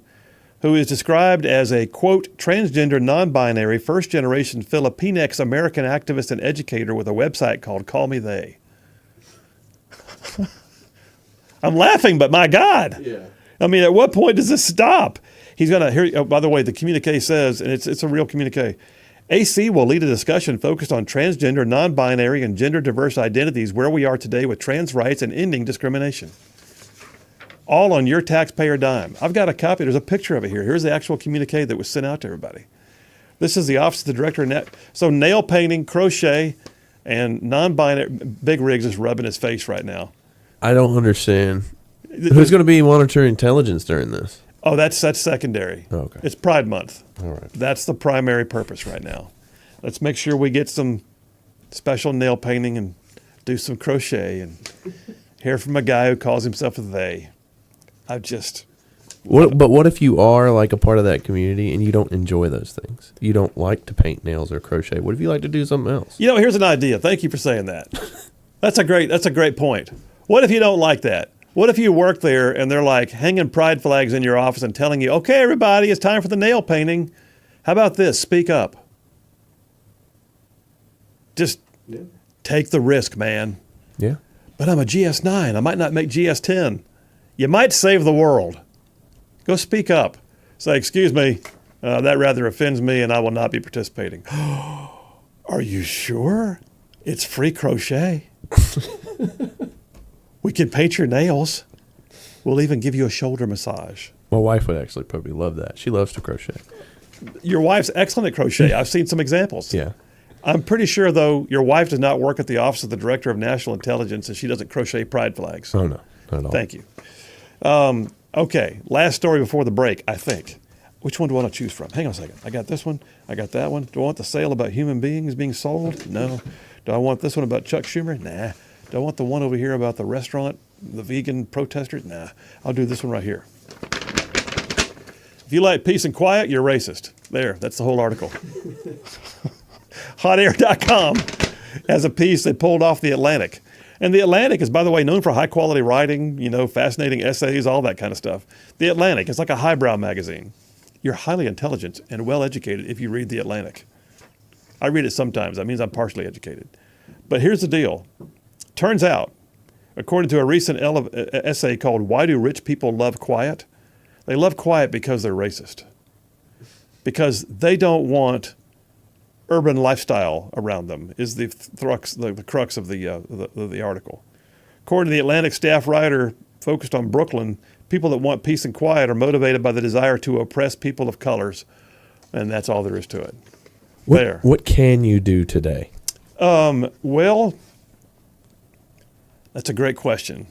who is described as a, quote, transgender, non-binary, first-generation Filipinx American activist and educator with a website called Call Me They. I'm laughing, but my God. Yeah. I mean, at what point does this stop? He's going to hear, oh, by the way, the communique says, and it's a real communique, AC will lead a discussion focused on transgender, non-binary, and gender-diverse identities, where we are today with trans rights and ending discrimination. All on your taxpayer dime. I've got a copy. There's a picture of it here. Here's the actual communique that was sent out to everybody. This is the Office of the Director of So nail painting, crochet, and non-binary. Big Riggs is rubbing his face right now. I don't understand. Who's going to be monitoring intelligence during this? Oh, that's secondary. Okay. It's Pride Month. All right. That's the primary purpose right now. Let's make sure we get some special nail painting and do some crochet and hear from a guy who calls himself a they. But what if you are like a part of that community and you don't enjoy those things? You don't like to paint nails or crochet. What if you like to do something else? You know, here's an idea. Thank you for saying that. That's a great point. What if you don't like that? What if you work there and they're like hanging pride flags in your office and telling you, okay, everybody, it's time for the nail painting. How about this? Speak up. Just take the risk, man. Yeah. But I'm a GS9. I might not make GS10. You might save the world. Go speak up. Say, excuse me, that rather offends me and I will not be participating. Are you sure? It's free crochet. We can paint your nails. We'll even give you a shoulder massage. My wife would actually probably love that. She loves to crochet. Your wife's excellent at crochet. I've seen some examples. Yeah. I'm pretty sure, though, your wife does not work at the Office of the Director of National Intelligence and she doesn't crochet pride flags. Oh, no. Not at all. Thank you. Okay, last story before the break, I think. Which one do I want to choose from? Hang on a second. I got this one. I got that one. Do I want the sale about human beings being sold? No. Do I want this one about Chuck Schumer? Nah. Do I want the one over here about the restaurant, the vegan protesters? Nah. I'll do this one right here. If you like peace and quiet, you're racist. There, that's the whole article. HotAir.com has a piece they pulled off the Atlantic. And the Atlantic is, by the way, known for high-quality writing, fascinating essays, all that kind of stuff. The Atlantic is like a highbrow magazine. you're highly intelligent and well educated if you read The Atlantic. I read it sometimes. That means I'm partially educated. But here's the deal. Turns out, according to a recent essay called Why Do Rich People Love Quiet? They love quiet because they're racist. Because they don't want urban lifestyle around them is the crux of the article. According to the Atlantic staff writer focused on Brooklyn, people that want peace and quiet are motivated by the desire to oppress people of colors, and that's all there is to it. What can you do today? Well, that's a great question.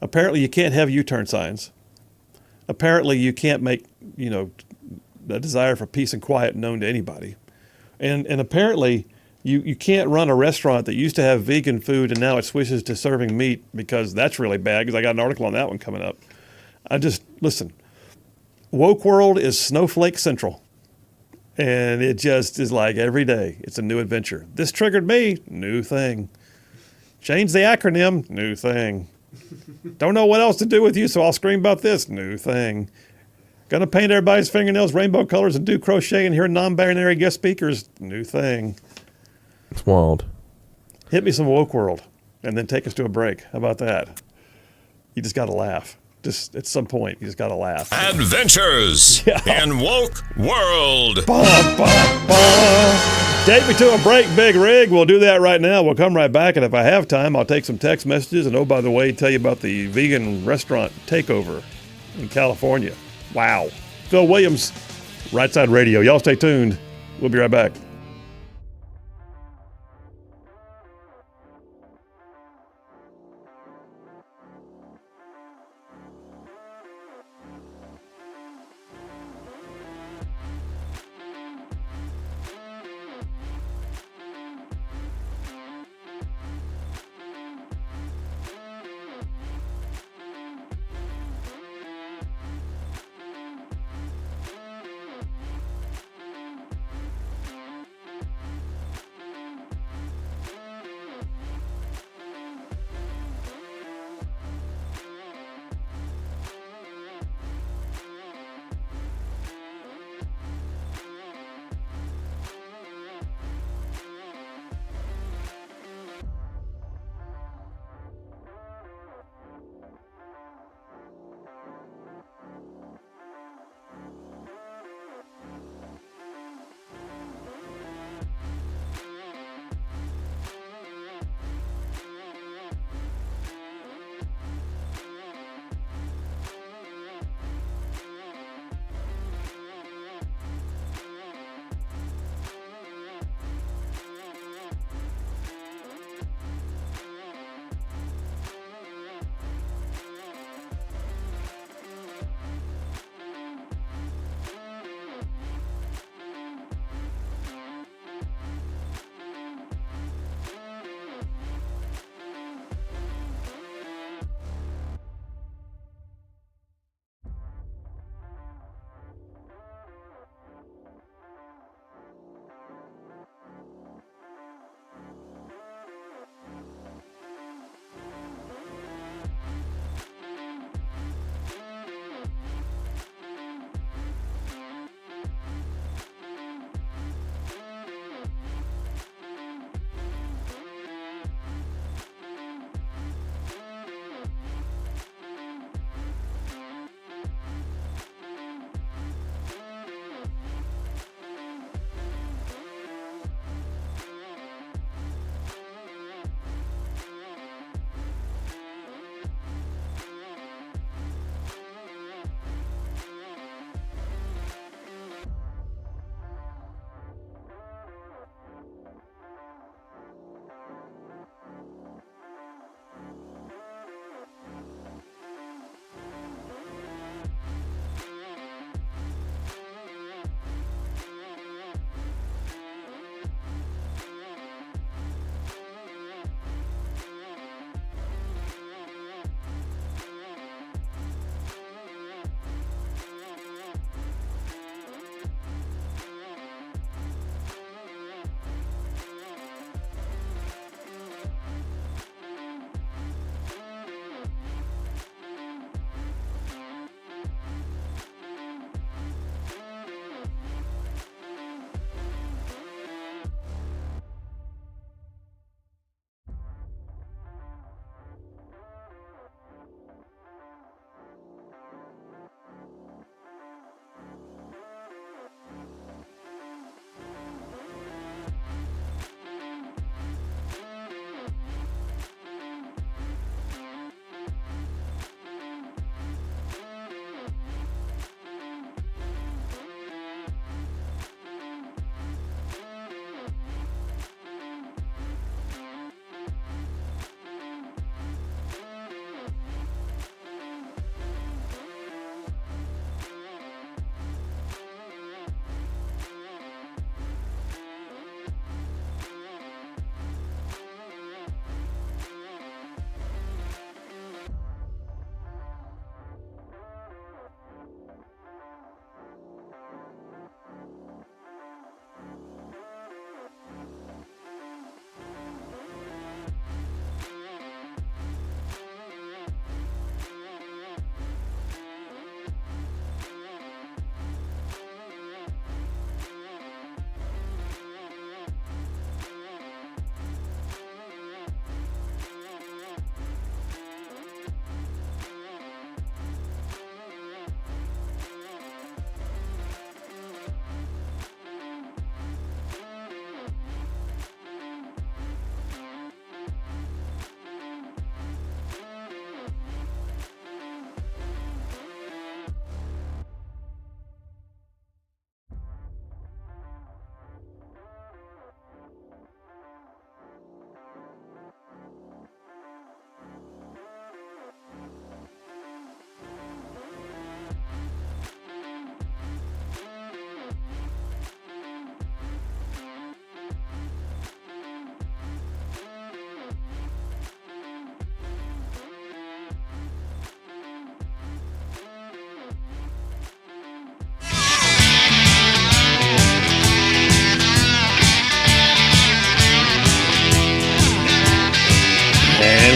Apparently, you can't have U-turn signs. Apparently, you can't make, the desire for peace and quiet known to anybody. And apparently, you can't run a restaurant that used to have vegan food and now it switches to serving meat because that's really bad, because I got an article on that one coming up. Listen, woke world is snowflake central. And it just is like every day, it's a new adventure. This triggered me, new thing. Change the acronym, new thing. Don't know what else to do with you, so I'll scream about this, new thing. Gonna paint everybody's fingernails rainbow colors and do crochet and hear non-binary guest speakers, new thing. It's wild. Hit me some woke world and then take us to a break. How about that? You just gotta laugh. Just at some point, you just gotta laugh. Adventures in Woke World. Take me to a break, Big Rig. We'll do that right now. We'll come right back, and if I have time, I'll take some text messages. And oh, by the way, tell you about the vegan restaurant takeover in California. Wow. Phil Williams, Rightside Radio. Y'all stay tuned. We'll be right back.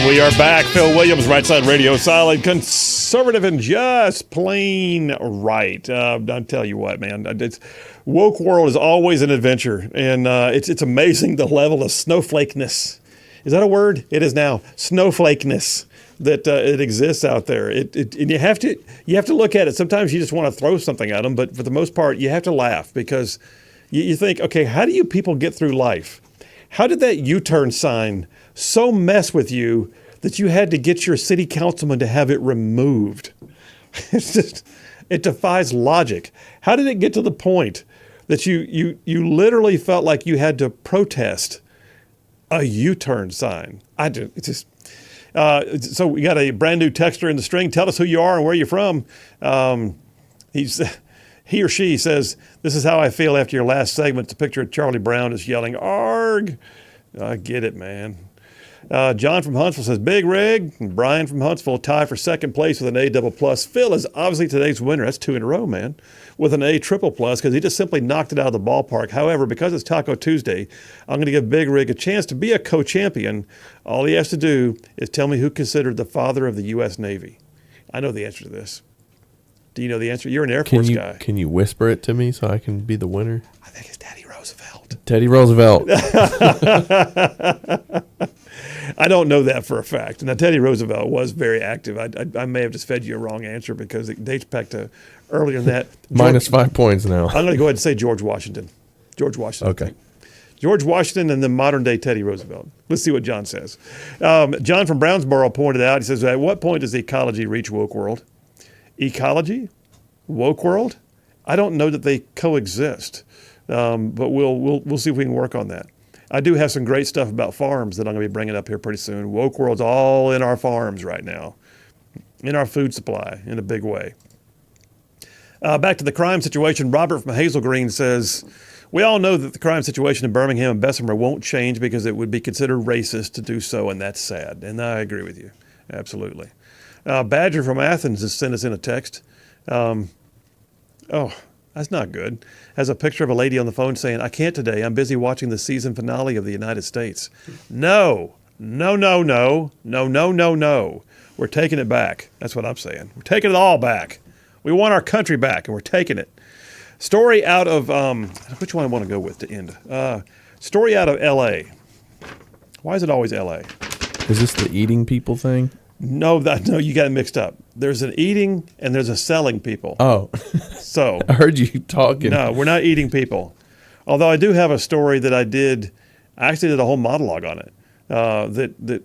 And we are back. Phil Williams, Rightside Radio, solid, conservative, and just plain right. I'll tell you what, man. Woke world is always an adventure, and it's amazing the level of snowflakeness. Is that a word? It is now. Snowflakeness that it exists out there. And you have to look at it. Sometimes you just want to throw something at them, but for the most part, you have to laugh because you think, okay, how do you people get through life? How did that U-turn sign so mess with you that you had to get your city councilman to have it removed? It defies logic. How did it get to the point that you literally felt like you had to protest a U-turn sign? So we got a brand new texter in the string. Tell us who you are and where you're from. He or she says, "This is how I feel after your last segment." It's a picture of Charlie Brown just yelling, "Arg!" I get it, man. John from Huntsville says, "Big Rig." And Brian from Huntsville tie for second place with an A double plus. Phil is obviously today's winner. That's 2 in a row, man, with an A triple plus because he just simply knocked it out of the ballpark. However, because it's Taco Tuesday, I'm going to give Big Rig a chance to be a co-champion. All he has to do is tell me who considered the father of the U.S. Navy. I know the answer to this. Do you know the answer? You're an Air Force guy. Can you whisper it to me so I can be the winner? I think it's Teddy Roosevelt. Teddy Roosevelt. I don't know that for a fact. Now, Teddy Roosevelt was very active. I may have just fed you a wrong answer because it dates back to earlier than that. Minus 5 points now. I'm going to go ahead and say George Washington. George Washington. Okay. George Washington and then modern day Teddy Roosevelt. Let's see what John says. John from Brownsboro pointed out, he says, "At what point does ecology reach woke world?" Ecology? Woke world? I don't know that they coexist, but we'll see if we can work on that. I do have some great stuff about farms that I'm going to be bringing up here pretty soon. Woke world's all in our farms right now, in our food supply in a big way. Back to the crime situation. Robert from Hazel Green says, "We all know that the crime situation in Birmingham and Bessemer won't change because it would be considered racist to do so, and that's sad." And I agree with you. Absolutely. Badger from Athens has sent us in a text. Oh, that's not good. Has a picture of a lady on the phone saying, "I can't today. I'm busy watching the season finale of the United States." No. We're taking it back. That's what I'm saying. We're taking it all back. We want our country back, and we're taking it. Story out of, which one I want to go with to end? Story out of L.A. Why is it always L.A.? Is this the eating people thing? No, you got it mixed up. There's an eating and there's a selling people. Oh. So I heard you talking. No, we're not eating people. Although I do have a story that I actually did a whole monologue on it. That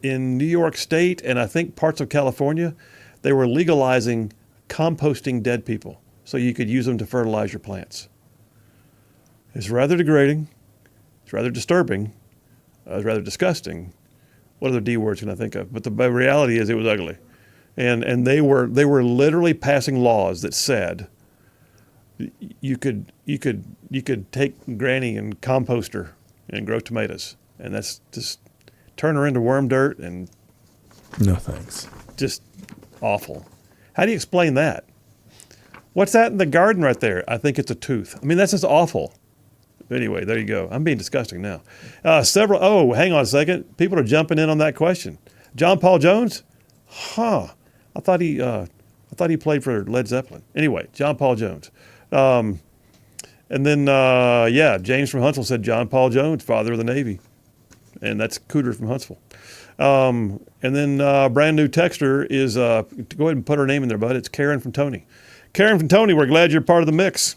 in New York State and I think parts of California, they were legalizing composting dead people so you could use them to fertilize your plants. It's rather degrading. It's rather disturbing. It's rather disgusting. What other D words can I think of? But the reality is it was ugly. And they were literally passing laws that said you could take Granny and compost her and grow tomatoes. And that's just turn her into worm dirt and no thanks. Just awful. How do you explain that? What's that in the garden right there? I think it's a tooth. I mean, that's just awful. Anyway, there you go. I'm being disgusting now. Hang on a second. People are jumping in on that question. John Paul Jones? I thought he played for Led Zeppelin. Anyway, John Paul Jones. And then, James from Huntsville said John Paul Jones, father of the Navy. And that's Cooter from Huntsville. And then brand new texter is, go ahead and put her name in there, bud. It's Karen from Tony. Karen from Tony, we're glad you're part of the mix.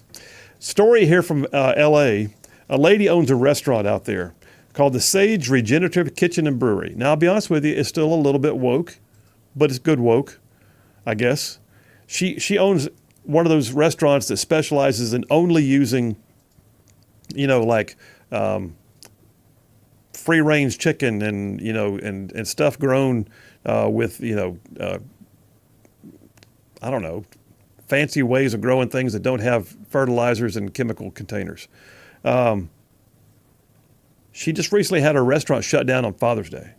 Story here from L.A. A lady owns a restaurant out there called the Sage Regenerative Kitchen and Brewery. Now, I'll be honest with you, it's still a little bit woke, but it's good woke, I guess. She owns one of those restaurants that specializes in only using, free-range chicken and, and stuff grown with, fancy ways of growing things that don't have fertilizers and chemical containers. She just recently had her restaurant shut down on Father's Day.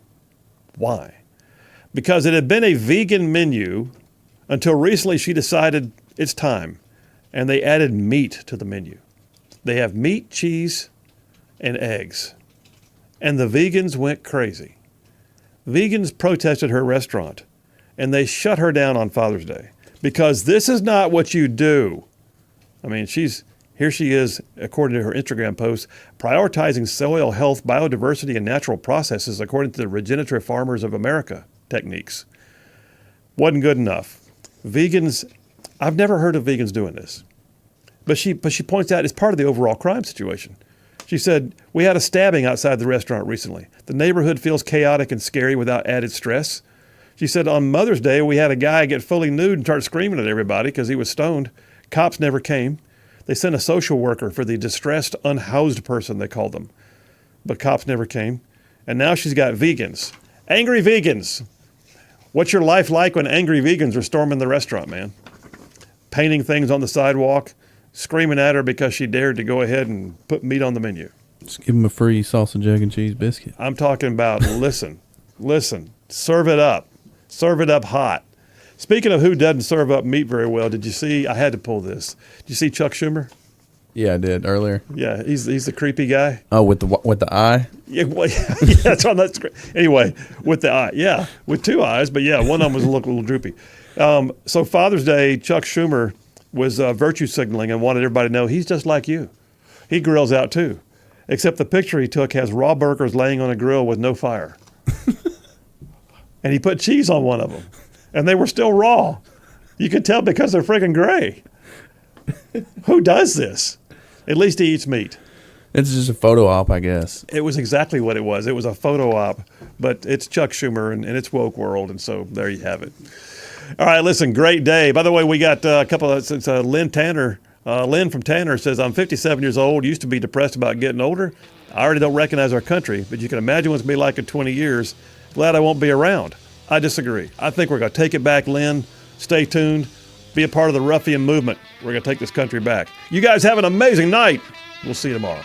Why? Because it had been a vegan menu until recently she decided it's time, and they added meat to the menu. They have meat, cheese, and eggs. And the vegans went crazy. Vegans protested her restaurant, and they shut her down on Father's Day because this is not what you do. I mean, here she is, according to her Instagram post, prioritizing soil health, biodiversity, and natural processes according to the Regenerative Farmers of America techniques. Wasn't good enough. Vegans, I've never heard of vegans doing this. But she points out it's part of the overall crime situation. She said, we had a stabbing outside the restaurant recently. The neighborhood feels chaotic and scary without added stress. She said on Mother's Day, we had a guy get fully nude and start screaming at everybody because he was stoned. Cops never came. They sent a social worker for the distressed, unhoused person, they called them. But cops never came. And now she's got vegans. Angry vegans. What's your life like when angry vegans are storming the restaurant, man? Painting things on the sidewalk, screaming at her because she dared to go ahead and put meat on the menu. Just give them a free sausage, egg, and cheese biscuit. I'm talking about, listen, serve it up hot. Speaking of who doesn't serve up meat very well, did you see, I had to pull this. Did you see Chuck Schumer? Yeah, I did earlier. Yeah, he's the creepy guy. Oh, with the eye? Yeah, well, yeah, that's on that screen. Anyway, with the eye. Yeah, with two eyes, but yeah, one of them was a little droopy. So Father's Day, Chuck Schumer was virtue signaling and wanted everybody to know he's just like you. He grills out too, except the picture he took has raw burgers laying on a grill with no fire. And he put cheese on one of them, and they were still raw. You could tell because they're freaking gray. Who does this? At least he eats meat. It's just a photo op, I guess. It was exactly what it was. It was a photo op, but it's Chuck Schumer and it's woke world, and so there you have it. All right, listen, great day. By the way, we got a couple of, since Lynn Tanner, Lynn from Tanner says, I'm 57 years old, used to be depressed about getting older. I already don't recognize our country, but you can imagine what it's going to be like in 20 years. Glad I won't be around. I disagree. I think we're going to take it back, Lynn. Stay tuned. Be a part of the ruffian movement. We're going to take this country back. You guys have an amazing night. We'll see you tomorrow.